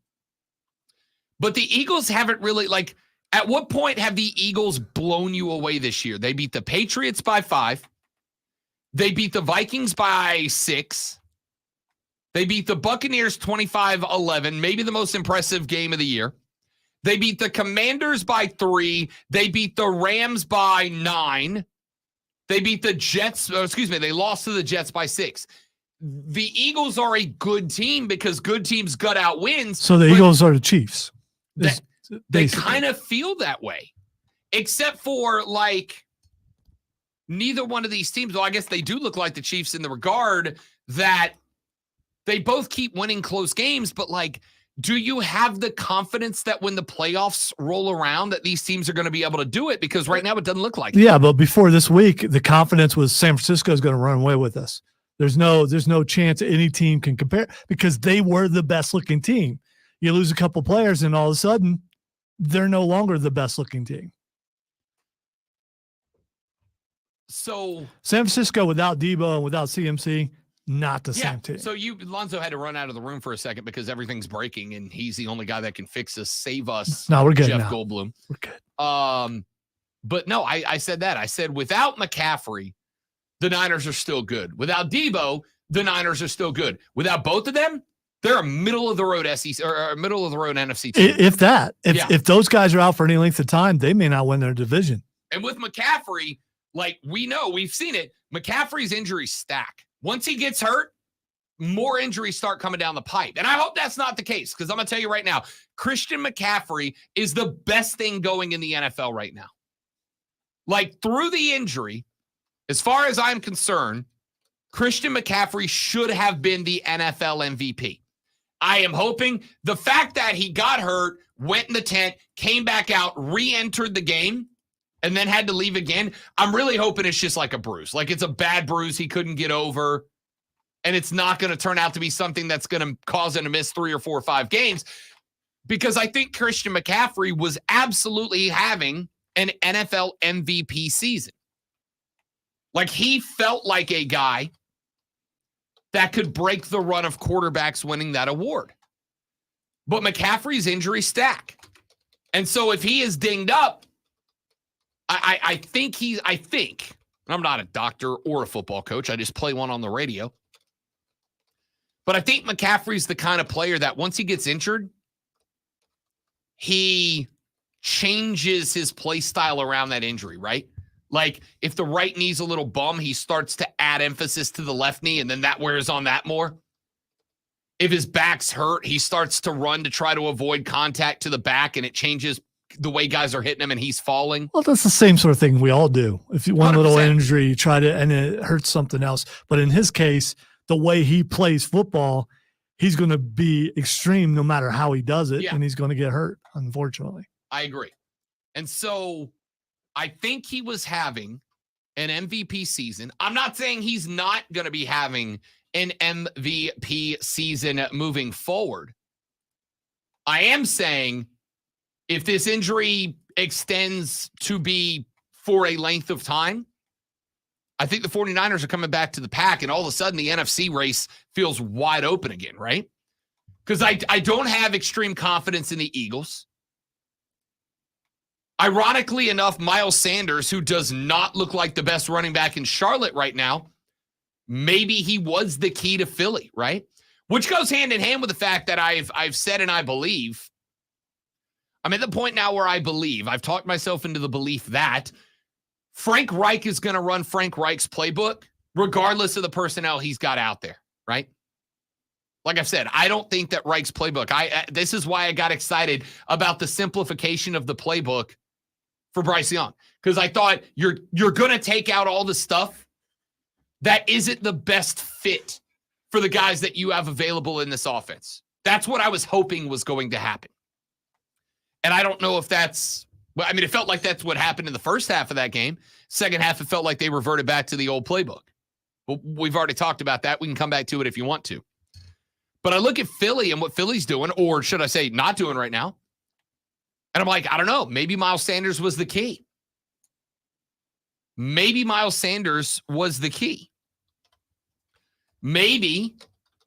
but the Eagles haven't really, like, at what point have the Eagles blown you away this year? They beat the Patriots by 5. They beat the Vikings by 6. They beat the Buccaneers 25-11, maybe the most impressive game of the year. They beat the Commanders by 3. They beat the Rams by 9. They beat the Jets, they lost to the Jets by 6. The Eagles are a good team because good teams gut out wins. So the Eagles are the Chiefs. They kind of feel that way, except for, like, neither one of these teams, well, I guess they do look like the Chiefs in the regard that they both keep winning close games, but, like, do you have the confidence that when the playoffs roll around that these teams are going to be able to do it? Because right now it doesn't look like it. Yeah, but before this week, the confidence was San Francisco is going to run away with us. There's no chance any team can compare because they were the best looking team. You lose a couple players and all of a sudden they're no longer the best looking team. So San Francisco without Debo and without CMC, not the same team. So Lonzo had to run out of the room for a second because everything's breaking and he's the only guy that can fix us, save us. No, we're good Jeff now. Goldblum. We're good. But no, I said that. I said without McCaffrey, the Niners are still good. Without Debo, the Niners are still good. Without both of them, they're a middle of the road SEC or middle of the road NFC team. If those guys are out for any length of time, they may not win their division. And with McCaffrey, like we've seen it, McCaffrey's injuries stack. Once he gets hurt, more injuries start coming down the pipe. And I hope that's not the case because I'm going to tell you right now, Christian McCaffrey is the best thing going in the NFL right now. Like through the injury, as far as I'm concerned, Christian McCaffrey should have been the NFL MVP. I am hoping the fact that he got hurt went in the tent, came back out, re-entered the game, and then had to leave again. I'm really hoping it's just like a bruise. Like it's a bad bruise he couldn't get over, and it's not going to turn out to be something that's going to cause him to miss 3 or 4 or 5 games, because I think Christian McCaffrey was absolutely having an NFL MVP season. Like he felt like a guy that could break the run of quarterbacks winning that award. But McCaffrey's injuries stack. And so if he is dinged up, I think, I'm not a doctor or a football coach. I just play one on the radio. But I think McCaffrey's the kind of player that once he gets injured, he changes his play style around that injury, right? Like if the right knee's a little bum, he starts to add emphasis to the left knee, and then that wears on that more. If his back's hurt, he starts to run to try to avoid contact to the back, and it changes the way guys are hitting him and he's falling. Well, that's the same sort of thing we all do. If you one 100%. little injury, you try to, and it hurts something else. But in his case, the way he plays football, he's going to be extreme no matter how he does it, and he's going to get hurt, unfortunately. I agree. And so I think he was having an MVP season. I'm not saying he's not going to be having an MVP season moving forward. I am saying if this injury extends to be for a length of time, I think the 49ers are coming back to the pack, and all of a sudden the NFC race feels wide open again, right? Because I don't have extreme confidence in the Eagles. Ironically enough, Miles Sanders, who does not look like the best running back in Charlotte right now, maybe he was the key to Philly, right? Which goes hand in hand with the fact that I've said and I believe. I'm at the point now where I believe, I've talked myself into the belief that Frank Reich is going to run Frank Reich's playbook regardless of the personnel he's got out there, right? Like I've said, I don't think that Reich's playbook, this is why I got excited about the simplification of the playbook for Bryce Young, because I thought you're going to take out all the stuff that isn't the best fit for the guys that you have available in this offense. That's what I was hoping was going to happen. And I don't know if that's, well, I mean, it felt like that's what happened in the first half of that game. Second half, it felt like they reverted back to the old playbook. But we've already talked about that. We can come back to it if you want to. But I look at Philly and what Philly's doing, or should I say not doing right now. And I'm like, I don't know. Maybe Miles Sanders was the key. Maybe Miles Sanders was the key. Maybe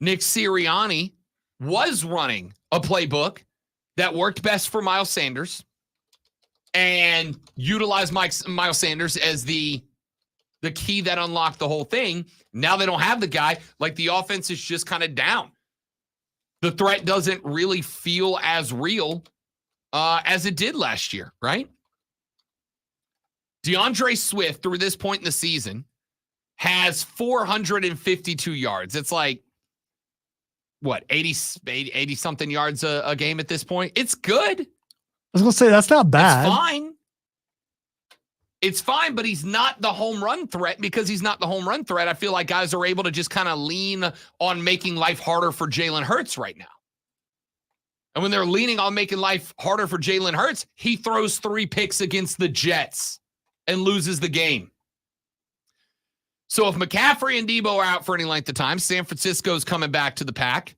Nick Sirianni was running a playbook that worked best for Miles Sanders and utilized Miles Sanders as the key that unlocked the whole thing. Now they don't have the guy. Like the offense is just kind of down. The threat doesn't really feel as real as it did last year, right? DeAndre Swift, through this point in the season, has 452 yards. It's like, what, 80-something yards a game at this point? It's good. I was going to say, that's not bad. It's fine. It's fine, but he's not the home run threat. Because he's not the home run threat, I feel like guys are able to just kind of lean on making life harder for Jalen Hurts right now. And when they're leaning on making life harder for Jalen Hurts, he throws 3 picks against the Jets and loses the game. So if McCaffrey and Debo are out for any length of time, San Francisco's coming back to the pack.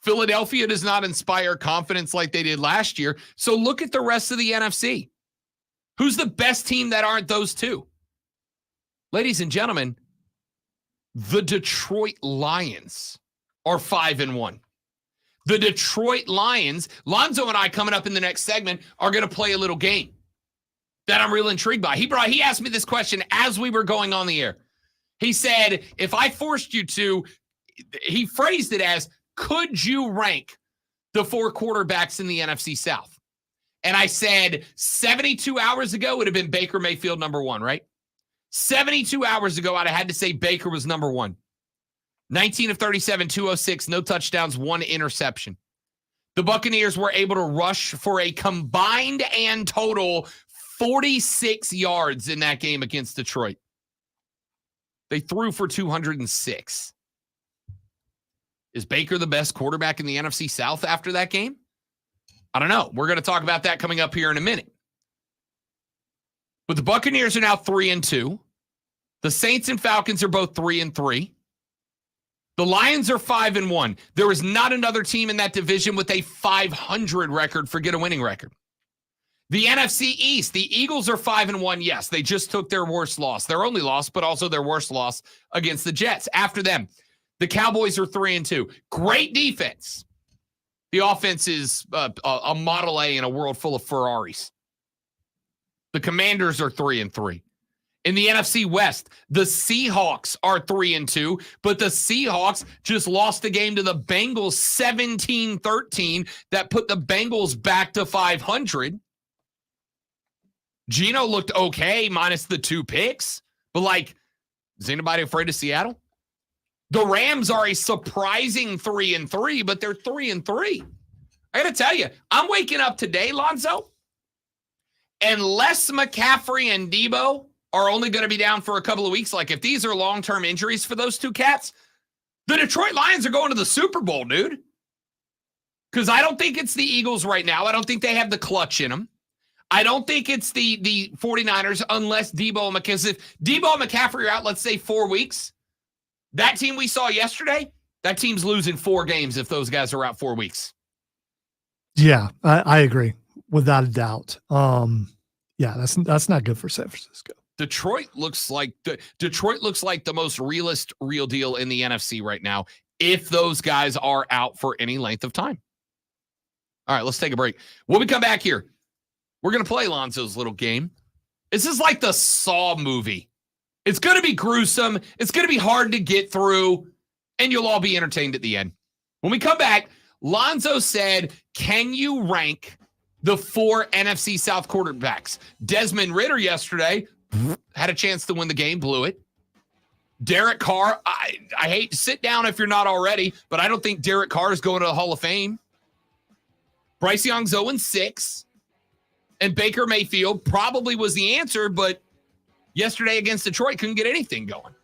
Philadelphia does not inspire confidence like they did last year. So look at the rest of the NFC. Who's the best team that aren't those two? Ladies and gentlemen, the Detroit Lions are 5-1. The Detroit Lions, Lonzo and I coming up in the next segment are going to play a little game that I'm real intrigued by. He asked me this question as we were going on the air. He said, if I forced you to, he phrased it as, could you rank the 4 quarterbacks in the NFC South? And I said 72 hours ago, it would have been Baker Mayfield number 1, right? 72 hours ago, I'd have had to say Baker was number 1. 19 of 37, 206, no touchdowns, 1 interception. The Buccaneers were able to rush for a combined and total 46 yards in that game against Detroit. They threw for 206. Is Baker the best quarterback in the NFC South after that game? I don't know. We're going to talk about that coming up here in a minute. But the Buccaneers are now 3-2. The Saints and Falcons are both 3-3. The Lions are 5-1. There is not another team in that division with a 500 record, forget a winning record. The NFC East, the Eagles are 5-1. Yes, they just took their worst loss. Their only loss, but also their worst loss against the Jets. After them, the Cowboys are 3-2. Great defense. The offense is a Model A in a world full of Ferraris. The Commanders are 3-3. In the NFC West, the Seahawks are 3-2, but the Seahawks just lost the game to the Bengals 17-13. That put the Bengals back to 500. Geno looked okay, minus the 2 picks. But, like, is anybody afraid of Seattle? The Rams are a surprising 3-3, but they're 3-3. I got to tell you, I'm waking up today, Lonzo, unless McCaffrey and Debo are only going to be down for a couple of weeks. Like, if these are long-term injuries for those two cats, the Detroit Lions are going to the Super Bowl, dude. Because I don't think it's the Eagles right now. I don't think they have the clutch in them. I don't think it's the 49ers unless Debo and McCaffrey. If Debo and McCaffrey are out, let's say 4 weeks, that team we saw yesterday, that team's losing 4 games if those guys are out 4 weeks. Yeah, I agree without a doubt. Yeah, that's not good for San Francisco. Detroit looks like the most real deal in the NFC right now if those guys are out for any length of time. All right, let's take a break. When we come back here, we're going to play Lonzo's little game. This is like the Saw movie. It's going to be gruesome. It's going to be hard to get through, and you'll all be entertained at the end. When we come back, Lonzo said, can you rank the 4 NFC South quarterbacks? Desmond Ridder yesterday had a chance to win the game, blew it. Derek Carr, I hate to sit down if you're not already, but I don't think Derek Carr is going to the Hall of Fame. Bryce Young's 0-6. And Baker Mayfield probably was the answer, but yesterday against Detroit couldn't get anything going.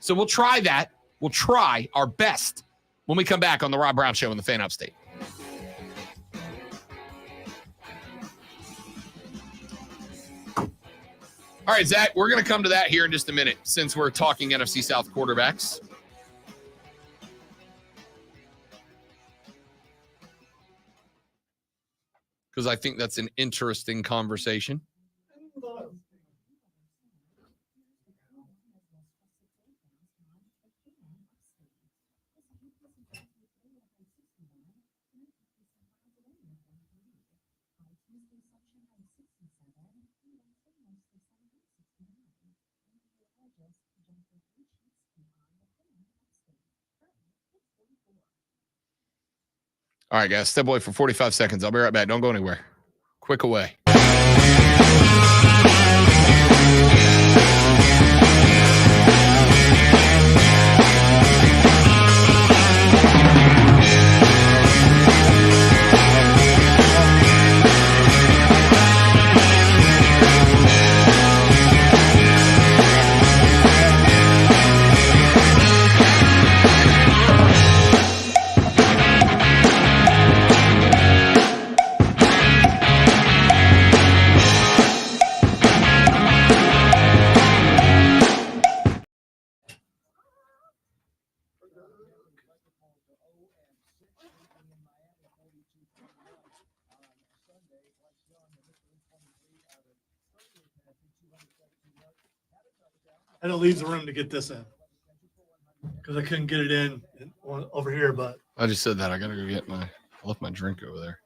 So we'll try that. We'll try our best when we come back on the Rob Brown Show in the Fan Upstate. All right, Zach, we're going to come to that here in just a minute since we're talking NFC South quarterbacks. Because I think that's an interesting conversation. All right, guys, step away for 45 seconds. I'll be right back. Don't go anywhere. Quick away. And it leaves the room to get this in because I couldn't get it in over here. But I just said that. I got to go get I left my drink over there.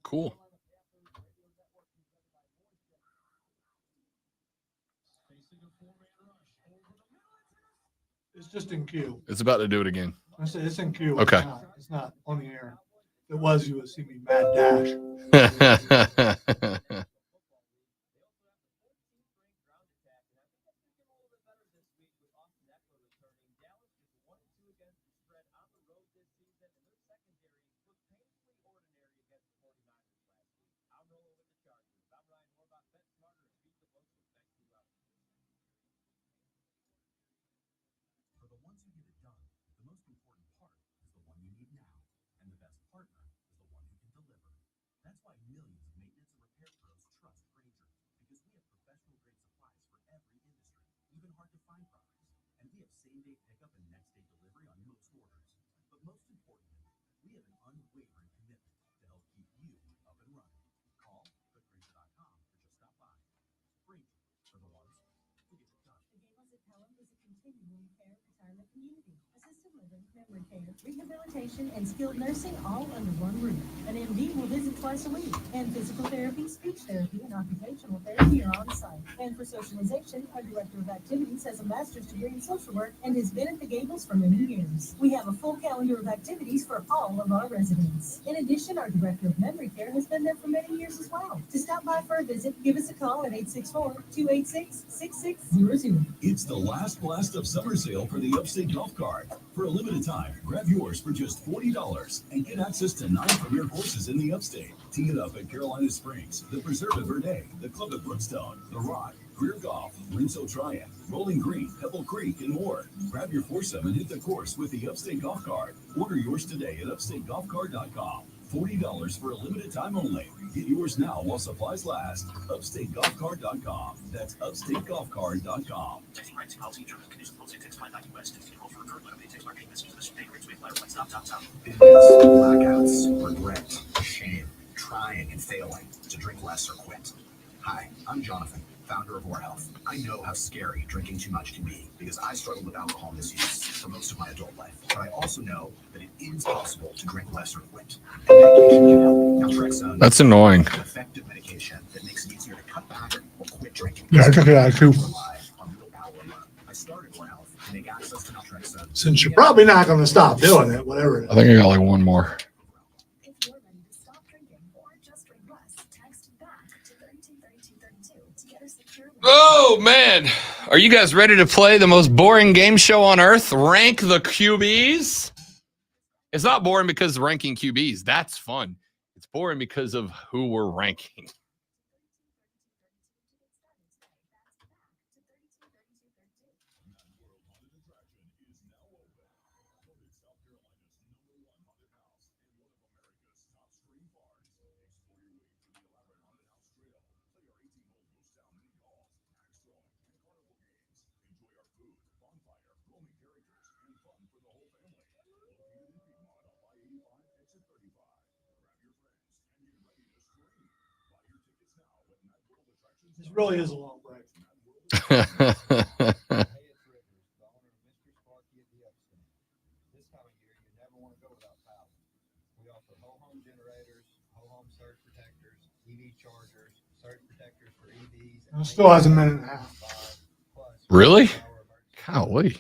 Cool. It's just in queue. It's about to do it again. I say it's in queue. Okay. It's not on the air. If it was, you would see me mad dash. For the ones who get it done, the most important part is the one you need now, and the best partner is the one who can deliver. That's why millions of maintenance and repair pros trust Grainger, because we have professional grade supplies for every industry, even hard to find products, and we have same-day pickup and next-day delivery on most orders. But most importantly, we have an unwavering commitment to help keep you up and running. Call quickgrainger.com or just stop by. Grainger, for the ones who get it done. The Gables at Pelham is a continuing care retirement community. Assisted living, memory care, rehabilitation, and skilled nursing all under one roof. An MD will visit twice a week, and physical therapy, speech therapy, and occupational therapy are on site. And for socialization, our director of activities has a master's degree in social work and has been at the Gables for many years. We have a full calendar of activities for all of our residents. In addition, our director of memory care has been there for many years as well. To stop by for a visit, give us a call at 864-286-6600. It's the last blast of summer sale for the Upstate Golf Cart. For a limited time, grab yours for just $40 and get access to 9 premier courses in the Upstate. Tee it up at Carolina Springs, the Preserve at Verde, the Club at Brookstone, the Rock, Greer Golf, Rinso Triad, Rolling Green, Pebble Creek, and more. Grab your foursome and hit the course with the Upstate Golf Cart. Order yours today at upstategolfcart.com. $40 for a limited time only. Get yours now while supplies last. UpstateGolfCart.com. That's UpstateGolfCart.com. Texting rights, policy, terms and conditions, policy, text 590 US. Texting call for recurring letter, pay text marketing message, this pay rates, wait, letter, stop. Blackouts, regret, shame, trying and failing to drink less or quit. Hi, I'm Jonathan, founder of Or Health. I know how scary drinking too much can be because I struggled with alcohol misuse for most of my adult life. But I also know that it is possible to drink less or quit. And medication can help. Naltrexone That's annoying. is an effective medication that makes it easier to cut back or quit drinking. Yeah, I took it out too. Rely on willpower alone. I started Or Health to make access to naltrexone. Since you're probably not going to stop doing it, whatever it I think I got like one more. If you're ready to stop drinking or just drink less, text BACK to 323232 to get a secure. Oh, man. Are you guys ready to play the most boring game show on earth? Rank the QBs? It's not boring because ranking QBs. That's fun. It's boring because of who we're ranking. This really is a long break. It still has a minute and a half. Really? Golly.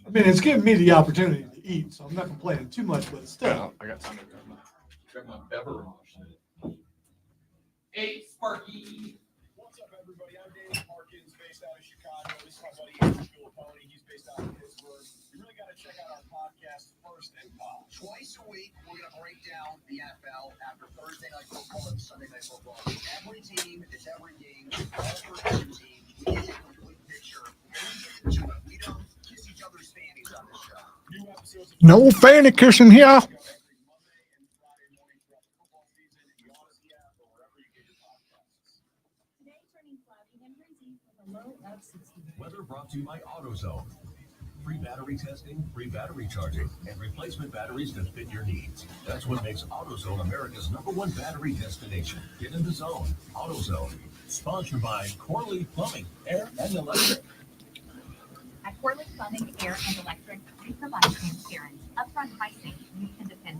I mean, it's giving me the opportunity to eat, so I'm not complaining too much, but still. I got time to grab my beverage. Hey, Sparky. What's up, everybody? I'm Dave Parkins, based out of Chicago. This is my buddy Andrew Filiponi. He's based out of Pittsburgh. You really got to check out our podcast, First and Pod. Twice a week, we're going to break down the NFL after Thursday night football and Sunday night football. Every team, it's every game. All for every team. We get a complete picture. And we get into it. We don't kiss each other's fannies on this show. New episodes of No fanny kissing here. every Monday and Friday morning throughout the football season in the Odyssey app or wherever you get your podcasts. Today turning cloudy and breezy with a low of 60. Weather brought to you by AutoZone. Free battery testing, free battery charging, and replacement batteries that fit your needs. That's what makes AutoZone America's #1 battery destination. Get in the zone. AutoZone. Sponsored by Corley Plumbing, Air and Electric. At Corley Plumbing, Air, and Electric, we provide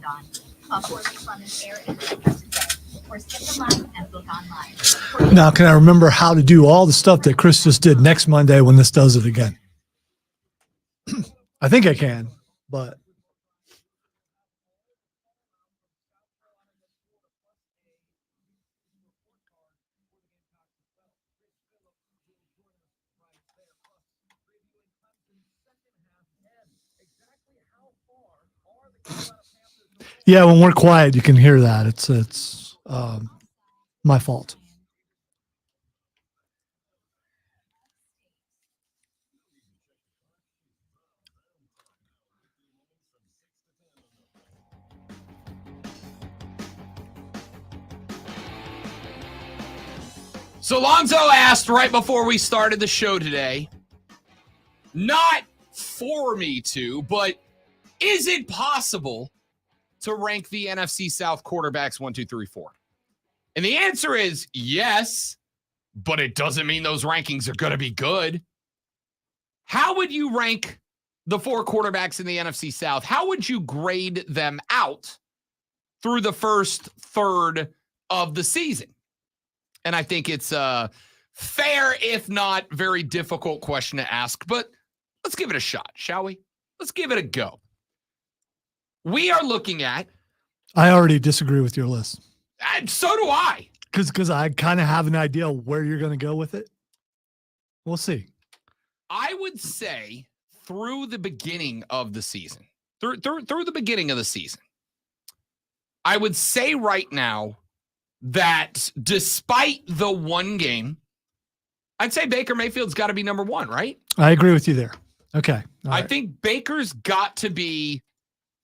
on. Call 461-AIR and discuss today, or skip the line and book online. Now, can I remember how to do all the stuff that Chris just did next Monday when this does it again? I think I can, but yeah, when we're quiet, you can hear that. It's my fault. So Lonzo asked right before we started the show today, not for me to, but is it possible to rank the NFC South quarterbacks 1, 2, 3, 4? And the answer is yes, but it doesn't mean those rankings are going to be good. How would you rank the 4 quarterbacks in the NFC South? How would you grade them out through the first third of the season? And I think it's a fair, if not very difficult question to ask, but let's give it a shot, shall we? Let's give it a go. We are looking at... I already disagree with your list. And so do I. Because I kind of have an idea where you're going to go with it. We'll see. I would say through the beginning of the season, through the beginning of the season, I would say right now that despite the one game, I'd say Baker Mayfield's got to be number 1, right? I agree with you there. Okay. I think Baker's got to be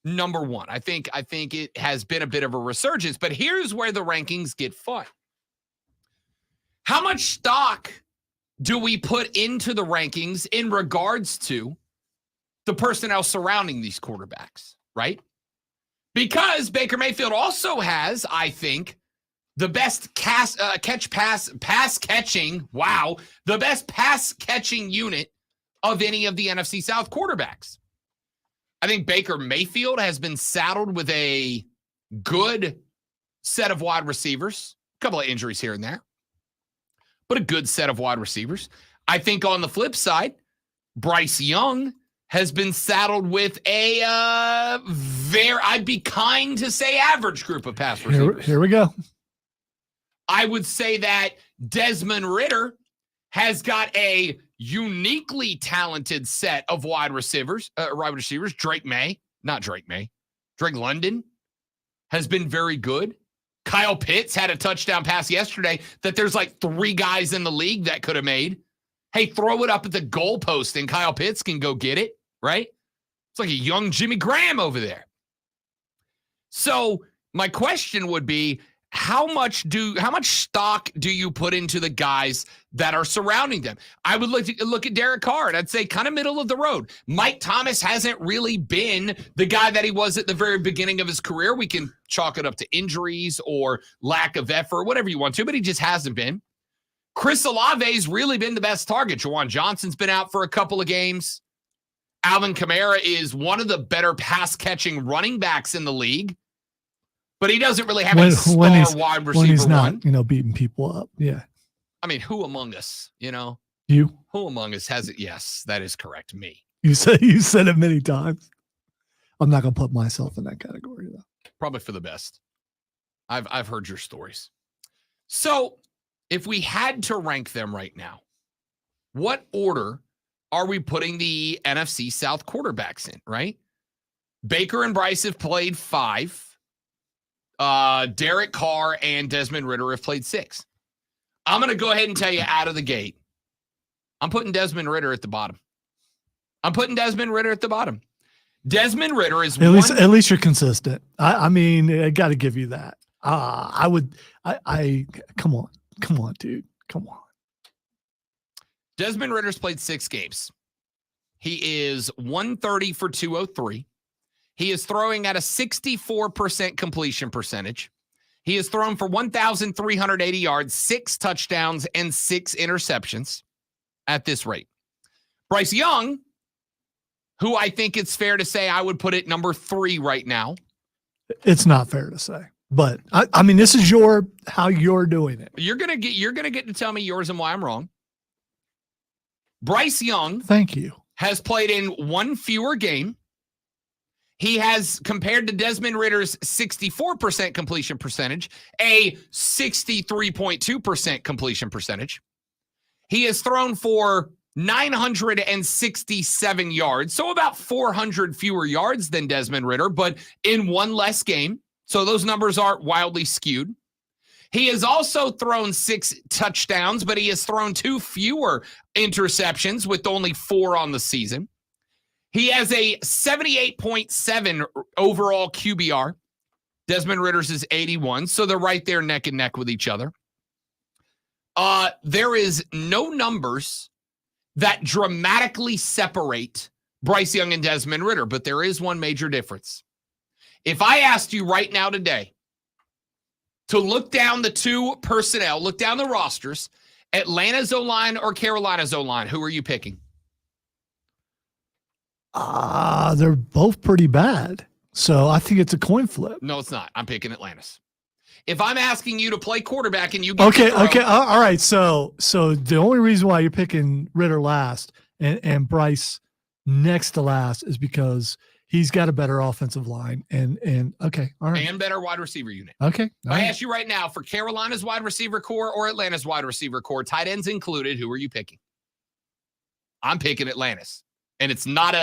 number 1. I think it has been a bit of a resurgence, but here's where the rankings get fun. How much stock do we put into the rankings in regards to the personnel surrounding these quarterbacks, right? Because Baker Mayfield also has, I think, the best pass catching unit of any of the NFC South quarterbacks. I think Baker Mayfield has been saddled with a good set of wide receivers, a couple of injuries here and there, but a good set of wide receivers. I think on the flip side, Bryce Young has been saddled with a I'd be kind to say average group of pass receivers. Here we go. I would say that Desmond Ridder has got a uniquely talented set of wide receivers. Drake London has been very good. Kyle Pitts had a touchdown pass yesterday that there's like 3 guys in the league that could have made. Hey, throw it up at the goalpost and Kyle Pitts can go get it, right? It's like a young Jimmy Graham over there. So my question would be, how much stock do you put into the guys that are surrounding them? I would look at Derek Carr, and I'd say kind of middle of the road. Mike Thomas hasn't really been the guy that he was at the very beginning of his career. We can chalk it up to injuries or lack of effort, whatever you want to, but he just hasn't been. Chris Olave's really been the best target. Juwan Johnson's been out for a couple of games. Alvin Kamara is one of the better pass-catching running backs in the league. But he doesn't really have a star wide receiver when he's one. not, beating people up. Yeah. I mean, who among us, You. Who among us has it? Yes, that is correct. Me. You said it many times. I'm not going to put myself in that category, though. Probably for the best. I've heard your stories. So if we had to rank them right now, what order are we putting the NFC South quarterbacks in, right? Baker and Bryce have played 5. Derek Carr and Desmond Ridder have played 6. I'm going to go ahead and tell you out of the gate, I'm putting Desmond Ridder at the bottom. Desmond Ridder is at least you're consistent. I mean, I got to give you that. Come on, dude. Come on. Desmond Ridder's played 6 games. He is 130 for 203. He is throwing at a 64% completion percentage. He has thrown for 1,380 yards, 6 touchdowns, and 6 interceptions at this rate. Bryce Young, who I think it's fair to say I would put at number 3 right now. It's not fair to say, but I mean, this is how you're doing it. You're gonna get to tell me yours and why I'm wrong. Bryce Young, Thank you. has played in one fewer game. He has, compared to Desmond Ritter's 64% completion percentage, a 63.2% completion percentage. He has thrown for 967 yards, so about 400 fewer yards than Desmond Ridder, but in one less game. So those numbers aren't wildly skewed. He has also thrown 6 touchdowns, but he has thrown 2 fewer interceptions with only 4 on the season. He has a 78.7 overall QBR. Desmond Ritter's is 81, so they're right there neck and neck with each other. There is no numbers that dramatically separate Bryce Young and Desmond Ridder, but there is one major difference. If I asked you right now today to look down the 2 personnel, look down the rosters, Atlanta's O-line or Carolina's O-line, who are you picking? They're both pretty bad. So I think it's a coin flip. No, it's not. I'm picking Atlanta's. If I'm asking you to play quarterback and you get Okay. All right. So the only reason why you're picking Ridder last and Bryce next to last is because he's got a better offensive line and okay. All right. And better wide receiver unit. Okay. If I ask you right now for Carolina's wide receiver core or Atlanta's wide receiver core, tight ends included, who are you picking? I'm picking Atlanta's. And it's not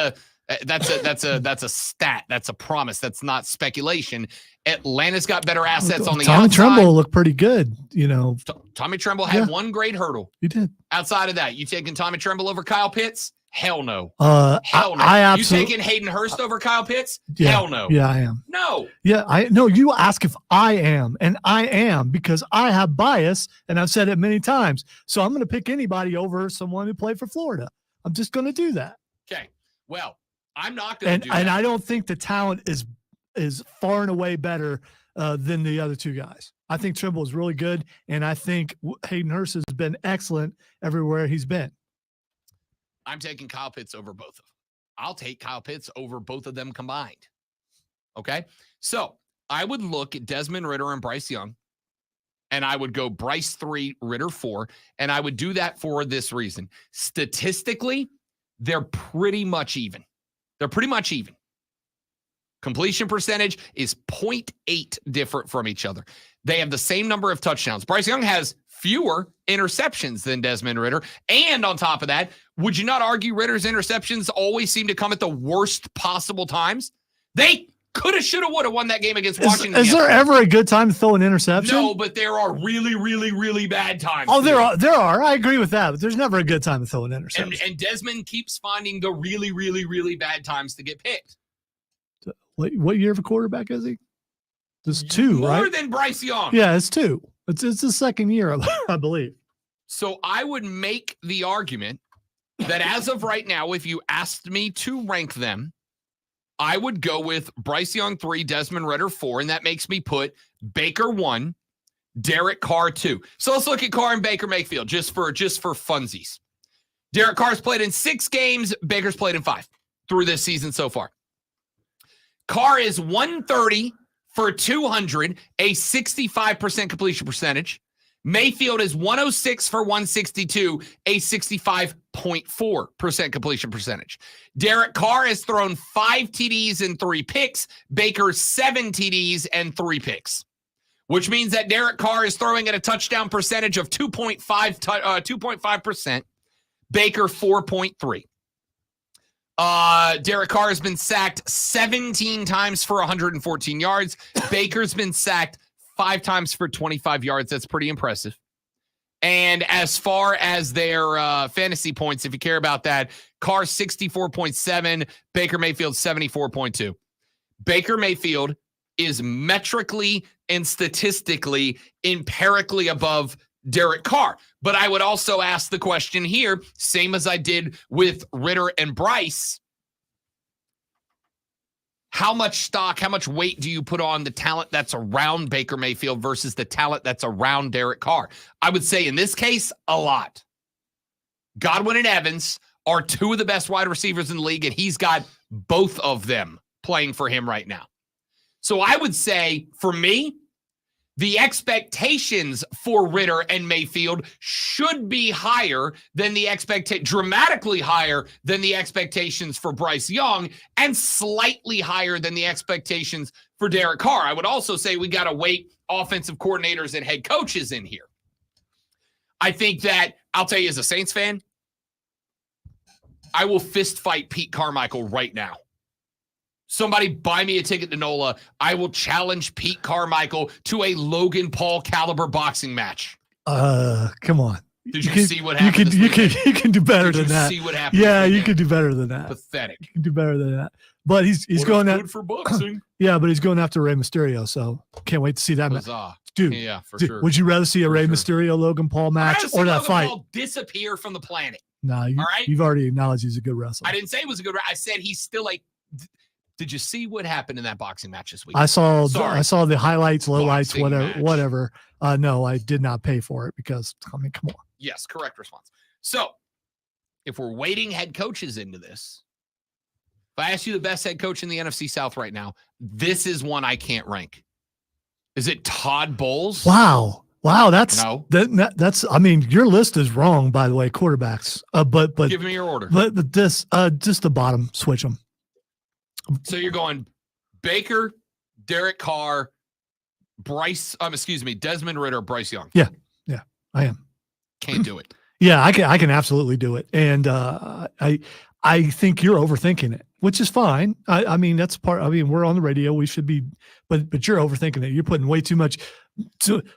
that's a stat. That's a promise. That's not speculation. Atlanta's got better assets on the Tommy outside. Tremble looked pretty good, you know. Tommy Tremble had one great hurdle. He did. Outside of that, you taking Tommy Tremble over Kyle Pitts? Hell no. Hell no. I You absolutely. taking Hayden Hurst over Kyle Pitts? Yeah, Hell no. Yeah, I am. No. Yeah, no. You ask if I am, and I am because I have bias, and I've said it many times. So I'm going to pick anybody over someone who played for Florida. I'm just going to do that. Okay. Well, I'm not going to do that. And I don't think the talent is far and away better than the other 2 guys. I think Trimble is really good, and I think Hayden Hurst has been excellent everywhere he's been. I'm taking Kyle Pitts over both of them. I'll take Kyle Pitts over both of them combined. Okay? So I would look at Desmond Ridder and Bryce Young, and I would go Bryce 3, Ridder 4, and I would do that for this reason. Statistically, they're pretty much even. They're pretty much even. Completion percentage is 0.8 different from each other. They have the same number of touchdowns. Bryce Young has fewer interceptions than Desmond Ridder. And on top of that, would you not argue Ritter's interceptions always seem to come at the worst possible times? They could have, should have, would have won that game against Washington. Is there ever a good time to throw an interception? No, but there are really, really, really bad times. Oh, there are. I agree with that, but there's never a good time to throw an interception. And Desmond keeps finding the really, really, really bad times to get picked. What year of a quarterback is he? It's 2, right? More than Bryce Young. Yeah, it's 2. It's the second year, I believe. So I would make the argument that as of right now, if you asked me to rank them, I would go with Bryce Young 3, Desmond Ridder 4, and that makes me put Baker 1, Derek Carr 2. So let's look at Carr and Baker Mayfield just for funsies. Derek Carr's played in 6 games. Baker's played in 5 through this season so far. Carr is 130 for 200, a 65% completion percentage. Mayfield is 106 for 162, a 65.4% completion percentage. Derek Carr has thrown 5 TDs and 3 picks. Baker 7 TDs and 3 picks, which means that Derek Carr is throwing at a touchdown percentage of 2.5%. Baker 4.3. Derek Carr has been sacked 17 times for 114 yards. Baker's been sacked 5 times for 25 yards. That's pretty impressive. And as far as their fantasy points, if you care about that, Carr 64.7, Baker Mayfield 74.2. Baker Mayfield is metrically and statistically empirically above Derek Carr. But I would also ask the question here, same as I did with Ridder and Bryce, how much stock, how much weight do you put on the talent that's around Baker Mayfield versus the talent that's around Derek Carr? I would say in this case, a lot. Godwin and Evans are 2 of the best wide receivers in the league, and he's got both of them playing for him right now. So I would say, for me, the expectations for Ritter and Mayfield should be higher than dramatically higher than the expectations for Bryce Young, and slightly higher than the expectations for Derek Carr. I would also say we got to weight offensive coordinators and head coaches in here. I think that, I'll tell you as a Saints fan, I will fist fight Pete Carmichael right now. Somebody buy me a ticket to NOLA. I will challenge Pete Carmichael to a Logan Paul caliber boxing match. Come on. Did you see what happened? You can do better than that. Did you see what happened? Yeah, you can do better than that. Pathetic. You can do better than that. But he's going good for boxing. Yeah, but he's going after Rey Mysterio, so can't wait to see that match. Dude, yeah, for sure. Would you rather see a Rey Mysterio Logan Paul match or that Logan fight? Paul disappear from the planet. No, you've already acknowledged he's a good wrestler. I didn't say he was a good wrestler. I said he's still like. Did you see what happened in that boxing match this week? I saw the highlights, lowlights, Boxing whatever. No, I did not pay for it because, I mean, come on. Yes, correct response. So, if we're weighting head coaches into this, if I ask you the best head coach in the NFC South right now, this is one I can't rank. Is it Todd Bowles? Wow, that's no. That's. I mean, your list is wrong, by the way, quarterbacks. But give me your order. But this, just the bottom, switch them. So you're going Baker, Derek Carr, Desmond Ritter, Bryce Young. Yeah, I am. Can't do it. Yeah, I can absolutely do it. And I think you're overthinking it, which is fine. I mean, that's part. I mean, we're on the radio. We should be, but you're overthinking it. You're putting way too much.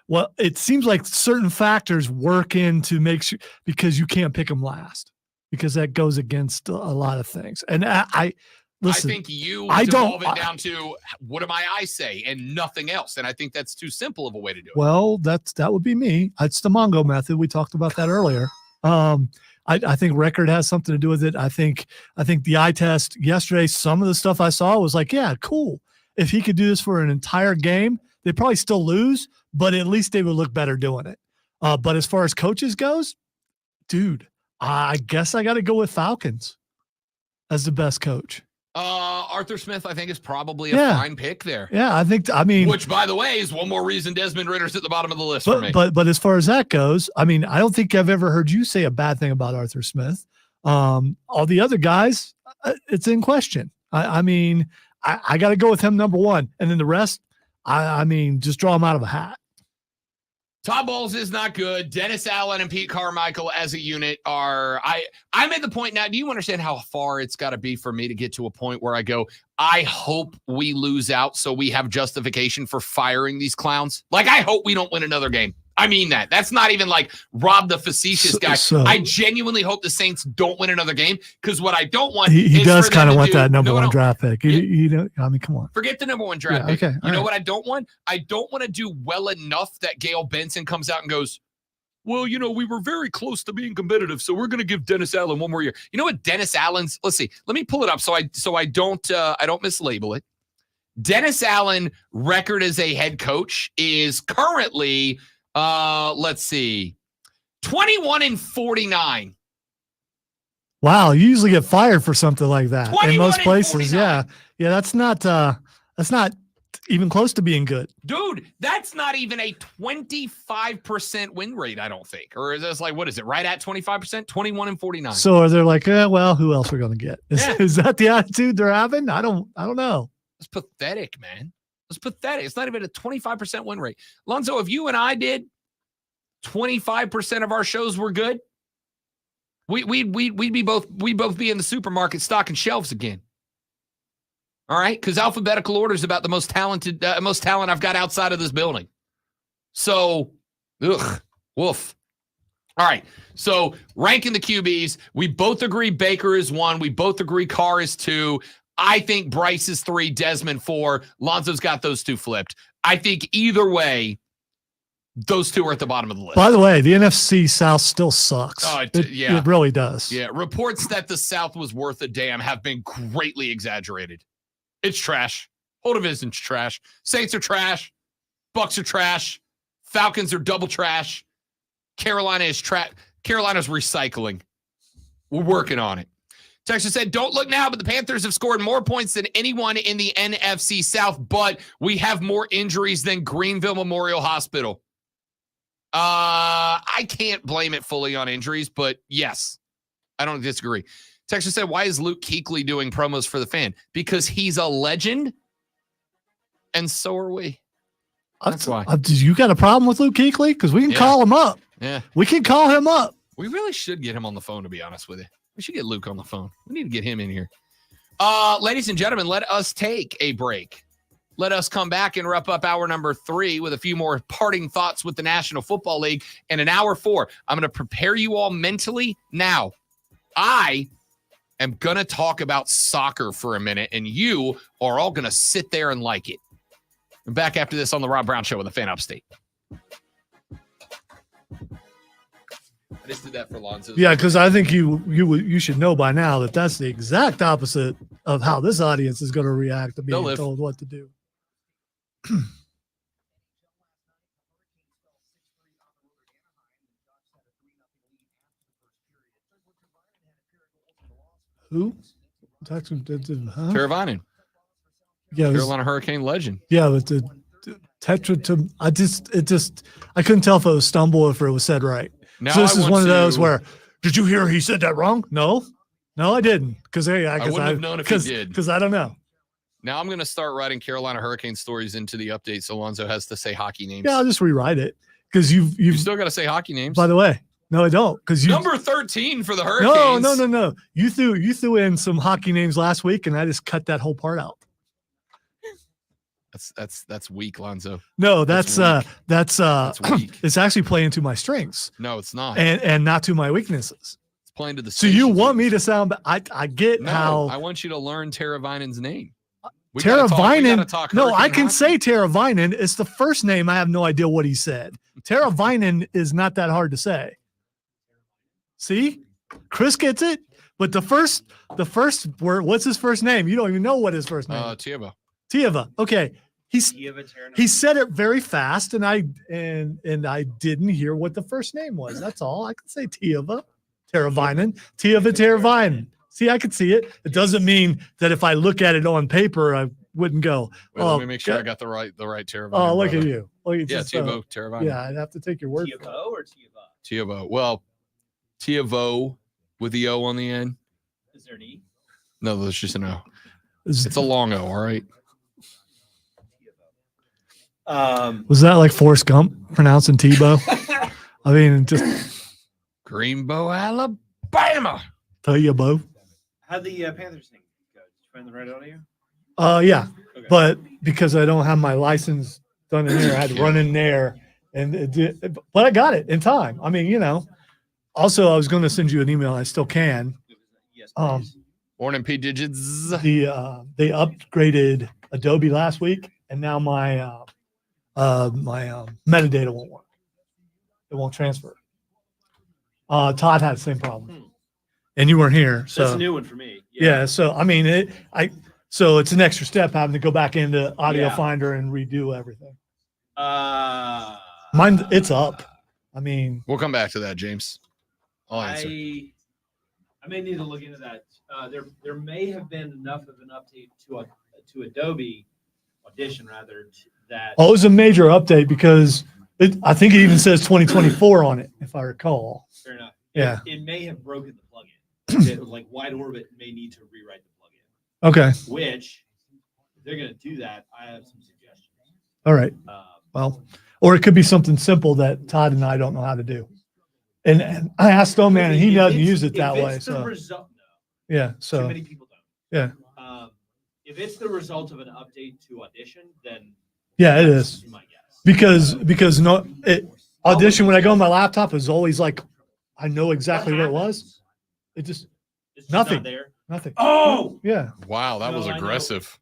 Well, it seems like certain factors work in to make sure, because you can't pick them last, because that goes against a lot of things. And listen, I think you devolve it down to what do my eyes say and nothing else. And I think that's too simple of a way to do it. Well, that would be me. It's the Mongo method. We talked about that earlier. I think record has something to do with it. I think the eye test yesterday, some of the stuff I saw was like, yeah, cool. If he could do this for an entire game, they'd probably still lose, but at least they would look better doing it. But as far as coaches goes, dude, I guess I got to go with Falcons as the best coach. Arthur Smith, I think, is probably a fine pick there. Yeah, I mean, which, by the way, is one more reason Desmond Ritter's at the bottom of the list for me. But as far as that goes, I mean, I don't think I've ever heard you say a bad thing about Arthur Smith. All the other guys, it's in question. I mean, I got to go with him number one, and then the rest, I mean, just draw them out of a hat. Todd Bowles is not good. Dennis Allen and Pete Carmichael as a unit are. I'm at the point now. Do you understand how far it's got to be for me to get to a point where I go, I hope we lose out so we have justification for firing these clowns? Like, I hope we don't win another game. I mean that. That's not even like Rob the facetious guy. I genuinely hope the Saints don't win another game, because what I don't want he is does kind of want do, that number one draft pick. You know, I mean, come on. Forget the number one draft pick. Okay, you know what I don't want? I don't want to do well enough that Gail Benson comes out and goes, well, you know, we were very close to being competitive, so we're going to give Dennis Allen one more year. You know what Dennis Allen's? Let's see. Let me pull it up so I don't mislabel it. Dennis Allen record as a head coach is currently let's see, 21-49. Wow, you usually get fired for something like that in most places. Yeah, that's not even close to being good. Dude, that's not even a 25% win rate, I don't think. Or is this like, what is it, right at 25%? 21-49. So are they like, well, who else we're going to get? Is that the attitude they're having? I don't know. It's pathetic, man. It's pathetic. It's not even a 25% win rate. Lonzo, if you and I did 25% of our shows were good, we'd both be in the supermarket stocking shelves again. All right, because alphabetical order is about the most talent I've got outside of this building. So, woof. All right, so ranking the QBs, we both agree Baker is 1. We both agree Carr is 2. I think Bryce is 3, Desmond 4. Lonzo's got those 2 flipped. I think either way, those 2 are at the bottom of the list. By the way, the NFC South still sucks. Oh, it really does. Yeah, reports that the South was worth a damn have been greatly exaggerated. It's trash. Whole division's trash. Saints are trash. Bucks are trash. Falcons are double trash. Carolina is trash. Carolina's recycling. We're working on it. Texas said, don't look now, but the Panthers have scored more points than anyone in the NFC South, but we have more injuries than Greenville Memorial Hospital. I can't blame it fully on injuries, but yes, I don't disagree. Texas said, why is Luke Kuechly doing promos for the Fan? Because he's a legend, and so are we. That's why. You got a problem with Luke Kuechly? Because we can call him up. Yeah. We can call him up. We really should get him on the phone, to be honest with you. We should get Luke on the phone. We need to get him in here. Ladies and gentlemen, let us take a break. Let us come back and wrap up hour number 3 with a few more parting thoughts with the National Football League. And in hour 4, I'm going to prepare you all mentally now. I am going to talk about soccer for a minute, and you are all going to sit there and like it. I'm back after this on the Rob Brown Show with the Fan Upstate. I just did that for Lonzo. Yeah, because I think you should know by now that that's the exact opposite of how this audience is going to react to being told what to do. Who? Teravainen. Yeah, Carolina Hurricane legend. Yeah, but the tetra. I couldn't tell if it was stumble or if it was said right. Now so this I is want one of those to- where, did you hear he said that wrong? No, I didn't. Because I wouldn't have known if he did. Because I don't know. Now I'm going to start writing Carolina Hurricane stories into the update so Alonzo has to say hockey names. Yeah, I'll just rewrite it because you've You still got to say hockey names. By the way, no, I don't. Because you Number 13 for the Hurricanes. No. You threw in some hockey names last week, and I just cut that whole part out. That's weak, Lonzo. No, that's weak. it's actually playing to my strengths. No, it's not. And not to my weaknesses. It's playing to the So you want me to sound? I get No, how I want you to learn Teravainen's name. We gotta Teravainen. talk No, I Hurricane can hockey. say Teravainen. It's the first name. I have no idea what he said. Teravainen is not that hard to say. See, Chris gets it. But the first word. What's his first name? You don't even know what his first name. Tieva. Tieva. Okay. He said it very fast, and I didn't hear what the first name was. That's all. I can say Tieva, Teravainen, Tieva Teravainen. See, I could see it. It doesn't mean that if I look at it on paper, I wouldn't go. Wait, let me make sure I got the right Teravainen. Oh, look brother. at you. Look at Yeah, just, Tievo Teravainen. Yeah, I'd have to take your word. for it. Tievo or Tieva? Tievo. Well, Tievo with the O on the end. Is there an E? No, there's just an O. It's a long O, all right? Was that like Forrest Gump pronouncing Tebow? I mean, just Greenbow, Alabama. tell you, Bo. How'd the Panthers thing go? Did you find the right audio? Yeah, Okay. but because I don't have my license done in there, I had to run in there, and but I got it in time. I mean, Also, I was going to send you an email. I still can. Yes. Morning, P digits. They upgraded Adobe last week, and now my metadata won't work. It won't transfer. Todd had the same problem, and you weren't here, so That's a new one for me. yeah. So I mean, so it's an extra step having to go back into Audio Yeah. Finder and redo everything. Mine, it's up. I mean, We'll come back to that, James. I'll answer. I may need to look into that. There may have been enough of an update to Adobe Audition rather that. oh, it was a major update because I think it even says 2024 on it, if I recall. Fair enough. Yeah. It may have broken the plugin. Like Wide Orbit may need to rewrite the plugin. Okay. Which, if they're going to do that, I have some suggestions. All right. Well, or it could be something simple that Todd and I don't know how to do. And I asked Stoneman, and he If doesn't it's- use it if that it's way. the So result, yeah. too So many people don't. yeah. If it's the result of an update to Audition, then Yeah, it that's is. my guess. Because Audition when I go on my laptop is always like I know exactly what it was. It just It's just nothing. not there. Nothing. Oh! Yeah. Wow, that No, was I know. aggressive.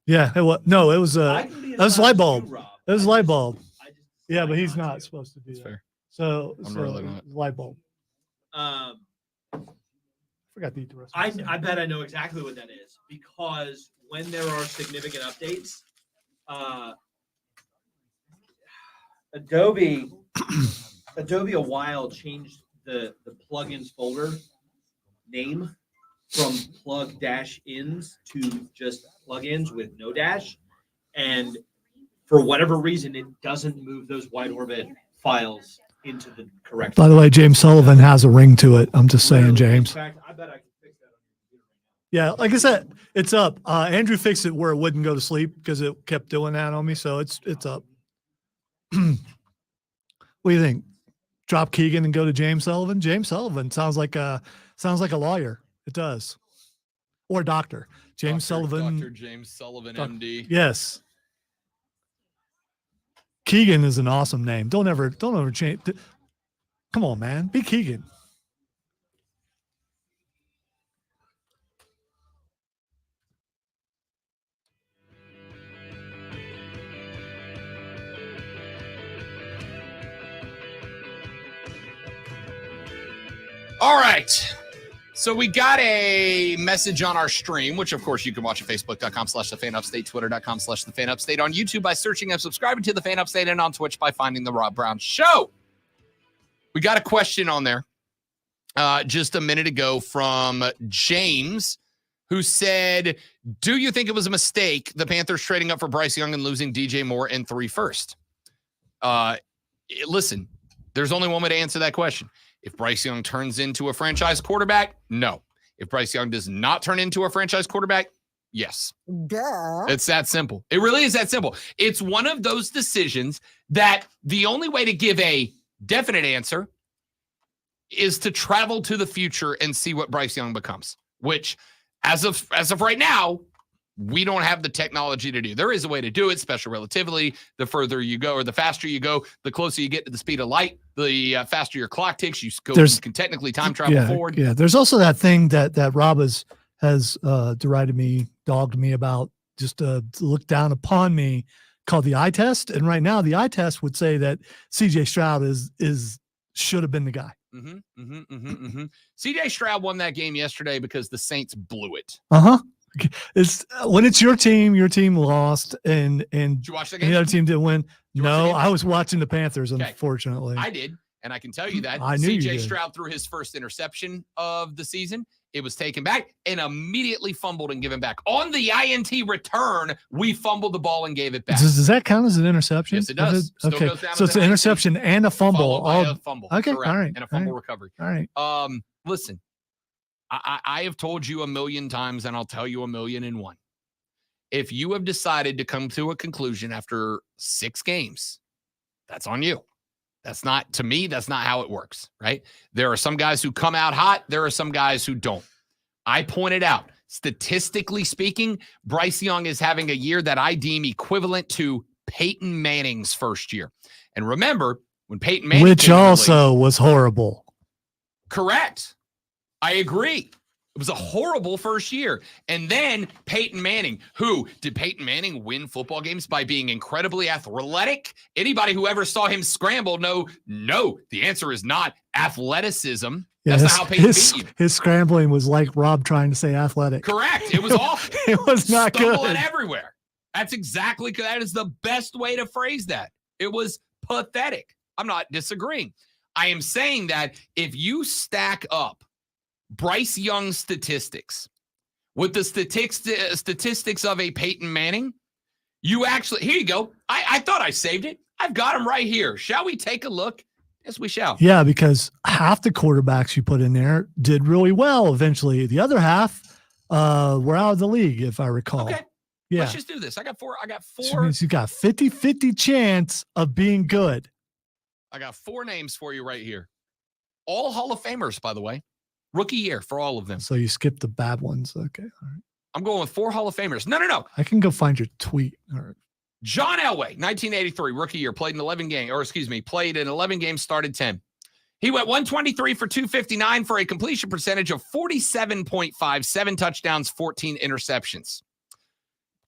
Yeah. It was it was I can be as that was loud light as bulb. you, Rob. It was I light just- bulb. I just Yeah, but decide he's not not to. supposed to do That's that. fair. So I'm really not. light bulb. Um, Forgot to eat the rest. I of the bet I know exactly what that is because when there are significant updates, Adobe a while changed the plugins folder name from plug dash ins to just plug-ins with no dash. And for whatever reason, it doesn't move those wide orbit files into the correct. By the way, James Sullivan has a ring to it. I'm just saying, James. In fact, I bet I can fix that on your computer right now. Yeah, like I said, it's up. Andrew fixed it where it wouldn't go to sleep because it kept doing that on me. So it's up. What do you think? Drop Keegan and go to James Sullivan? James Sullivan sounds like a lawyer. It does. Or doctor. James Sullivan. Dr. James Sullivan, MD. Yes. Keegan is an awesome name. Don't ever change. Come on, man. Be Keegan. All right. So we got a message on our stream, which of course you can watch at facebook.com/thefanupstate, twitter.com/thefanupstate, on YouTube by searching and subscribing to The Fan Upstate, and on Twitch by finding The Rob Brown Show. We got a question on there just a minute ago from James, who said, do you think it was a mistake the Panthers trading up for Bryce Young and losing DJ Moore in 3 first? Listen, there's only one way to answer that question. If Bryce Young turns into a franchise quarterback, no. If Bryce Young does not turn into a franchise quarterback, yes. Duh. It's that simple. It really is that simple. It's one of those decisions that the only way to give a definite answer is to travel to the future and see what Bryce Young becomes, which as of right now, we don't have the technology to do. There is a way to do it, special relativity. The further you go or the faster you go, the closer you get to the speed of light, the faster your clock ticks. You can technically time travel forward. Yeah, there's also that thing that Rob has derided me, dogged me about, just looked down upon me, called the eye test. And right now, the eye test would say that CJ Stroud should have been the guy. CJ Stroud won that game yesterday because the Saints blew it. It's when it's your team lost, and Did you watch the game? the other team didn't win. you watch the No, game? I was watching the Panthers, unfortunately. I did, and I can tell you that I knew you CJ did. Stroud threw his first interception of the season. It was taken back and immediately fumbled and given back. On the INT return, we fumbled the ball and gave it back. Does that count as an interception? Yes, it does. Still Okay, goes down so as it's an an interception and a fumble. Followed by a fumble. Okay, Correct. all right, And a fumble recovery. All right. Listen, I have told you 1,000,000 times, and I'll tell you 1,000,001. If you have decided to come to a conclusion after 6 games, that's on you. That's not, to me, that's not how it works, right? There are some guys who come out hot. There are some guys who don't. I pointed out, statistically speaking, Bryce Young is having a year that I deem equivalent to Peyton Manning's first year. And remember, when Peyton Manning Which came in the also was horrible. correct. I agree. It was a horrible first year. And then Peyton Manning, did Peyton Manning win football games by being incredibly athletic? Anybody who ever saw him scramble, no, the answer is not athleticism. Yeah, That's not how Peyton beat you. his scrambling was like Rob trying to say athletic. Correct. It was awful. It was not Stumbling good. everywhere. That is the best way to phrase that. It was pathetic. I'm not disagreeing. I am saying that if you stack up Bryce Young's statistics with the statistics of a Peyton Manning, you actually, here you go. I thought I saved it. I've got him right here. Shall we take a look? Yes, we shall. Yeah, because half the quarterbacks you put in there did really well eventually. The other half were out of the league, if I recall. Okay. Yeah. Let's just do this. I got four. So means you got 50-50 chance of being good. I got 4 names for you right here. All Hall of Famers, by the way. Rookie year for all of them. So you skipped the bad ones. Okay. All right. I'm going with 4 Hall of Famers. No. I can go find your tweet. All right. John Elway, 1983, rookie year, played in 11 games, started 10. He went 123 for 259 for a completion percentage of 47.5, 7 touchdowns, 14 interceptions.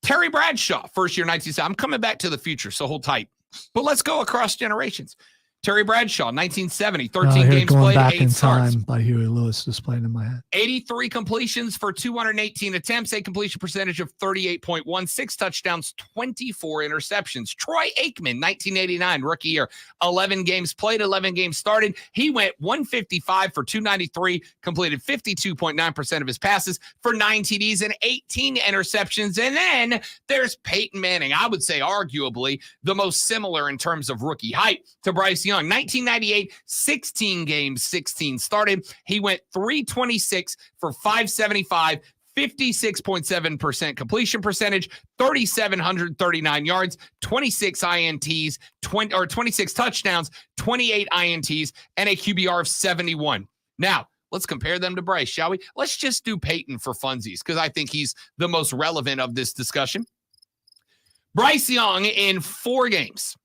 Terry Bradshaw, first year, 1970. I'm coming back to the future, so hold tight. But let's go across generations. Terry Bradshaw, 1970, I 13 hear games Going played, Back 8 in starts. Time by Huey Lewis just playing in my head. 83 completions for 218 attempts, a completion percentage of 38.1, 6 touchdowns, 24 interceptions. Troy Aikman, 1989, rookie year, 11 games played, 11 games started. He went 155 for 293, completed 52.9% of his passes for 9 TDs and 18 interceptions. And then there's Peyton Manning. I would say arguably the most similar in terms of rookie height to Bryce Young. 1998, 16 games, 16 started. He went 326 for 575, 56.7% completion percentage, 3,739 yards, 26 INTs, 26 touchdowns, 28 INTs, and a QBR of 71. Now, let's compare them to Bryce, shall we? Let's just do Peyton for funsies because I think he's the most relevant of this discussion. Bryce Young in 4 games,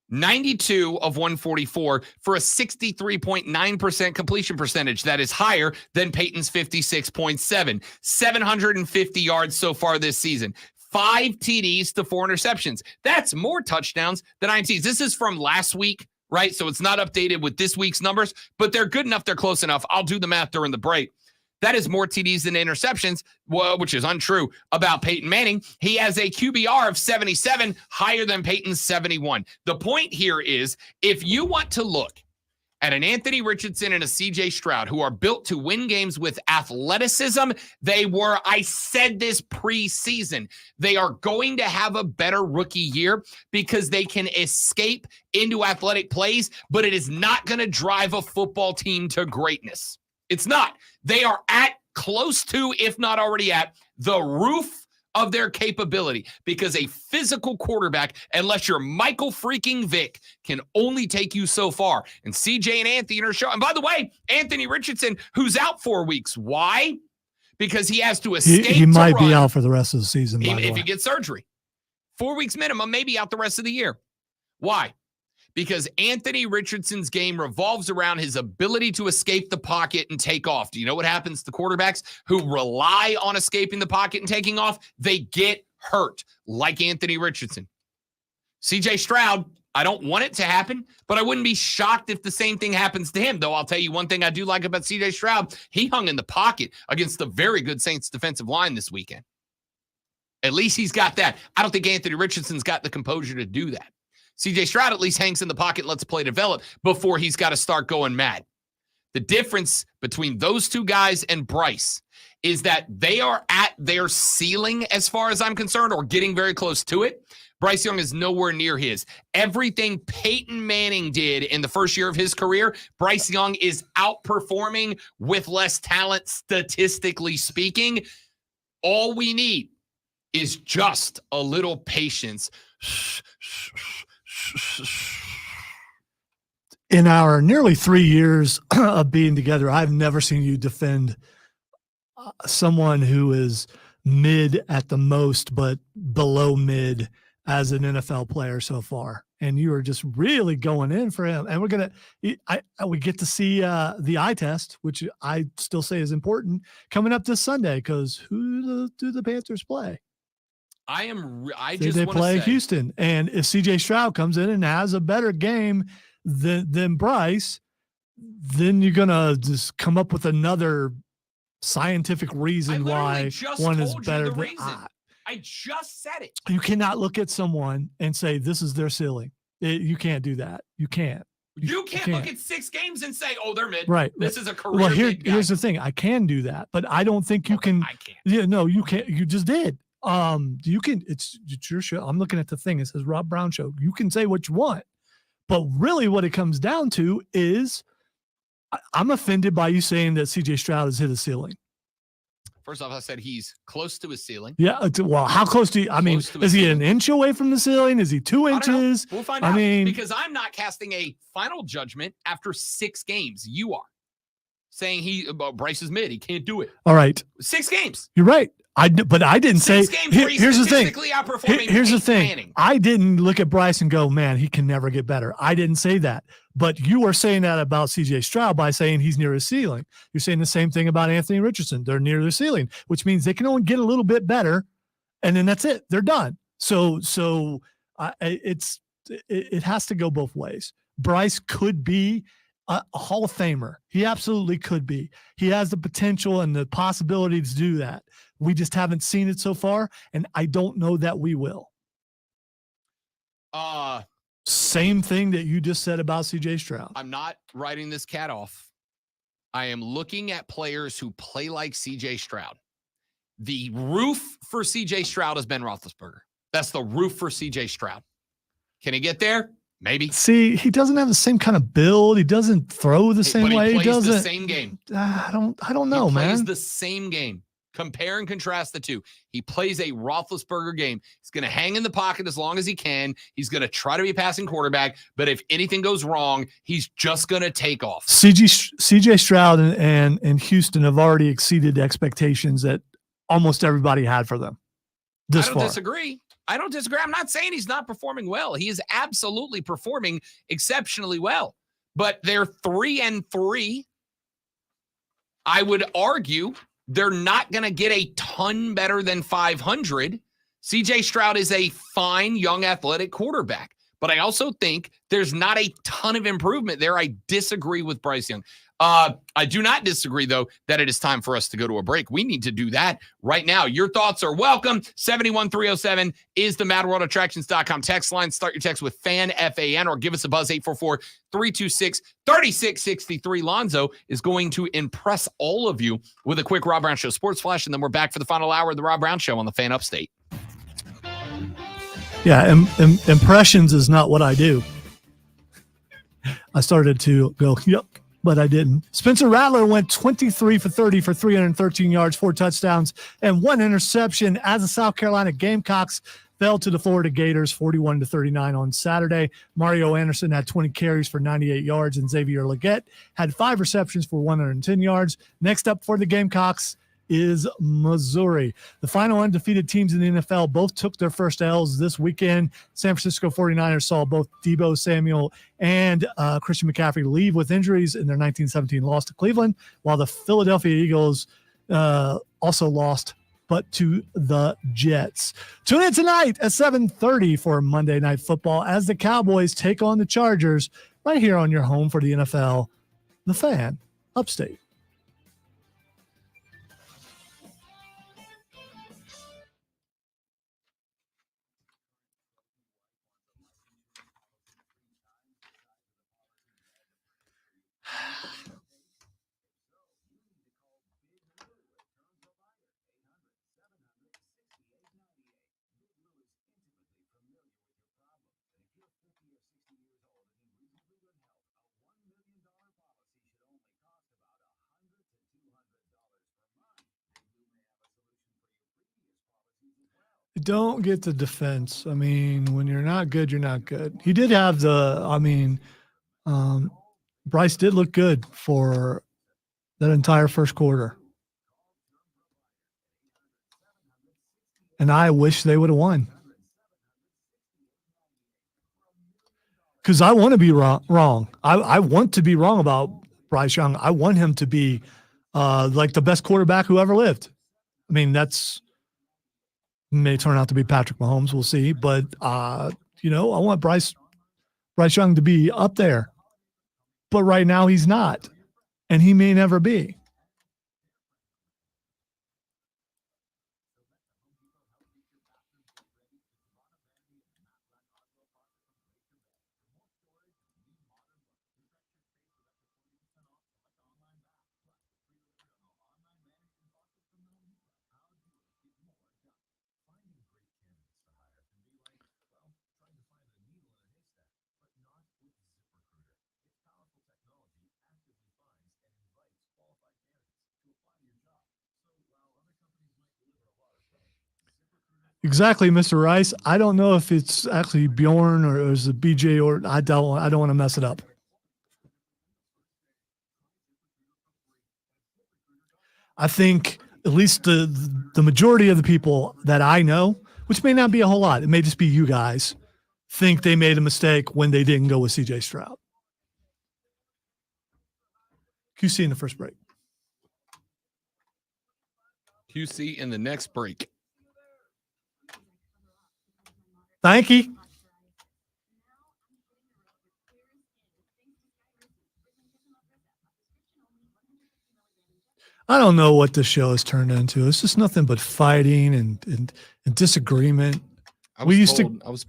92 of 144 for a 63.9% completion percentage. That is higher than Peyton's 56.7. 750 yards so far this season. 5 TDs to 4 interceptions. That's more touchdowns than INTs. This is from last week, right? So it's not updated with this week's numbers, but they're good enough. They're close enough. I'll do the math during the break. That is more TDs than interceptions, which is untrue about Peyton Manning. He has a QBR of 77, higher than Peyton's 71. The point here is if you want to look at an Anthony Richardson and a CJ Stroud who are built to win games with athleticism, I said this preseason, they are going to have a better rookie year because they can escape into athletic plays, but it is not going to drive a football team to greatness. It's not. They are at close to, if not already at, the roof of their capability because a physical quarterback, unless you're Michael freaking Vick, can only take you so far. And CJ and Anthony are showing. And by the way, Anthony Richardson, who's out 4 weeks. Why? Because he has to escape. He might be out for the rest of the season. If he gets surgery. 4 weeks minimum, maybe out the rest of the year. Why? Because Anthony Richardson's game revolves around his ability to escape the pocket and take off. Do you know what happens to quarterbacks who rely on escaping the pocket and taking off? They get hurt, like Anthony Richardson. CJ Stroud, I don't want it to happen, but I wouldn't be shocked if the same thing happens to him. Though I'll tell you one thing I do like about CJ Stroud. He hung in the pocket against the very good Saints defensive line this weekend. At least he's got that. I don't think Anthony Richardson's got the composure to do that. CJ Stroud at least hangs in the pocket, lets play develop before he's got to start going mad. The difference between those two guys and Bryce is that they are at their ceiling as far as I'm concerned, or getting very close to it. Bryce Young is nowhere near his. Everything Peyton Manning did in the first year of his career, Bryce Young is outperforming with less talent, statistically speaking. All we need is just a little patience. In our nearly 3 years of being together, I've never seen you defend someone who is mid at the most, but below mid as an NFL player so far. And you are just really going in for him. And we get to see the eye test, which I still say is important, coming up this Sunday, because who do the Panthers play? They play Houston, and if CJ Stroud comes in and has a better game than Bryce, then you're gonna just come up with another scientific reason why one is better than I just said it. You cannot look at someone and say this is their ceiling. You can't do that. You can't. You can't look at 6 games and say, "Oh, they're mid." Right. This is a career. Well, mid guy. here's the thing. I can do that, but I don't think you can. I can't. Yeah, no, you can't. You just did. You can. It's your show. I'm looking at the thing. It says Rob Brown Show. You can say what you want, but really, what it comes down to is, I'm offended by you saying that CJ Stroud has hit a ceiling. First off, I said he's close to his ceiling. Yeah. Well, how close do you? I mean, is he an inch away from the ceiling? Is he 2 inches? We'll find out. Because I'm not casting a final judgment after 6 games. You are saying Bryce is mid. He can't do it. All right. 6 games. You're right. But I didn't say. Here's the thing. Here's the thing. Manning. I didn't look at Bryce and go, man, he can never get better. I didn't say that. But you are saying that about CJ Stroud by saying he's near his ceiling. You're saying the same thing about Anthony Richardson. They're near their ceiling, which means they can only get a little bit better, and then that's it. They're done. So it has to go both ways. Bryce could be a Hall of Famer. He absolutely could be. He has the potential and the possibility to do that. We just haven't seen it so far, and I don't know that we will. Same thing that you just said about CJ Stroud. I'm not writing this cat off. I am looking at players who play like CJ Stroud. The roof for CJ Stroud has been Roethlisberger. That's the roof for CJ Stroud. Can he get there? Maybe. See, he doesn't have the same kind of build. He doesn't throw the same way. He plays doesn't. the same game. I don't know, he man. plays the same game. Compare and contrast the two. He plays a Roethlisberger game. He's going to hang in the pocket as long as he can. He's going to try to be a passing quarterback. But if anything goes wrong, he's just going to take off. CJ Stroud and Houston have already exceeded expectations that almost everybody had for them. I don't disagree. I'm not saying he's not performing well. He is absolutely performing exceptionally well. But they're 3-3. I would argue they're not going to get a ton better than 500. CJ Stroud is a fine, young, athletic quarterback. But I also think there's not a ton of improvement there. I disagree with Bryce Young. I do not disagree, though, that it is time for us to go to a break. We need to do that right now. Your thoughts are welcome. 71307 is the MadWorldAttractions.com text line. Start your text with FAN, F-A-N, or give us a buzz, 844-326-3663. Lonzo is going to impress all of you with a quick Rob Brown Show Sports Flash, and then we're back for the final hour of the Rob Brown Show on the Fan Upstate. Yeah, impressions is not what I do. I started to go, yep, but I didn't. Spencer Rattler went 23 for 30 for 313 yards, 4 touchdowns, and 1 interception as the South Carolina Gamecocks fell to the Florida Gators 41-39 on Saturday. Mario Anderson had 20 carries for 98 yards, and Xavier Leggett had 5 receptions for 110 yards. Next up for the Gamecocks is Missouri. The final undefeated teams in the NFL both took their first L's this weekend. San Francisco 49ers saw both Deebo Samuel and Christian McCaffrey leave with injuries in their 1917 loss to Cleveland, while the Philadelphia Eagles also lost, but to the Jets. Tune in tonight at 7:30 for Monday Night Football as the Cowboys take on the Chargers right here on your home for the NFL, The Fan, Upstate. Don't get the defense. I mean, when you're not good, you're not good. He did have Bryce did look good for that entire first quarter. And I wish they would have won. Because I want to be wrong. I want to be wrong about Bryce Young. I want him to be like the best quarterback who ever lived. I mean, that's may turn out to be Patrick Mahomes. We'll see. But, I want Bryce Young to be up there. But right now he's not. And he may never be. Exactly, Mr. Rice. I don't know if it's actually Bjorn or is it BJ or I don't want to mess it up. I think at least the majority of the people that I know, which may not be a whole lot, it may just be you guys, think they made a mistake when they didn't go with CJ Stroud. QC in the first break. QC in the next break. Thank you. I don't know what the show has turned into. It's just nothing but fighting and disagreement. I We was used to- told I was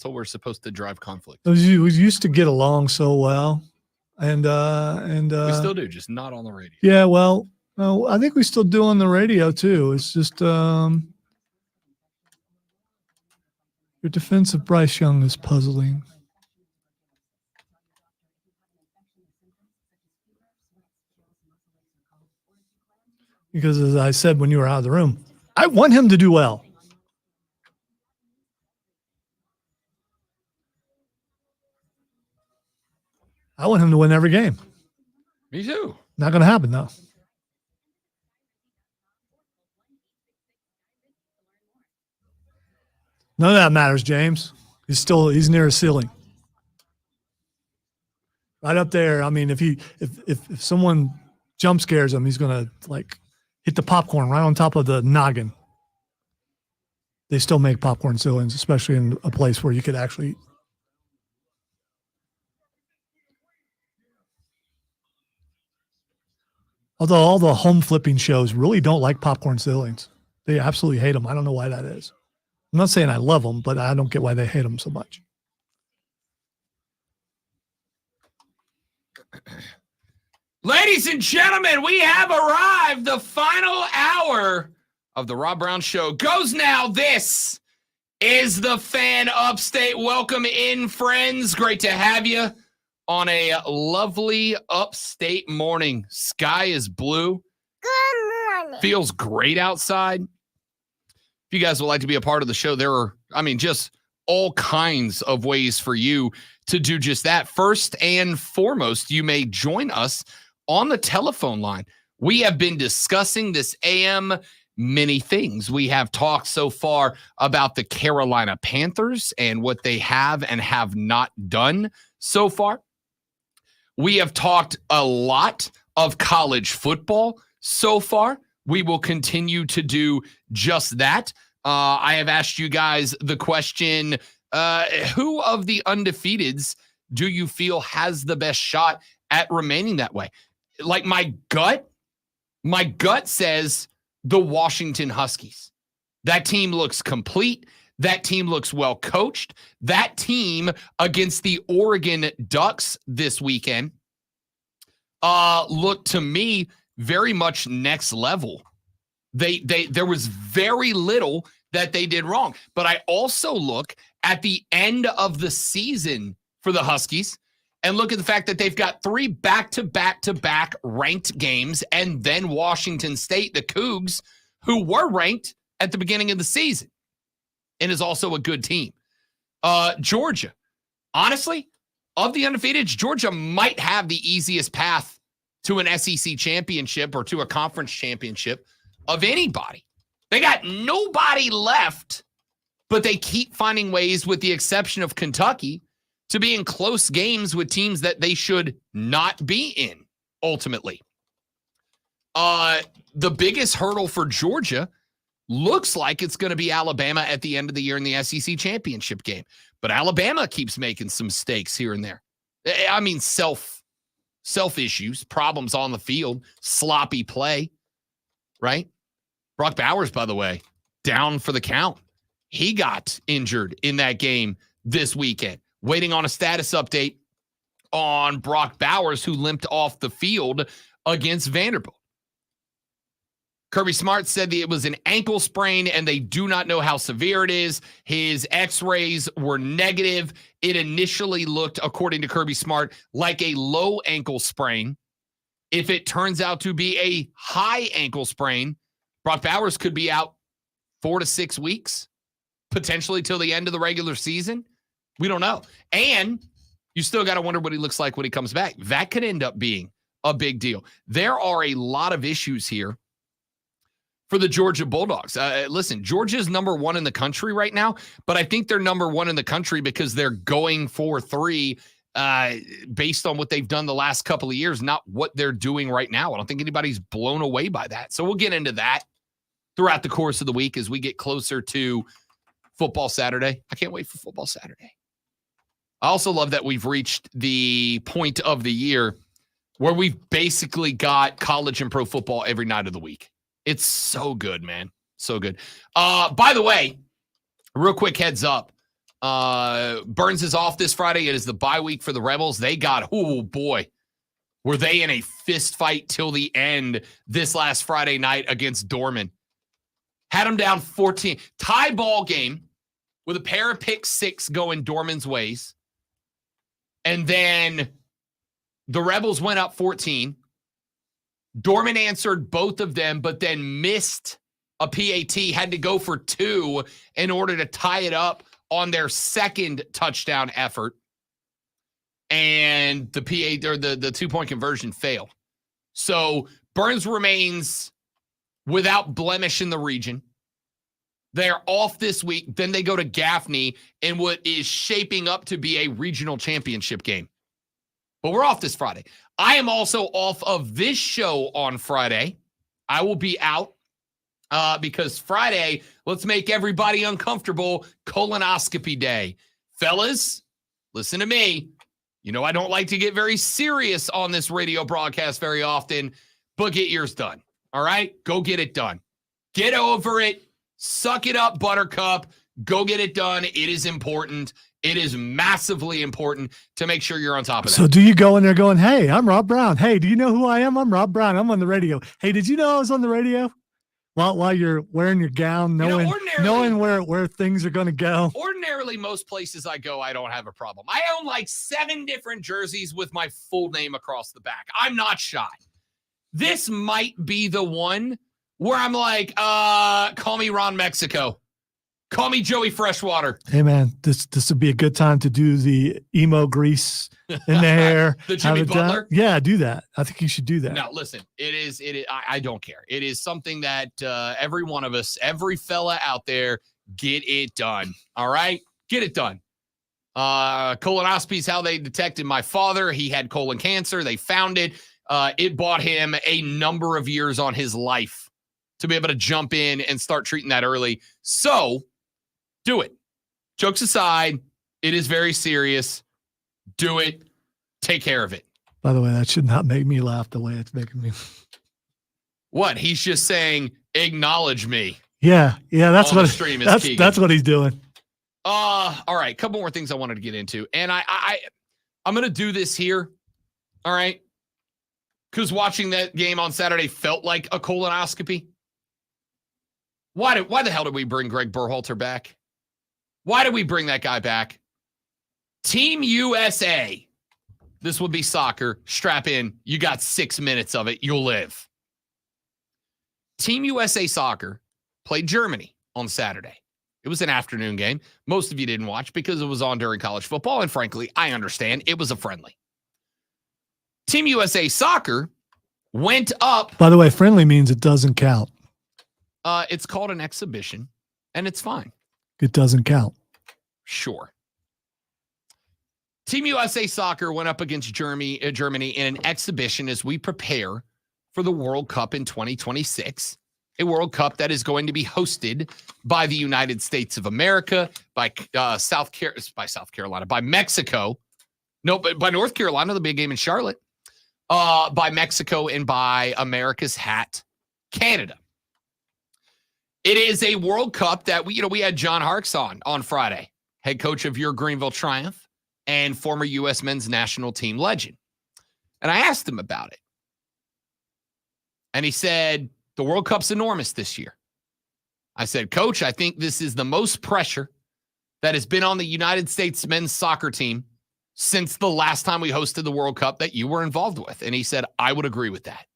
told we're supposed to drive conflict. We used to get along so well, and We still do, just not on the radio. yeah. Well, no, I think we still do on the radio too. It's just your defense of Bryce Young is puzzling. Because as I said when you were out of the room, I want him to do well. I want him to win every game. Me too. Not going to happen though. None of that matters, James. He's near a ceiling. Right up there. I mean, if someone jump scares him, he's going to like hit the popcorn right on top of the noggin. They still make popcorn ceilings, especially in a place where you could actually. Although all the home flipping shows really don't like popcorn ceilings. They absolutely hate them. I don't know why that is. I'm not saying I love them, but I don't get why they hate them so much. Ladies and gentlemen, we have arrived. The final hour of the Rob Brown Show goes now. This is the Fan Upstate. Welcome in, friends. Great to have you on a lovely upstate morning. Sky is blue. Good morning. Feels great outside. If you guys would like to be a part of the show, there are, just all kinds of ways for you to do just that. First and foremost, you may join us on the telephone line. We have been discussing this AM many things. We have talked so far about the Carolina Panthers and what they have and have not done so far. We have talked a lot of college football so far. We will continue to do just that. I have asked you guys the question, who of the undefeateds do you feel has the best shot at remaining that way? Like my gut says the Washington Huskies. That team looks complete. That team looks well coached. That team against the Oregon Ducks this weekend looked to me very much next level. There was very little that they did wrong. But I also look at the end of the season for the Huskies and look at the fact that they've got 3 back-to-back ranked games, and then Washington State, the Cougs, who were ranked at the beginning of the season and is also a good team. Georgia, honestly, of the undefeateds, Georgia might have the easiest path to an SEC championship or to a conference championship of anybody. They got nobody left, but they keep finding ways, with the exception of Kentucky, to be in close games with teams that they should not be in, ultimately. The biggest hurdle for Georgia looks like it's going to be Alabama at the end of the year in the SEC championship game. But Alabama keeps making some mistakes here and there. Self issues, problems on the field, sloppy play, right? Brock Bowers, by the way, down for the count. He got injured in that game this weekend. Waiting on a status update on Brock Bowers, who limped off the field against Vanderbilt. Kirby Smart said that it was an ankle sprain and they do not know how severe it is. His x-rays were negative. It initially looked, according to Kirby Smart, like a low ankle sprain. If it turns out to be a high ankle sprain, Brock Bowers could be out 4 to 6 weeks, potentially till the end of the regular season. We don't know. And you still got to wonder what he looks like when he comes back. That could end up being a big deal. There are a lot of issues here for the Georgia Bulldogs. Listen, Georgia's number 1 in the country right now, but I think they're number 1 in the country because they're going for 3 based on what they've done the last couple of years, not what they're doing right now. I don't think anybody's blown away by that. So we'll get into that throughout the course of the week as we get closer to football Saturday. I can't wait for football Saturday. I also love that we've reached the point of the year where we've basically got college and pro football every night of the week. It's so good, man. So good. By the way, real quick heads up. Burns is off this Friday. It is the bye week for the Rebels. They got, oh boy, were they in a fist fight till the end this last Friday night against Dorman. Had them down 14. Tie ball game with a pair of pick six going Dorman's ways. And then the Rebels went up 14. Dorman answered both of them, but then missed a PAT, had to go for 2 in order to tie it up on their second touchdown effort. And the PAT, or the 2-point conversion failed. So Burns remains without blemish in the region. They're off this week. Then they go to Gaffney in what is shaping up to be a regional championship game. But we're off this Friday. I am also off of this show on Friday. I will be out because Friday, let's make everybody uncomfortable, colonoscopy day. Fellas, listen to me. You know I don't like to get very serious on this radio broadcast very often, but get yours done. All right? Go get it done. Get over it. Suck it up, Buttercup. Go get it done. It is important. It is massively important to make sure you're on top of that. So do you go in there going, hey, I'm Rob Brown. Hey, do you know who I am? I'm Rob Brown. I'm on the radio. Hey, did you know I was on the radio? While you're wearing your gown, knowing where things are going to go. Ordinarily, most places I go, I don't have a problem. I own like 7 different jerseys with my full name across the back. I'm not shy. This might be the one where I'm like, call me Ron Mexico. Call me Joey Freshwater. Hey, man, this would be a good time to do the emo grease in the hair. The Jimmy Butler? Yeah, do that. I think you should do that. No, listen, it is. I don't care. It is something that every one of us, every fella out there, get it done. All right? Get it done. Colonoscopy is how they detected my father. He had colon cancer. They found it. It bought him a number of years on his life to be able to jump in and start treating that early. So, do it. Jokes aside, it is very serious. Do it. Take care of it. By the way, that should not make me laugh the way it's making me. What? He's just saying, acknowledge me. Yeah, that's on what the stream is Keegan. That's what he's doing. All right, a couple more things I wanted to get into. And I'm going to do this here. All right? Because watching that game on Saturday felt like a colonoscopy. Why the hell did we bring Greg Berhalter back? Why did we bring that guy back? Team USA. This would be soccer. Strap in. You got 6 minutes of it. You'll live. Team USA Soccer played Germany on Saturday. It was an afternoon game. Most of you didn't watch because it was on during college football. And frankly, I understand. It was a friendly. Team USA Soccer went up. By the way, friendly means it doesn't count. It's called an exhibition, and it's fine. It doesn't count. Sure. Team USA Soccer went up against Germany in an exhibition as we prepare for the World Cup in 2026, a World Cup that is going to be hosted by the United States of America, by South Carolina, by Mexico, but by North Carolina, the big game in Charlotte, by Mexico, and by America's hat, Canada. It is a World Cup that we had John Harkes on Friday, head coach of your Greenville Triumph and former U.S. men's national team legend. And I asked him about it. And he said, the World Cup's enormous this year. I said, Coach, I think this is the most pressure that has been on the United States men's soccer team since the last time we hosted the World Cup that you were involved with. And he said, I would agree with that.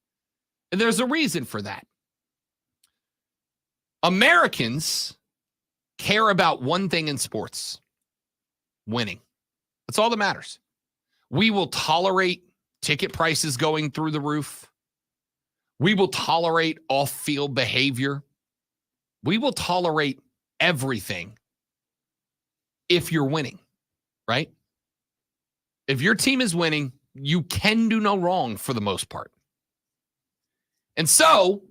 And there's a reason for that. Americans care about one thing in sports: winning. That's all that matters. We will tolerate ticket prices going through the roof. We will tolerate off-field behavior. We will tolerate everything if you're winning, right? If your team is winning, you can do no wrong for the most part. And so,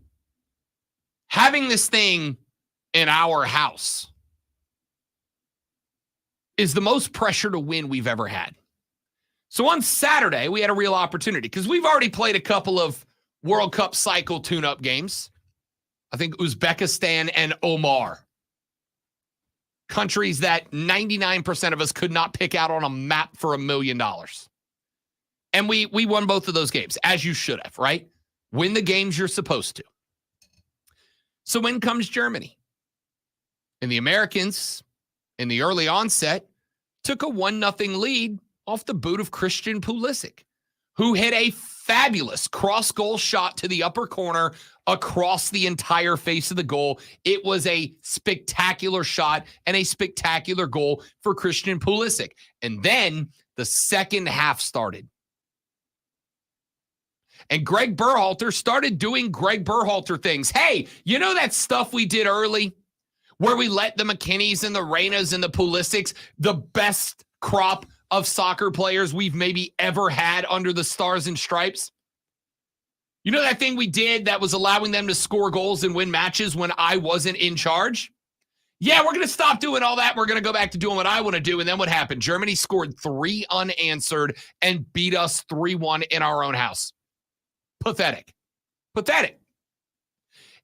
having this thing in our house is the most pressure to win we've ever had. So on Saturday, we had a real opportunity because we've already played a couple of World Cup cycle tune-up games. I think Uzbekistan and Oman. Countries that 99% of us could not pick out on a map for $1 million. And we won both of those games, as you should have, right? Win the games you're supposed to. So in comes Germany. And the Americans, in the early onset, took a 1-0 lead off the boot of Christian Pulisic, who hit a fabulous cross-goal shot to the upper corner across the entire face of the goal. It was a spectacular shot and a spectacular goal for Christian Pulisic. And then the second half started. And Greg Berhalter started doing Greg Berhalter things. Hey, you know that stuff we did early where we let the McKinneys and the Reynas and the Pulisics, the best crop of soccer players we've maybe ever had under the Stars and Stripes? You know that thing we did that was allowing them to score goals and win matches when I wasn't in charge? Yeah, we're going to stop doing all that. We're going to go back to doing what I want to do. And then what happened? Germany scored 3 unanswered and beat us 3-1 in our own house. Pathetic. Pathetic.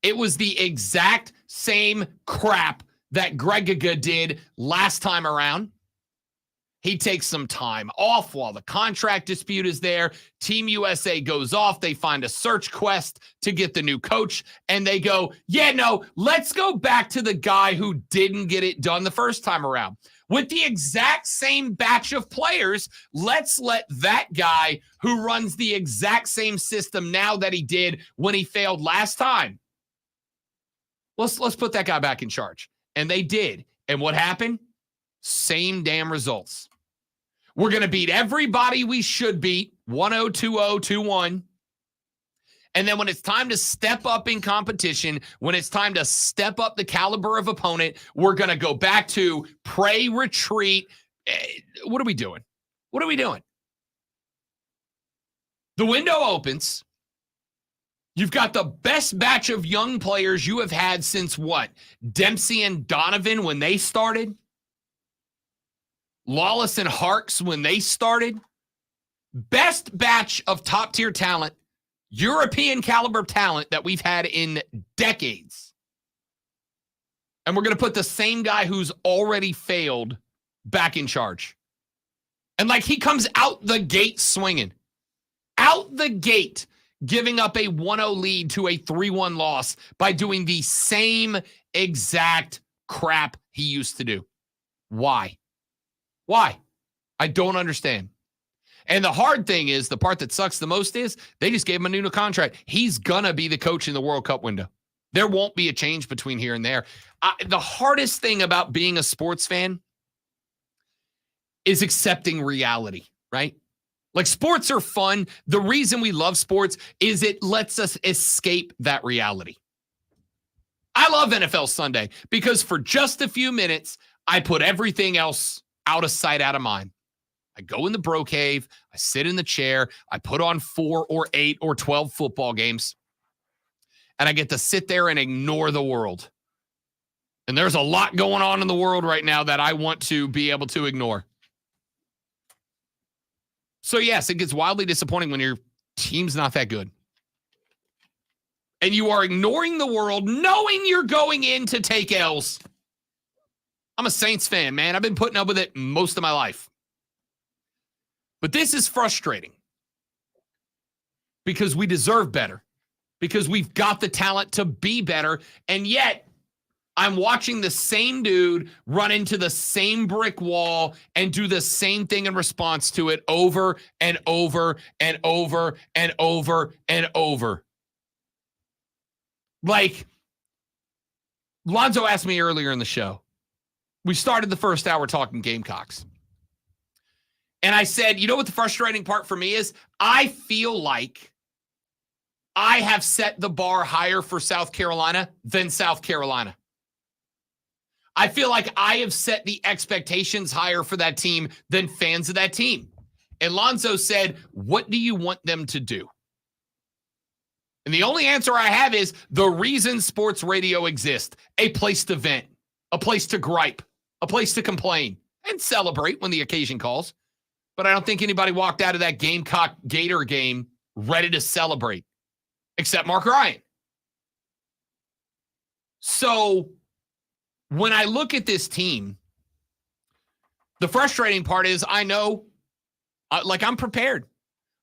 It was the exact same crap that Gregiga did last time around. He takes some time off while the contract dispute is there. Team USA goes off. They find a search quest to get the new coach. And they go, yeah, no, let's go back to the guy who didn't get it done the first time around. With the exact same batch of players, let's let that guy who runs the exact same system now that he did when he failed last time, let's put that guy back in charge. And they did. And what happened? Same damn results. We're going to beat everybody we should beat, 1-0, 2-0, 2-1. And then when it's time to step up in competition, when it's time to step up the caliber of opponent, we're going to go back to pray, retreat. What are we doing? What are we doing? The window opens. You've got the best batch of young players you have had since what? Dempsey and Donovan when they started? Lawless and Harks when they started? Best batch of top-tier talent, European caliber talent that we've had in decades. And we're going to put the same guy who's already failed back in charge. And like he comes out the gate swinging. Out the gate, giving up a 1-0 lead to a 3-1 loss by doing the same exact crap he used to do. Why? Why? I don't understand. And the hard thing is, the part that sucks the most is, they just gave him a new contract. He's going to be the coach in the World Cup window. There won't be a change between here and there. The hardest thing about being a sports fan is accepting reality, right? Like, sports are fun. The reason we love sports is it lets us escape that reality. I love NFL Sunday because for just a few minutes, I put everything else out of sight, out of mind. I go in the bro cave, I sit in the chair, I put on 4 or 8 or 12 football games, and I get to sit there and ignore the world. And there's a lot going on in the world right now that I want to be able to ignore. So yes, it gets wildly disappointing when your team's not that good. And you are ignoring the world, knowing you're going in to take L's. I'm a Saints fan, man. I've been putting up with it most of my life. But this is frustrating because we deserve better, because we've got the talent to be better. And yet I'm watching the same dude run into the same brick wall and do the same thing in response to it over and over and over and over and over. Like, Lonzo asked me earlier in the show, we started the first hour talking Gamecocks. And I said, you know what the frustrating part for me is? I feel like I have set the bar higher for South Carolina than South Carolina. I feel like I have set the expectations higher for that team than fans of that team. And Lonzo said, what do you want them to do? And the only answer I have is the reason sports radio exists: a place to vent, a place to gripe, a place to complain and celebrate when the occasion calls. But I don't think anybody walked out of that Gamecock Gator game ready to celebrate, except Mark Ryan. So when I look at this team, the frustrating part is I know, I'm prepared.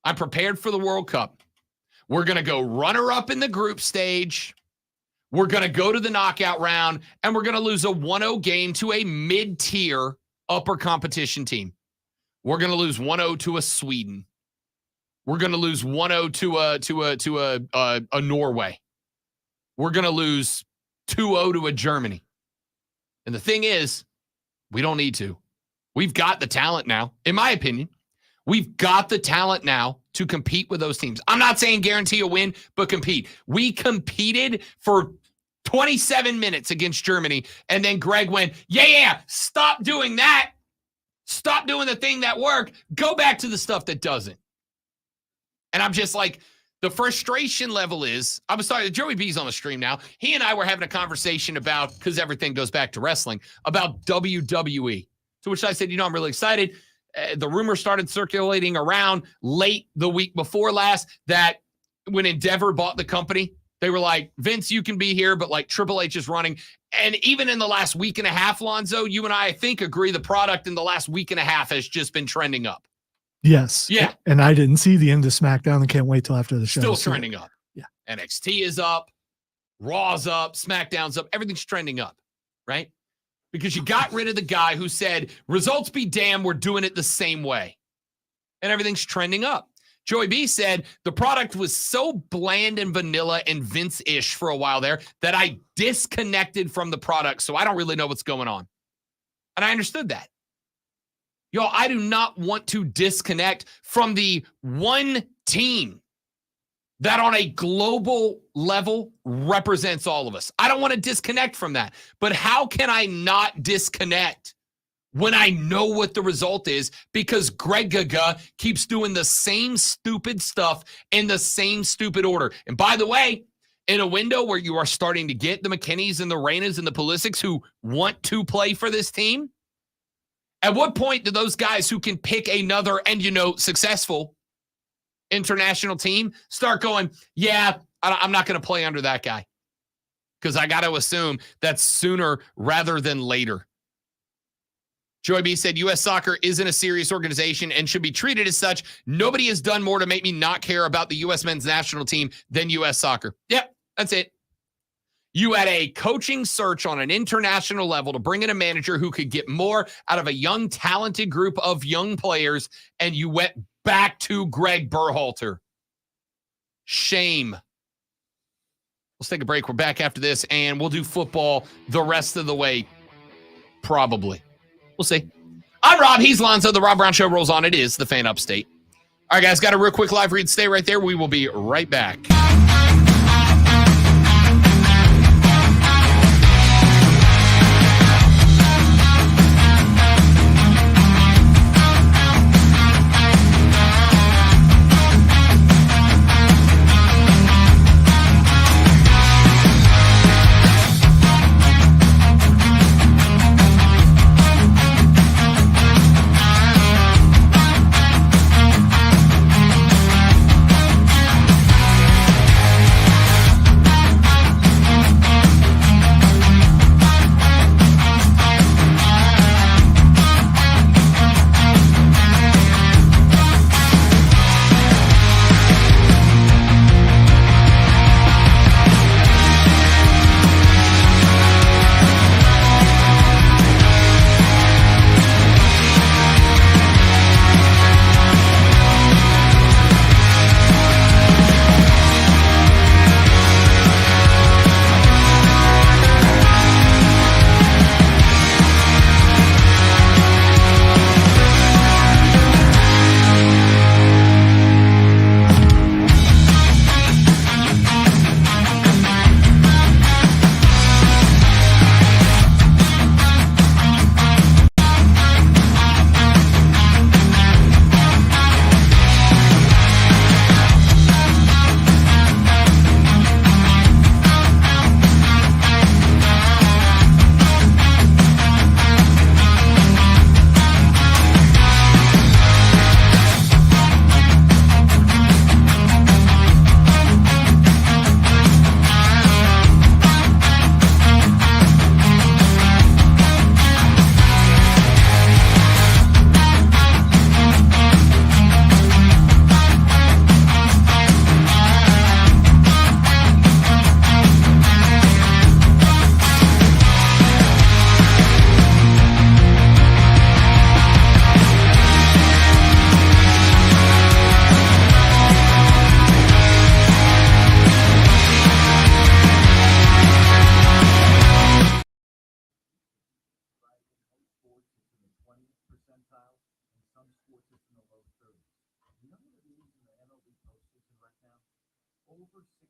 I'm prepared for the World Cup. We're going to go runner-up in the group stage. We're going to go to the knockout round, and we're going to lose a 1-0 game to a mid-tier upper competition team. We're going to lose 1-0 to a Sweden. We're going to lose 1-0 to a Norway. We're going to lose 2-0 to a Germany. And the thing is, we don't need to. We've got the talent now, in my opinion. We've got the talent now to compete with those teams. I'm not saying guarantee a win, but compete. We competed for 27 minutes against Germany, and then Greg went, yeah, stop doing that. Stop doing the thing that worked. Go back to the stuff that doesn't. And I'm just like, the frustration level is, I was talking to Joey B's on the stream now. He and I were having a conversation about, because everything goes back to wrestling, about WWE. To which I said, I'm really excited. The rumor started circulating around late the week before last that when Endeavor bought the company, they were like, Vince, you can be here, but like Triple H is running. And even in the last week and a half, Lonzo, you and I think agree the product in the last week and a half has just been trending up. Yes. Yeah. And I didn't see the end of SmackDown and can't wait till after the show. Still trending up. Yeah. NXT is up. Raw's up. SmackDown's up. Everything's trending up, right? Because you got rid of the guy who said, results be damned, we're doing it the same way. And everything's trending up. Joey B said, the product was so bland and vanilla and Vince-ish for a while there that I disconnected from the product, so I don't really know what's going on. And I understood that. Y'all, I do not want to disconnect from the one team that on a global level represents all of us. I don't want to disconnect from that. But how can I not disconnect when I know what the result is? Because Greg Gaga keeps doing the same stupid stuff in the same stupid order. And by the way, in a window where you are starting to get the McKinneys and the Reynas and the Pulisics who want to play for this team, at what point do those guys who can pick another and, successful international team start going, yeah, I'm not going to play under that guy? Because I got to assume that's sooner rather than later. Joy B said, U.S. soccer isn't a serious organization and should be treated as such. Nobody has done more to make me not care about the U.S. men's national team than U.S. soccer. Yep, that's it. You had a coaching search on an international level to bring in a manager who could get more out of a young, talented group of young players, and you went back to Greg Berhalter. Shame. Let's take a break. We're back after this, and we'll do football the rest of the way, probably. We'll see. I'm Rob. He's Lonzo. The Rob Brown Show rolls on. It is the Fan Upstate. All right, guys, got a real quick live read. Stay right there. We will be right back. You know what it is in the MLB postseason right now? Over 60%.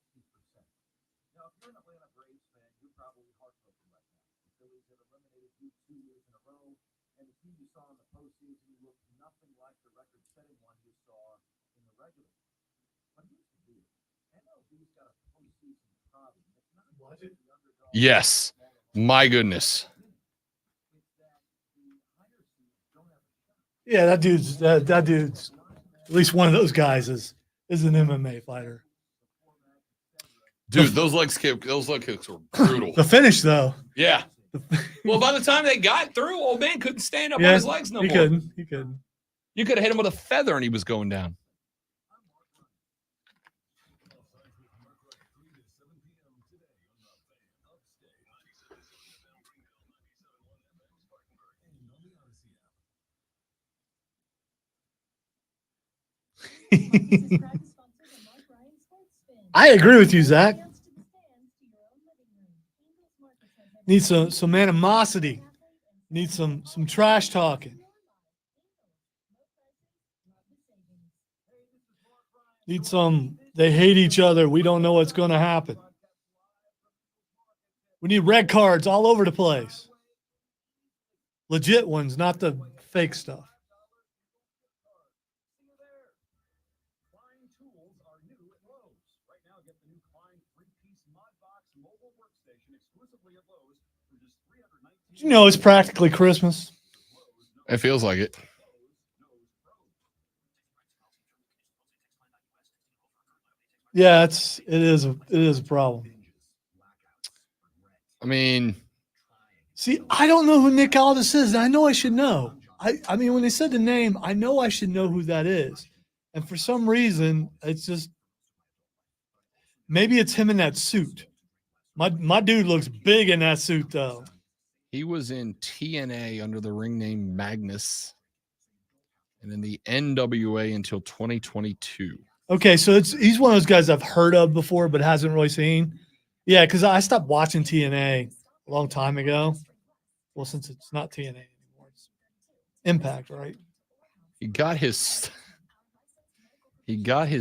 Now, if you're an Atlanta Braves fan, you're probably heartbroken right now. The Phillies have eliminated you 2 years in a row, and the team you saw in the postseason looked nothing like the record-setting one you saw in the regular. But here's the deal. MLB's got a postseason problem. It's not just the underdog. Yes. My goodness. Yeah, that dude's at least one of those guys is an MMA fighter. Dude, those leg kicks were brutal. The finish though. Yeah. Well, by the time they got through, old man couldn't stand up on his legs no more. He couldn't. You could have hit him with a feather and he was going down. I agree with you, Zach. Need some animosity. Need some trash talking. Need some, they hate each other. We don't know what's going to happen. We need red cards all over the place. Legit ones, not the fake stuff. You know, it's practically Christmas. It feels like it. Yeah, it is a problem. I mean, see, I don't know who Nick Aldis is. I know I should know. I mean, when they said the name, I know I should know who that is. And for some reason, it's just maybe it's him in that suit. My dude looks big in that suit, though. He was in TNA under the ring name Magnus, and in the NWA until 2022. Okay, so he's one of those guys I've heard of before, but hasn't really seen. Yeah, because I stopped watching TNA a long time ago. Well, since it's not TNA anymore, it's Impact, right? He got his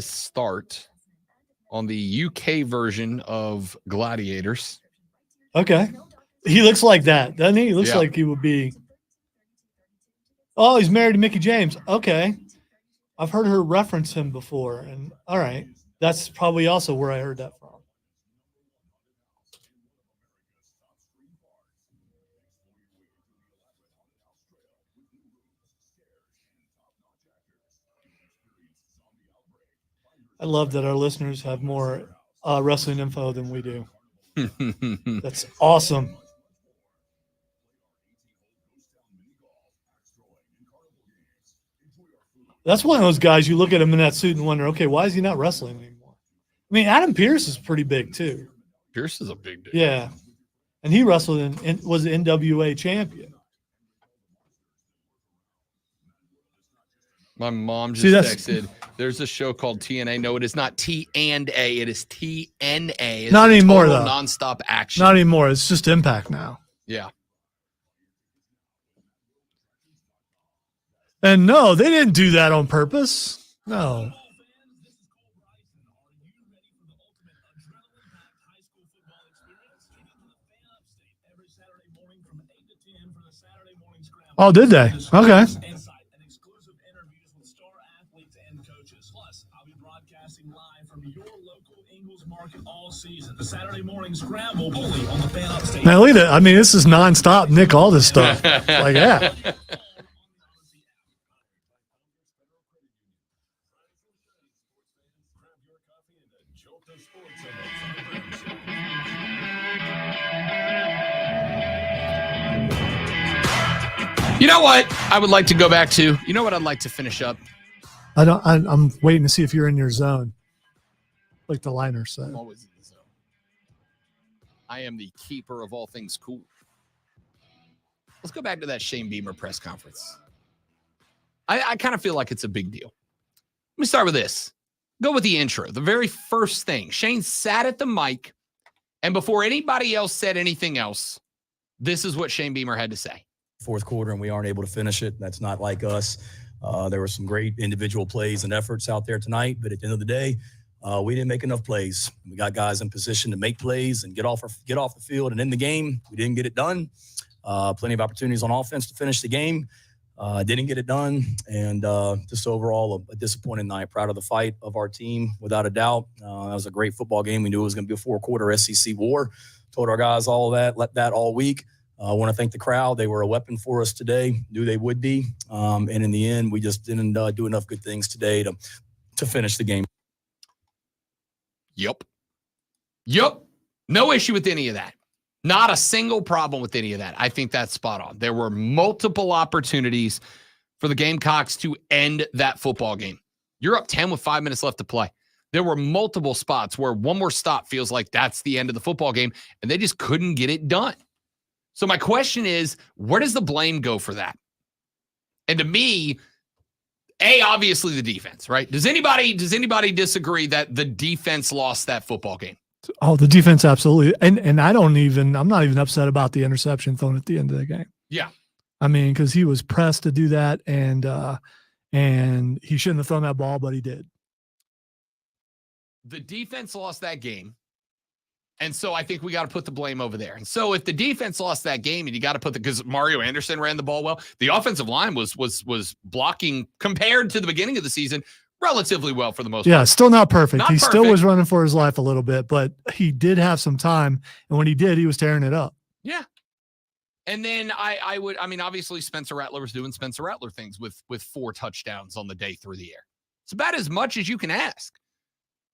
start on the UK version of Gladiators. Okay. He looks like that, doesn't he? He looks like he would be. Oh, he's married to Mickey James. Okay. I've heard her reference him before. And all right. That's probably also where I heard that from. I love that our listeners have more wrestling info than we do. That's awesome. That's one of those guys you look at him in that suit and wonder, okay, why is he not wrestling anymore? I mean, Adam Pearce is pretty big too. Pearce is a big dude. Yeah. And he wrestled and was the NWA champion. My mom just texted, there's a show called TNA. No, it is not T&A. It is TNA. It's not anymore, though. Nonstop action. Not anymore. It's just Impact now. Yeah. And no, they didn't do that on purpose. No. Oh, did they? Okay. The Saturday morning scramble bully on the fan upstate. Now look at it. I mean, this is nonstop, Nick. All this stuff, like yeah. You know what I would like to go back to? You know what I'd like to finish up? I'm waiting to see if you're in your zone, like the liner said. I'm always in the zone. I am the keeper of all things cool. Let's go back to that Shane Beamer press conference. I kind of feel like it's a big deal. Let me start with this. Go with the intro. The very first thing. Shane sat at the mic, and before anybody else said anything else, this is what Shane Beamer had to say. Fourth quarter, and we aren't able to finish it. That's not like us. There were some great individual plays and efforts out there tonight, but at the end of the day, we didn't make enough plays. We got guys in position to make plays and get off the field and end the game. We didn't get it done. Plenty of opportunities on offense to finish the game. Didn't get it done. And just overall a disappointing night. Proud of the fight of our team, without a doubt. That was a great football game. We knew it was going to be a 4-quarter SEC war. Told our guys all of that, let that all week. I want to thank the crowd. They were a weapon for us today. Knew they would be. And in the end, we just didn't do enough good things today to finish the game. Yep. No issue with any of that. Not a single problem with any of that. I think that's spot on. There were multiple opportunities for the Gamecocks to end that football game. You're up 10 with 5 minutes left to play. There were multiple spots where one more stop feels like that's the end of the football game, and they just couldn't get it done. So my question is, where does the blame go for that? And to me, obviously the defense, right? Does anybody disagree that the defense lost that football game? Oh, the defense, absolutely. And I'm not even upset about the interception thrown at the end of the game. Yeah. I mean, because he was pressed to do that, and he shouldn't have thrown that ball, but he did. The defense lost that game. And so I think we got to put the blame over there. And so if the defense lost that game, and you got to put because Mario Anderson ran the ball well, the offensive line was blocking compared to the beginning of the season relatively well for the most part. Yeah, still not perfect. Not Still perfect. was running for his life a little bit, but he did have some time. And when he did, he was tearing it up. Yeah. And then I mean, obviously Spencer Rattler was doing Spencer Rattler things with 4 touchdowns on the day through the air. It's about as much as you can ask.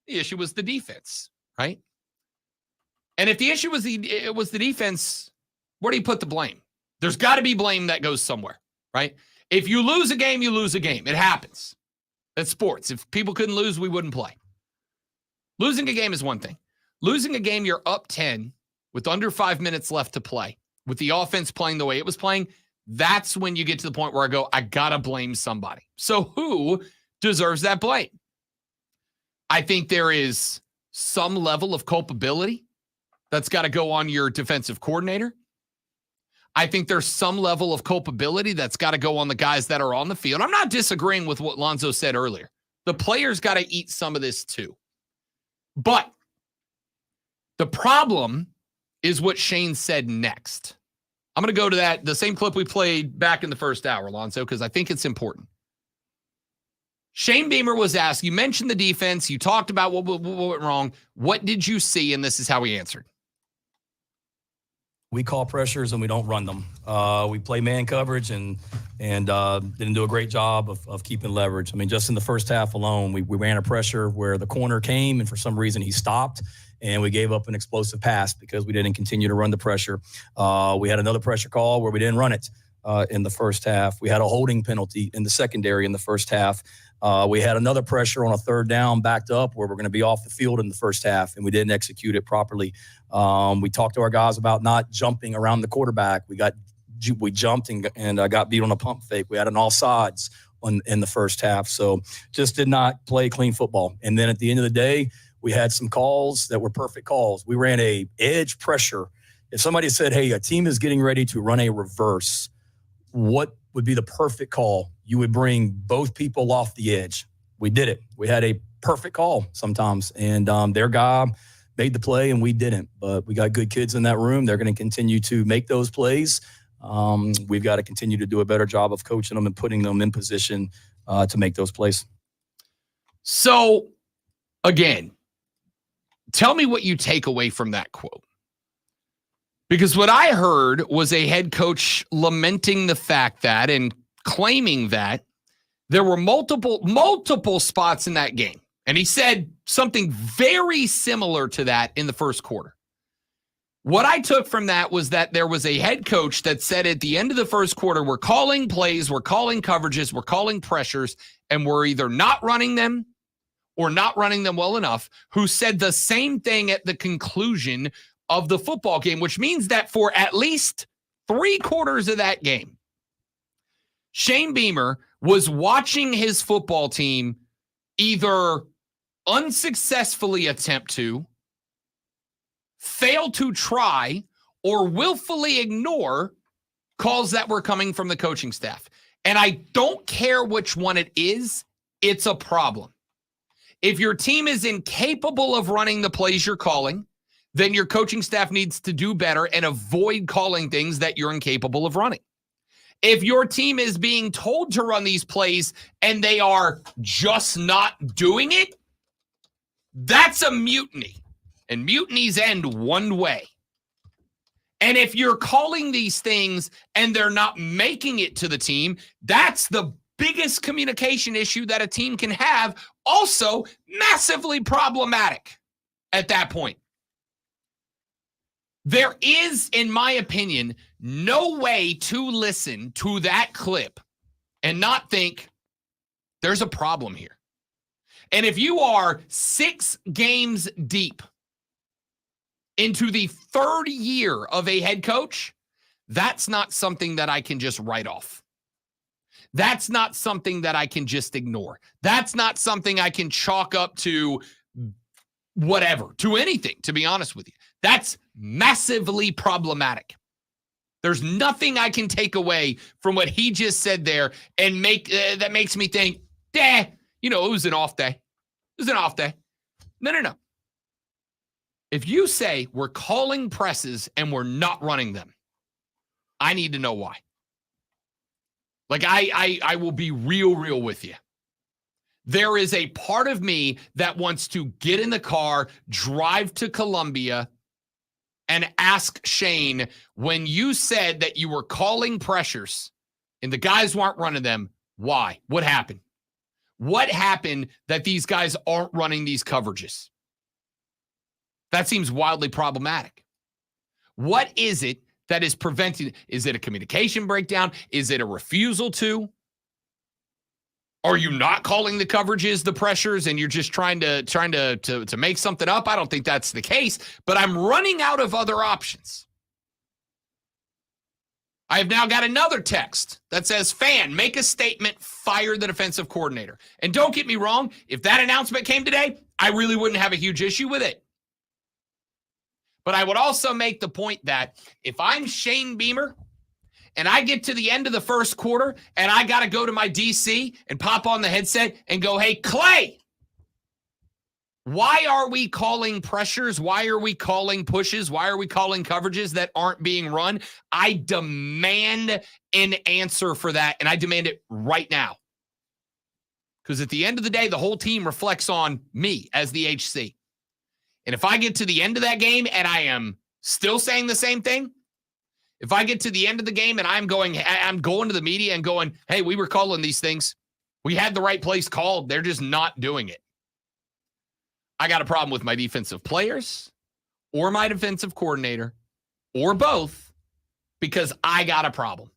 The issue was the defense, right? And if the issue was the defense, where do you put the blame? There's got to be blame that goes somewhere, right? If you lose a game, you lose a game. It happens. That's sports. If people couldn't lose, we wouldn't play. Losing a game is one thing. Losing a game, you're up 10 with under 5 minutes left to play, with the offense playing the way it was playing. That's when you get to the point where I go, I got to blame somebody. So who deserves that blame? I think there is some level of culpability that's got to go on your defensive coordinator. I think there's some level of culpability that's got to go on the guys that are on the field. I'm not disagreeing with what Lonzo said earlier. The players got to eat some of this too. But the problem is what Shane said next. I'm going to go to the same clip we played back in the first hour, Lonzo, because I think it's important. Shane Beamer was asked, you mentioned the defense, you talked about what went wrong. What did you see? And this is how he answered. We call pressures and we don't run them. We play man coverage and didn't do a great job of keeping leverage. I mean, just in the first half alone, we ran a pressure where the corner came and for some reason he stopped, and we gave up an explosive pass because we didn't continue to run the pressure. We had another pressure call where we didn't run it in the first half. We had a holding penalty in the secondary in the first half. We had another pressure on a third down backed up where we're going to be off the field in the first half, and we didn't execute it properly. We talked to our guys about not jumping around the quarterback. We jumped and got beat on a pump fake. We had an offsides in the first half. So just did not play clean football. And then at the end of the day, we had some calls that were perfect calls. We ran a edge pressure. If somebody said, hey, a team is getting ready to run a reverse, what would be the perfect call? You would bring both people off the edge. We did it. We had a perfect call sometimes. And their guy made the play and we didn't. But we got good kids in that room. They're going to continue to make those plays. We've got to continue to do a better job of coaching them and putting them in position to make those plays. So, again, tell me what you take away from that quote. Because what I heard was a head coach lamenting the fact that and claiming that there were multiple spots in that game. And he said something very similar to that in the first quarter. What I took from that was that there was a head coach that said at the end of the first quarter, we're calling plays, we're calling coverages, we're calling pressures, and we're either not running them or not running them well enough, who said the same thing at the conclusion of the football game, which means that for at least 3 quarters of that game, Shane Beamer was watching his football team either unsuccessfully attempt to, fail to try, or willfully ignore calls that were coming from the coaching staff. And I don't care which one it is, it's a problem. If your team is incapable of running the plays you're calling, then your coaching staff needs to do better and avoid calling things that you're incapable of running. If your team is being told to run these plays and they are just not doing it, that's a mutiny. And mutinies end one way. And if you're calling these things and they're not making it to the team, that's the biggest communication issue that a team can have. Also, massively problematic at that point. There is, in my opinion, no way to listen to that clip and not think there's a problem here. And if you are 6 games deep into the 3rd year of a head coach, that's not something that I can just write off. That's not something that I can just ignore. That's not something I can chalk up to whatever, to anything, to be honest with you. That's massively problematic. There's nothing I can take away from what he just said there and make that makes me think, it was an off day. It was an off day. No. If you say we're calling presses and we're not running them, I need to know why. Like, I will be real with you. There is a part of me that wants to get in the car, drive to Columbia, and ask Shane, when you said that you were calling pressures and the guys weren't running them, why? What happened? What happened that these guys aren't running these coverages? That seems wildly problematic. What is it that is preventing? Is it a communication breakdown? Is it a refusal to? Are you not calling the coverages the pressures and you're just trying to make something up? I don't think that's the case, but I'm running out of other options. I have now got another text that says, "Fan, make a statement, fire the defensive coordinator." And don't get me wrong, if that announcement came today, I really wouldn't have a huge issue with it. But I would also make the point that if I'm Shane Beamer and I get to the end of the first quarter and I got to go to my DC and pop on the headset and go, "Hey, Clay, why are we calling pressures? Why are we calling pushes? Why are we calling coverages that aren't being run?" I demand an answer for that, and I demand it right now. Because at the end of the day, the whole team reflects on me as the HC. And if I get to the end of that game and I am still saying the same thing, if I get to the end of the game and I'm going to the media and going, "Hey, we were calling these things. We had the right place called. They're just not doing it." I got a problem with my defensive players or my defensive coordinator or both, because I got a problem.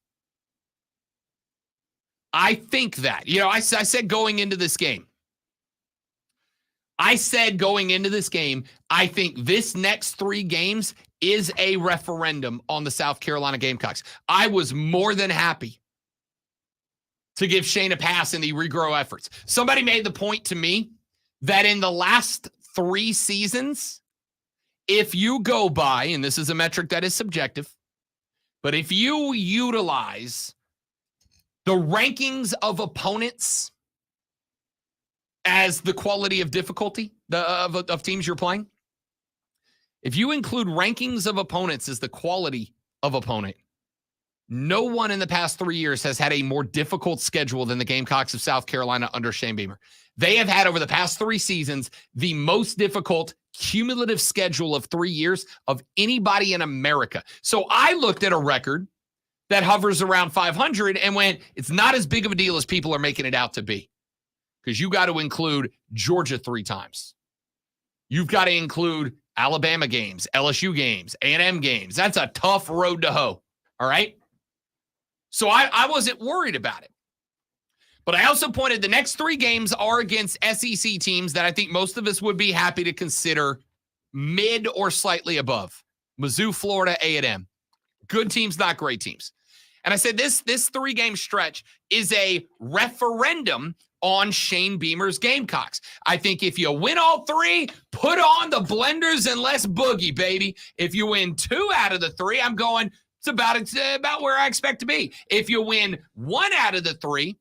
I think that, I said going into this game, I think this next 3 games is a referendum on the South Carolina Gamecocks. I was more than happy to give Shane a pass in the regrow efforts. Somebody made the point to me that in the last 3 seasons, if you go by, and this is a metric that is subjective, but if you utilize the rankings of opponents as the quality of difficulty of teams you're playing, if you include rankings of opponents as the quality of opponent, no one in the past 3 years has had a more difficult schedule than the Gamecocks of South Carolina under Shane Beamer. They have had, over the past 3 seasons, the most difficult cumulative schedule of 3 years of anybody in America. So I looked at a record that hovers around 500 and went, it's not as big of a deal as people are making it out to be. Because you got to include Georgia 3 times. You've got to include Alabama games, LSU games, A&M games. That's a tough road to hoe. All right? So I wasn't worried about it. But I also pointed the next 3 games are against SEC teams that I think most of us would be happy to consider mid or slightly above. Mizzou, Florida, A&M. Good teams, not great teams. And I said this 3-game stretch is a referendum on Shane Beamer's Gamecocks. I think if you win all 3, put on the blenders and let's boogie, baby. If you win 2 out of the 3, I'm going, it's It's about where I expect to be. If you win 1 out of the 3,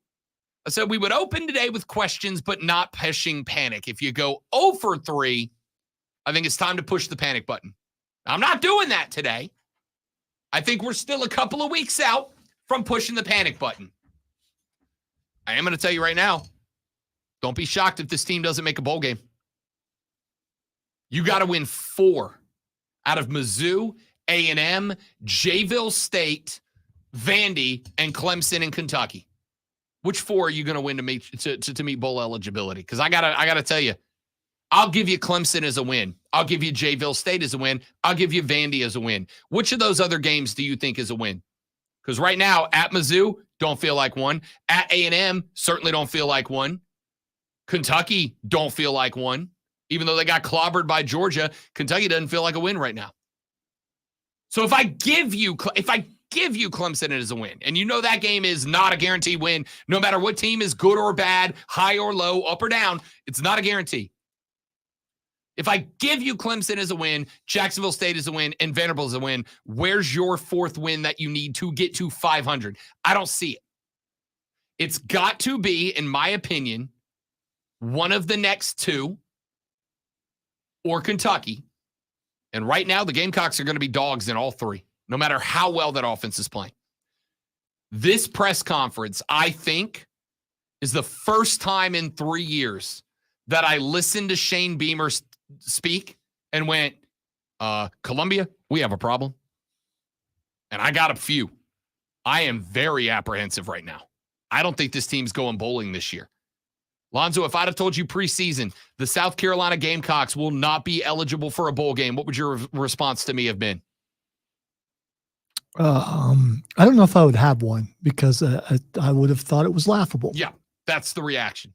I said we would open today with questions, but not pushing panic. If you go 0 for 3, I think it's time to push the panic button. I'm not doing that today. I think we're still a couple of weeks out from pushing the panic button. I am going to tell you right now, don't be shocked if this team doesn't make a bowl game. You got to win 4 out of Mizzou, A&M, Jayville State, Vandy, and Clemson and Kentucky. Which 4 are you going to win to meet bowl eligibility? Because I gotta tell you, I'll give you Clemson as a win. I'll give you Jayville State as a win. I'll give you Vandy as a win. Which of those other games do you think is a win? Because right now, at Mizzou, don't feel like one. At A&M, certainly don't feel like one. Kentucky, don't feel like one. Even though they got clobbered by Georgia, Kentucky doesn't feel like a win right now. So if I give you Clemson as a win, and you know that game is not a guaranteed win, no matter what team is good or bad, high or low, up or down, it's not a guarantee. If I give you Clemson as a win, Jacksonville State as a win, and Vanderbilt as a win, where's your 4th win that you need to get to 500? I don't see it. It's got to be, in my opinion, one of the next 2 or Kentucky. And right now, the Gamecocks are going to be dogs in all 3, no matter how well that offense is playing. This press conference, I think, is the first time in 3 years that I listened to Shane Beamer speak and went, Columbia, we have a problem. And I got a few. I am very apprehensive right now. I don't think this team's going bowling this year. Lonzo, if I'd have told you preseason, the South Carolina Gamecocks will not be eligible for a bowl game, what would your response to me have been? I don't know if I would have one because I would have thought it was laughable. Yeah, that's the reaction.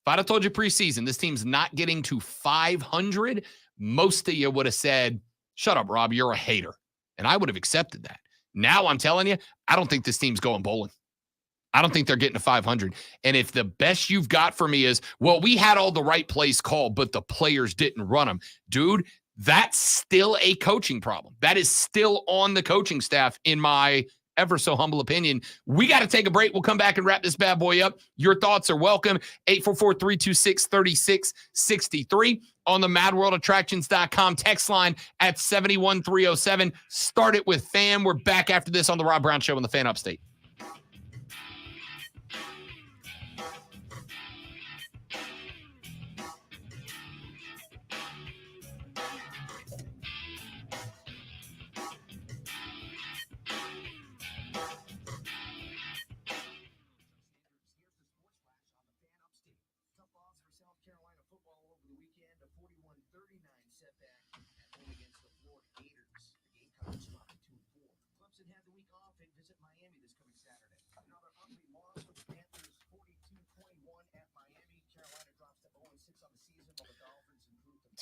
If I'd have told you preseason, this team's not getting to 500, most of you would have said, shut up, Rob, you're a hater. And I would have accepted that. Now I'm telling you, I don't think this team's going bowling. I don't think they're getting to 500. And if the best you've got for me is, well, we had all the right plays called, but the players didn't run them. Dude, that's still a coaching problem. That is still on the coaching staff, in my ever so humble opinion. We got to take a break. We'll come back and wrap this bad boy up. Your thoughts are welcome. 844-326-3663 on the madworldattractions.com text line at 71307. Start it with Fan. We're back after this on the Rob Brown Show on the Fan Upstate.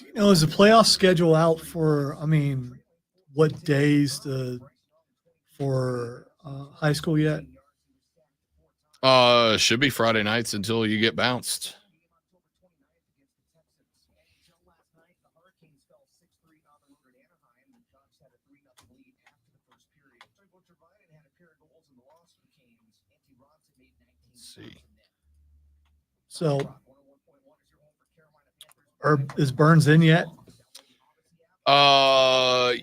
You know, is the playoff schedule out for, what days for high school yet? Should be Friday nights until you get bounced. Let's see. So, is Burns in yet?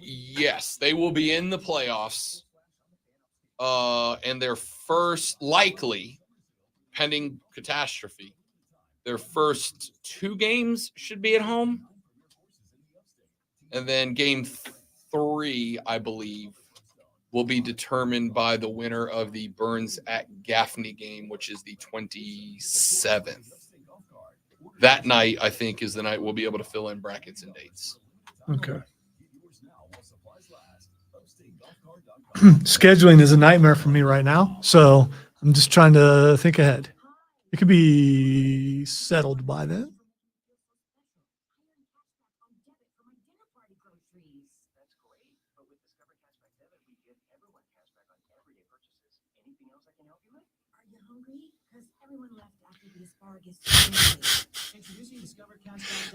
Yes, they will be in the playoffs. And their first, likely, pending catastrophe, their first 2 games should be at home. And then game 3, I believe, will be determined by the winner of the Burns at Gaffney game, which is the 27th. That night, I think, is the night we'll be able to fill in brackets and dates. Okay. Scheduling is a nightmare for me right now, so I'm just trying to think ahead. It could be settled by then.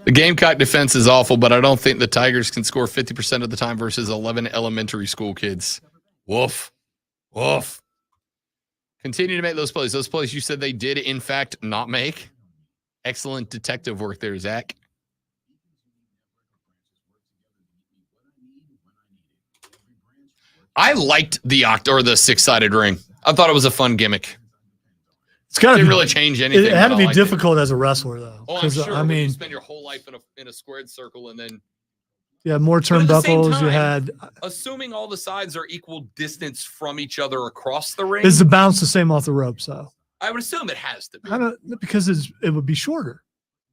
The Gamecock defense is awful, but I don't think the Tigers can score 50% of the time versus 11 elementary school kids. Woof. Woof. Continue to make those plays. Those plays you said they did, in fact, not make. Excellent detective work there, Zach. I liked the the six-sided ring. I thought it was a fun gimmick. It's got to Didn't really change anything. It had to but I be liked it. difficult as a wrestler, though. Oh, I'm 'Cause, sure. I when you mean, spend your whole life in a squared circle and then you had more But at the same turnbuckles. You time, had assuming all the sides are equal distance from each other across the ring. is the bounce the same off the ropes, though? I would assume it has to be. I don't because it would be shorter.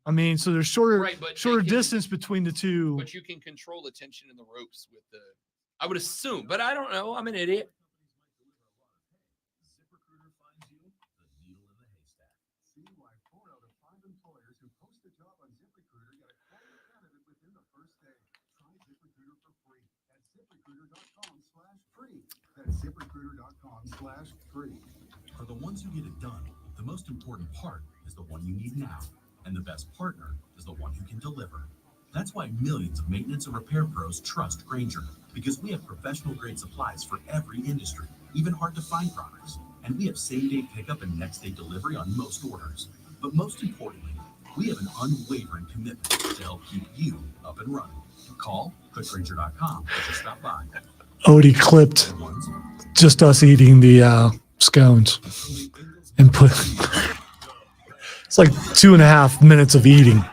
I mean, so there's shorter Right, but shorter they can- distance between the two. But you can control the tension in the ropes with the. I would assume, but I don't know. I'm an idiot. See why 4 out of 5 employers who post a job on ZipRecruiter get a quality candidate within the first day. Try ZipRecruiter for free at ZipRecruiter.com/free. That's ZipRecruiter.com/free. For the ones who get it done, the most important part is the one you need now. And the best partner is the one who can deliver. That's why millions of maintenance and repair pros trust Grainger, because we have professional grade supplies for every industry, even hard to find products. And we have same-day pickup and next-day delivery on most orders. But most importantly, we have an unwavering commitment to help keep you up and running. Call clickgrainger.com or stop by. Odie clipped just us eating the scones and put. It's like 2.5 minutes of eating.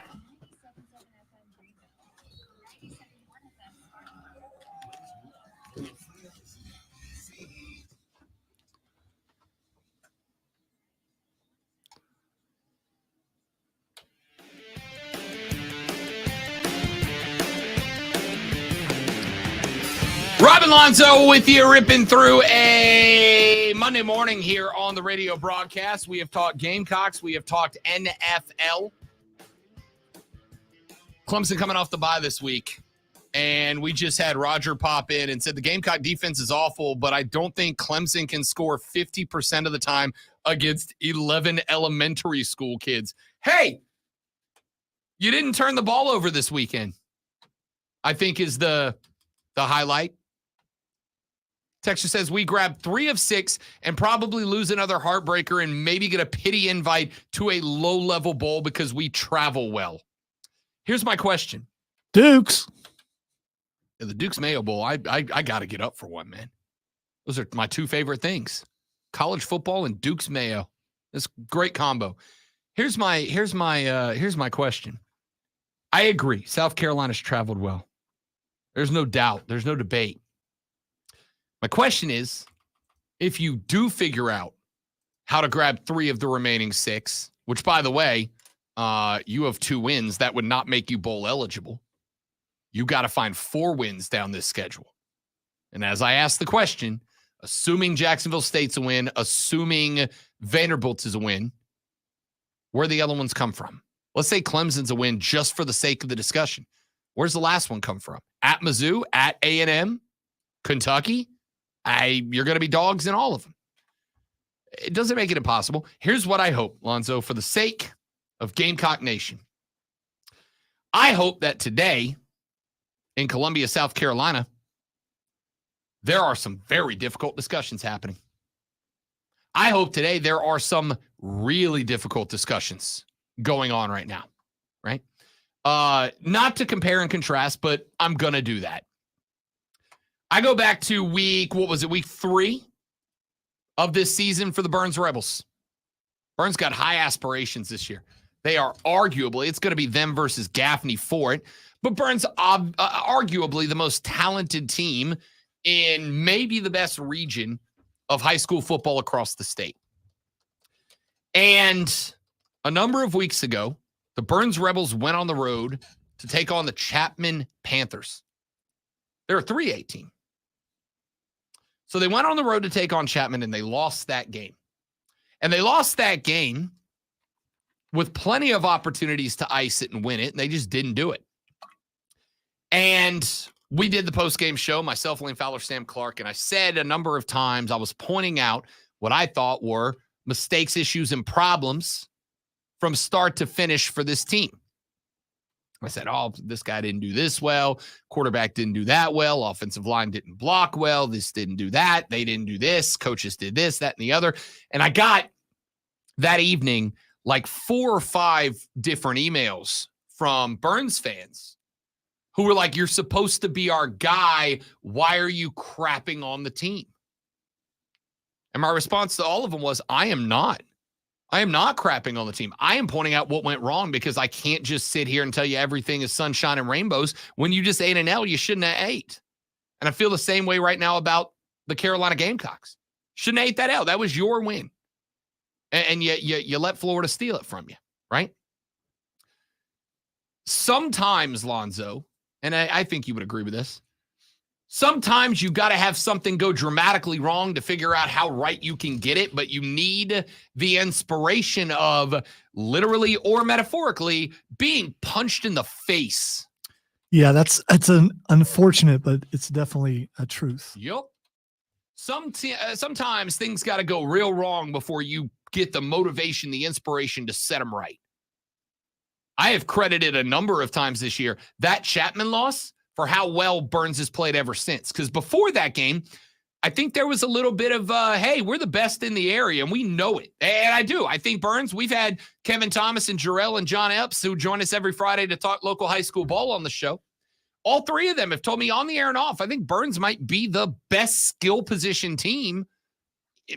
Robin Lonzo with you, ripping through a Monday morning here on the radio broadcast. We have talked Gamecocks. We have talked NFL. Clemson coming off the bye this week. And we just had Roger pop in and said the Gamecock defense is awful, but I don't think Clemson can score 50% of the time against 11 elementary school kids. Hey, you didn't turn the ball over this weekend, I think is the highlight. Texture says we grab 3 of 6 and probably lose another heartbreaker and maybe get a pity invite to a low-level bowl because we travel well. Here's my question. Dukes. The Dukes Mayo Bowl, I got to get up for one, man. Those are my 2 favorite things. College football and Dukes Mayo. That's a great combo. Here's my question. I agree. South Carolina's traveled well. There's no doubt. There's no debate. My question is, if you do figure out how to grab 3 of the remaining 6, which, by the way, you have 2 wins, that would not make you bowl eligible. You got to find 4 wins down this schedule. And as I ask the question, assuming Jacksonville State's a win, assuming Vanderbilt's is a win, where the other ones come from? Let's say Clemson's a win just for the sake of the discussion. Where's the last one come from? At Mizzou, at A&M, Kentucky? You're going to be dogs in all of them. It doesn't make it impossible. Here's what I hope, Lonzo, for the sake of Gamecock Nation. I hope that today in Columbia, South Carolina, there are some very difficult discussions happening. I hope today there are some really difficult discussions going on right now, right? Not to compare and contrast, but I'm going to do that. I go back to week 3 of this season for the Burns Rebels. Burns got high aspirations this year. They are arguably, it's going to be them versus Gaffney for it, but Burns arguably the most talented team in maybe the best region of high school football across the state. And a number of weeks ago, the Burns Rebels went on the road to take on the Chapman Panthers. They're a 3A team. So they went on the road to take on Chapman, and they lost that game. And they lost that game with plenty of opportunities to ice it and win it, and they just didn't do it. And we did the post-game show, myself, Lane Fowler, Sam Clark, and I said a number of times I was pointing out what I thought were mistakes, issues, and problems from start to finish for this team. I said, oh, this guy didn't do this well. Quarterback didn't do that well. Offensive line didn't block well. This didn't do that. They didn't do this. Coaches did this, that, and the other. And I got that evening like 4 or 5 different emails from Burns fans who were like, you're supposed to be our guy. Why are you crapping on the team? And my response to all of them was, I am not. I am not crapping on the team. I am pointing out what went wrong because I can't just sit here and tell you everything is sunshine and rainbows. When you just ate an L, you shouldn't have ate. And I feel the same way right now about the Carolina Gamecocks. Shouldn't have ate that L. That was your win. And you let Florida steal it from you, right? Sometimes, Lonzo, and I think you would agree with this, sometimes you got to have something go dramatically wrong to figure out how right you can get it, but you need the inspiration of literally or metaphorically being punched in the face. Yeah, that's an unfortunate, but it's definitely a truth. Yep. Sometimes things got to go real wrong before you get the motivation, the inspiration to set them right. I have credited a number of times this year that Chapman loss for how well Burns has played ever since. Because before that game, I think there was a little bit of, hey, we're the best in the area, and we know it. And I do. I think Burns, we've had Kevin Thomas and Jarrell and John Epps, who join us every Friday to talk local high school ball on the show. All 3 of them have told me on the air and off, I think Burns might be the best skill position team,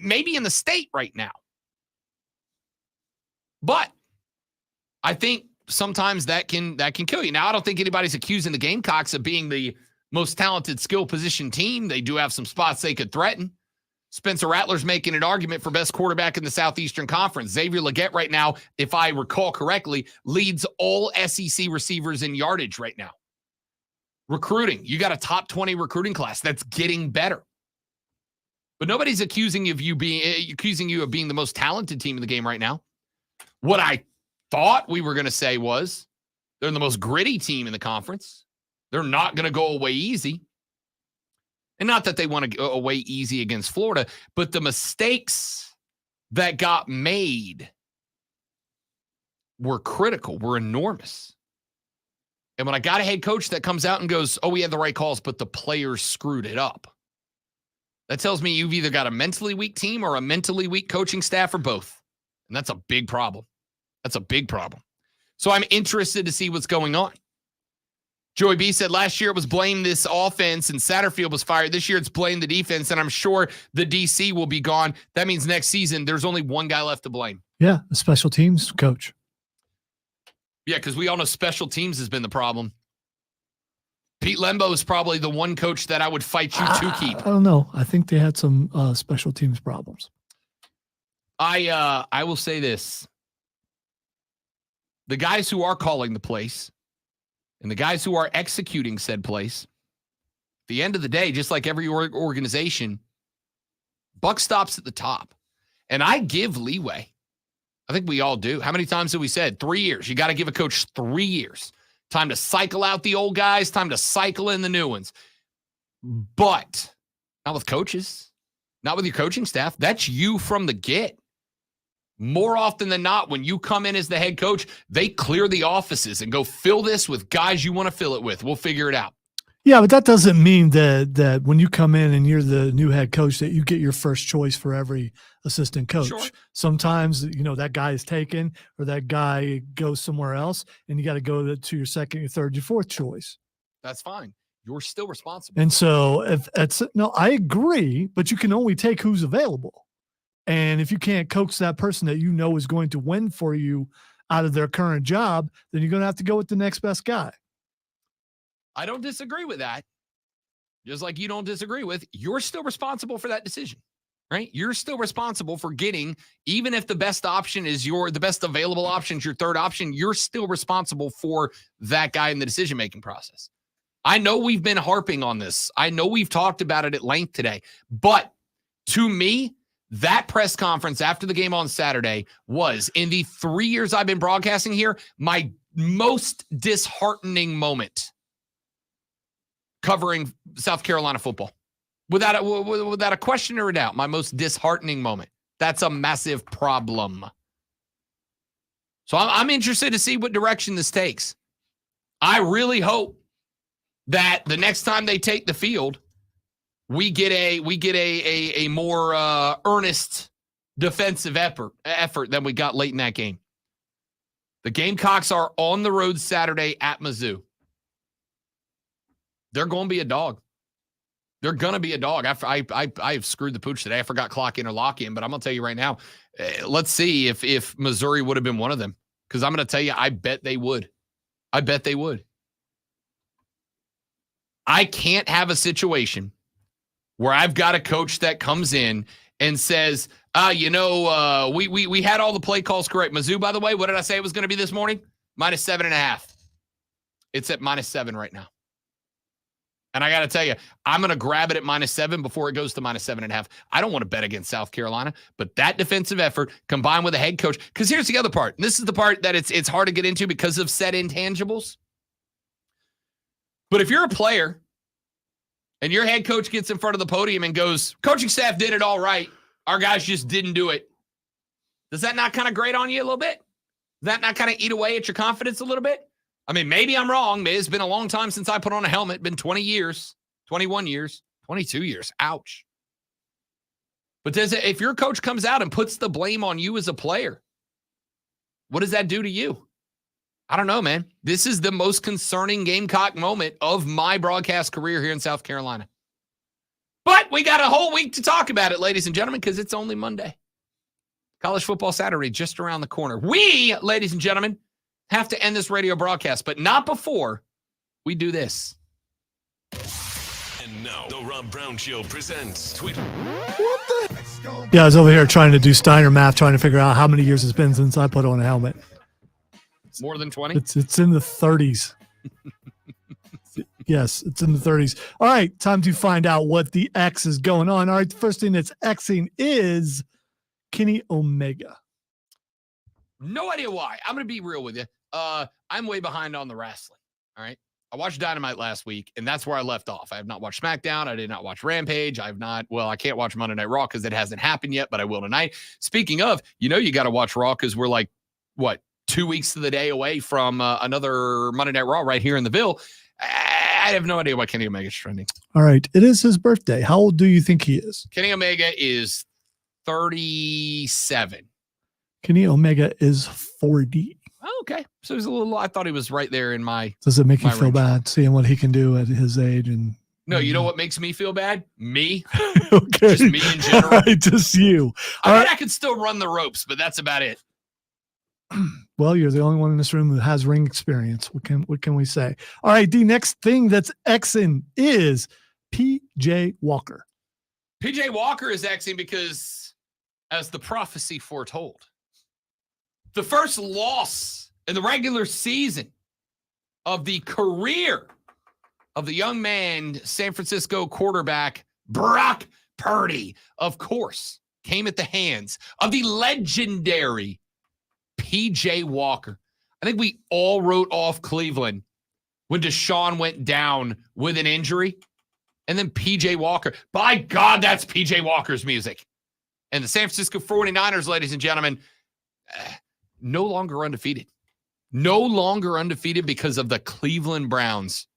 maybe in the state right now. But I think sometimes that can kill you. Now, I don't think anybody's accusing the Gamecocks of being the most talented skill position team. They do have some spots they could threaten. Spencer Rattler's making an argument for best quarterback in the Southeastern Conference. Xavier Legette right now, if I recall correctly, leads all SEC receivers in yardage right now. Recruiting, you got a top 20 recruiting class that's getting better. But nobody's accusing you of being the most talented team in the game right now. What I thought we were going to say was they're the most gritty team in the conference. They're not going to go away easy. And not that they want to go away easy against Florida, but the mistakes that got made were critical, were enormous. And when I got a head coach that comes out and goes, oh, we had the right calls, but the players screwed it up, that tells me you've either got a mentally weak team or a mentally weak coaching staff or both. And that's a big problem. That's a big problem. So I'm interested to see what's going on. Joey B said last year it was blame this offense and Satterfield was fired. This year it's blame the defense, and I'm sure the DC will be gone. That means next season there's only one guy left to blame. Yeah, the special teams coach. Yeah, because we all know special teams has been the problem. Pete Lembo is probably the one coach that I would fight you to keep. I don't know. I think they had some special teams problems. I will say this. The guys who are calling the plays and the guys who are executing said plays, at the end of the day, just like every organization, buck stops at the top. And I give leeway. I think we all do. How many times have we said 3 years? You got to give a coach 3 years. Time to cycle out the old guys, time to cycle in the new ones. But not with coaches, not with your coaching staff. That's you from the get. More often than not, when you come in as the head coach, they clear the offices and go fill this with guys you want to fill it with. We'll figure it out. Yeah, but that doesn't mean that when you come in and you're the new head coach that you get your first choice for every assistant coach. Sure. Sometimes, that guy is taken or that guy goes somewhere else and you got to go to your second, your third, your fourth choice. That's fine. You're still responsible. And so I agree, but you can only take who's available. And if you can't coax that person that you know is going to win for you out of their current job, then you're going to have to go with the next best guy. I don't disagree with that. Just like you don't disagree with, you're still responsible for that decision, right? You're still responsible for getting, even if the best option is the best available option is your third option, you're still responsible for that guy in the decision-making process. I know we've been harping on this. I know we've talked about it at length today, but to me, that press conference after the game on Saturday was, in the 3 years I've been broadcasting here, my most disheartening moment covering South Carolina football. Without a question or a doubt, my most disheartening moment. That's a massive problem. So I'm interested to see what direction this takes. I really hope that the next time they take the field, we get a more earnest defensive effort than we got late in that game. The Gamecocks are on the road Saturday at Mizzou. They're going to be a dog. They're going to be a dog. I've screwed the pooch today. I forgot clock in or lock in, but I'm going to tell you right now, let's see if Missouri would have been one of them. Because I'm going to tell you, I bet they would. I bet they would. I can't have a situation where I've got a coach that comes in and says, we had all the play calls correct. Mizzou, by the way, what did I say it was going to be this morning? -7.5. It's at -7 right now. And I got to tell you, I'm going to grab it at -7 before it goes to -7.5. I don't want to bet against South Carolina, but that defensive effort combined with a head coach, because here's the other part. And this is the part that it's hard to get into because of said intangibles. But if you're a player and your head coach gets in front of the podium and goes, coaching staff did it all right, our guys just didn't do it, does that not kind of grate on you a little bit? Does that not kind of eat away at your confidence a little bit? I mean, maybe I'm wrong. It's been a long time since I put on a helmet. Been 20 years, 21 years, 22 years. Ouch. But if your coach comes out and puts the blame on you as a player, what does that do to you? I don't know, man. This is the most concerning Gamecock moment of my broadcast career here in South Carolina. But we got a whole week to talk about it, ladies and gentlemen, because it's only Monday. College football Saturday just around the corner. We, ladies and gentlemen, have to end this radio broadcast, but not before we do this. And now, the Rob Brown Show presents Twitter. What the? Yeah, I was over here trying to do Steiner math, trying to figure out how many years it's been since I put on a helmet. More than 20? It's in the 30s. Yes, it's in the 30s. All right, time to find out what the X is going on. All right, the first thing that's Xing is Kenny Omega. No idea why. I'm going to be real with you. I'm way behind on the wrestling. All right. I watched Dynamite last week, and that's where I left off. I have not watched SmackDown. I did not watch Rampage. I can't watch Monday Night Raw because it hasn't happened yet, but I will tonight. Speaking of, you got to watch Raw because we're like, 2 weeks to the day away from another Monday Night Raw right here in the Ville. I have no idea why Kenny Omega's trending. All right. It is his birthday. How old do you think he is? Kenny Omega is 37. Kenny Omega is 40. Oh, okay. So he's I thought he was right there in my. Does it make you feel range. bad seeing what he can do at his age? And no, you know what makes me feel bad? Me. Okay. Just me in general. All right, just you. I could still run the ropes, but that's about it. Well, you're the only one in this room who has ring experience. What can we say? All right, the next thing that's Xing is PJ Walker. PJ Walker is Xing because, as the prophecy foretold, the first loss in the regular season of the career of the young man, San Francisco quarterback Brock Purdy, of course, came at the hands of the legendary PJ Walker. I think we all wrote off Cleveland when Deshaun went down with an injury. And then PJ Walker. By God, that's PJ Walker's music. And the San Francisco 49ers, ladies and gentlemen, no longer undefeated. No longer undefeated because of the Cleveland Browns.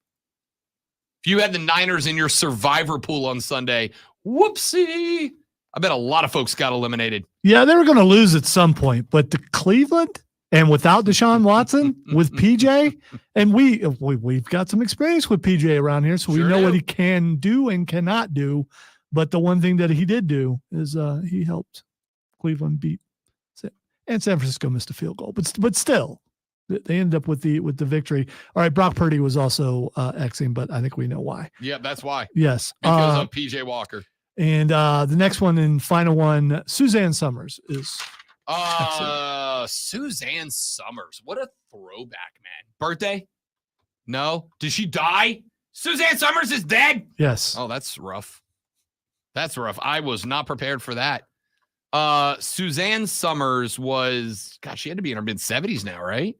If you had the Niners in your survivor pool on Sunday, whoopsie. I bet a lot of folks got eliminated. Yeah, they were going to lose at some point, but the Cleveland and without Deshaun Watson, with PJ, and we've got some experience with PJ around here, so we know what he can do and cannot do. But the one thing that he did do is he helped Cleveland beat, and San Francisco missed a field goal, but still, they ended up with the victory. All right, Brock Purdy was also Xing, but I think we know why. Yeah, that's why. Yes, because of PJ Walker. And the next one and final one, Suzanne Summers is. Suzanne Summers. What a throwback, man. Birthday? No. Did she die? Suzanne Summers is dead? Yes. Oh, that's rough. That's rough. I was not prepared for that. Suzanne Summers was, gosh, she had to be in her mid-70s now, right?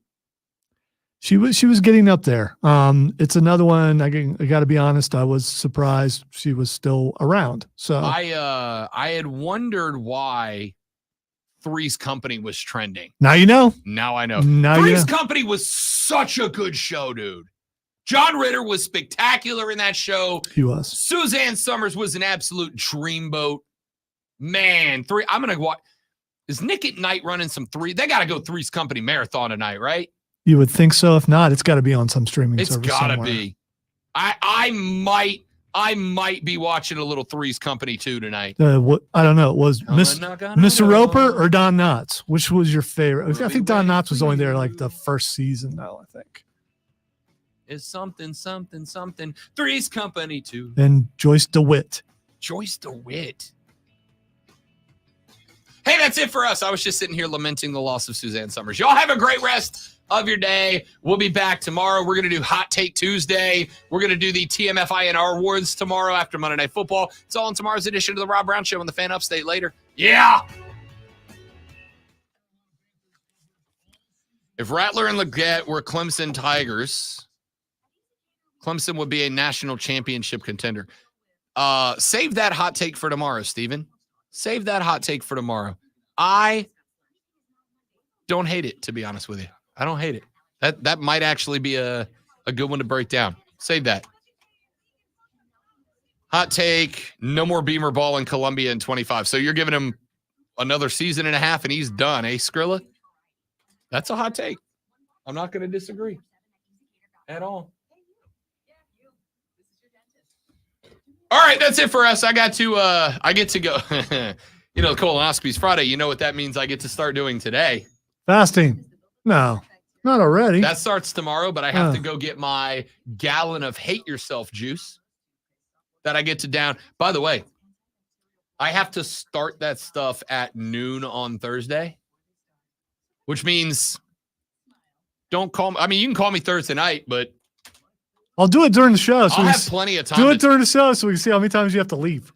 She was getting up there. It's another one. I got to be honest. I was surprised she was still around. So I had wondered why Three's Company was trending. Now you know. Now I know. Now Three's Company was such a good show, dude. John Ritter was spectacular in that show. He was. Suzanne Summers was an absolute dreamboat. Man, I'm going to watch. Is Nick at Night running some three? They got to go Three's Company marathon tonight, right? You would think so. If not, it's got to be on some streaming It's service got to somewhere. be. I might be watching a little Three's Company too tonight. What I don't know. Was Mr. Roper or Don Knotts? Which was your favorite? I think Don Knotts was only there like the first season, though. I think. Is something. Three's Company too. And Joyce DeWitt. Joyce DeWitt. Hey, that's it for us. I was just sitting here lamenting the loss of Suzanne Summers. Y'all have a great rest of your day. We'll be back tomorrow. We're going to do Hot Take Tuesday. We're going to do the TMFINR Awards tomorrow after Monday Night Football. It's all in tomorrow's edition of the Rob Brown Show on the Fan Upstate later. Yeah. If Rattler and Leggett were Clemson Tigers, Clemson would be a national championship contender. Save that hot take for tomorrow, Steven. Save that hot take for tomorrow. I don't hate it, to be honest with you. I don't hate it. That might actually be a good one to break down. Save that. Hot take, no more Beamer ball in Columbia in 25. So you're giving him another season and a half and he's done, eh, Skrilla? That's a hot take. I'm not going to disagree at all. All right, that's it for us. I get to go. The colonoscopy's Friday. You know what that means? I get to start doing today. Fasting. No, not already. That starts tomorrow, but I have to go get my gallon of Hate Yourself juice that I get to down. By the way, I have to start that stuff at noon on Thursday, which means don't call me. I mean, you can call me Thursday night, but I'll do it during the show. I'll have plenty of time. Do it during the show so we can see how many times you have to leave.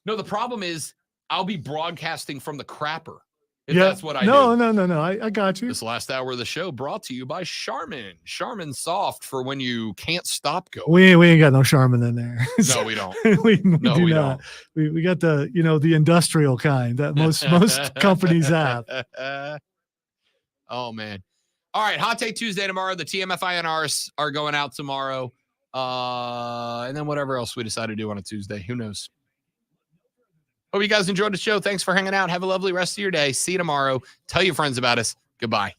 No, the problem is I'll be broadcasting from the crapper. If that's what I do. No. I got you. This last hour of the show brought to you by Charmin. Charmin Soft for when you can't stop going. We ain't got no Charmin in there. No, we don't. we we don't. We got the the industrial kind that most companies have. Oh man. All right, Hot Take Tuesday tomorrow. The TMFINRs are going out tomorrow. And then whatever else we decide to do on a Tuesday. Who knows? Hope you guys enjoyed the show. Thanks for hanging out. Have a lovely rest of your day. See you tomorrow. Tell your friends about us. Goodbye.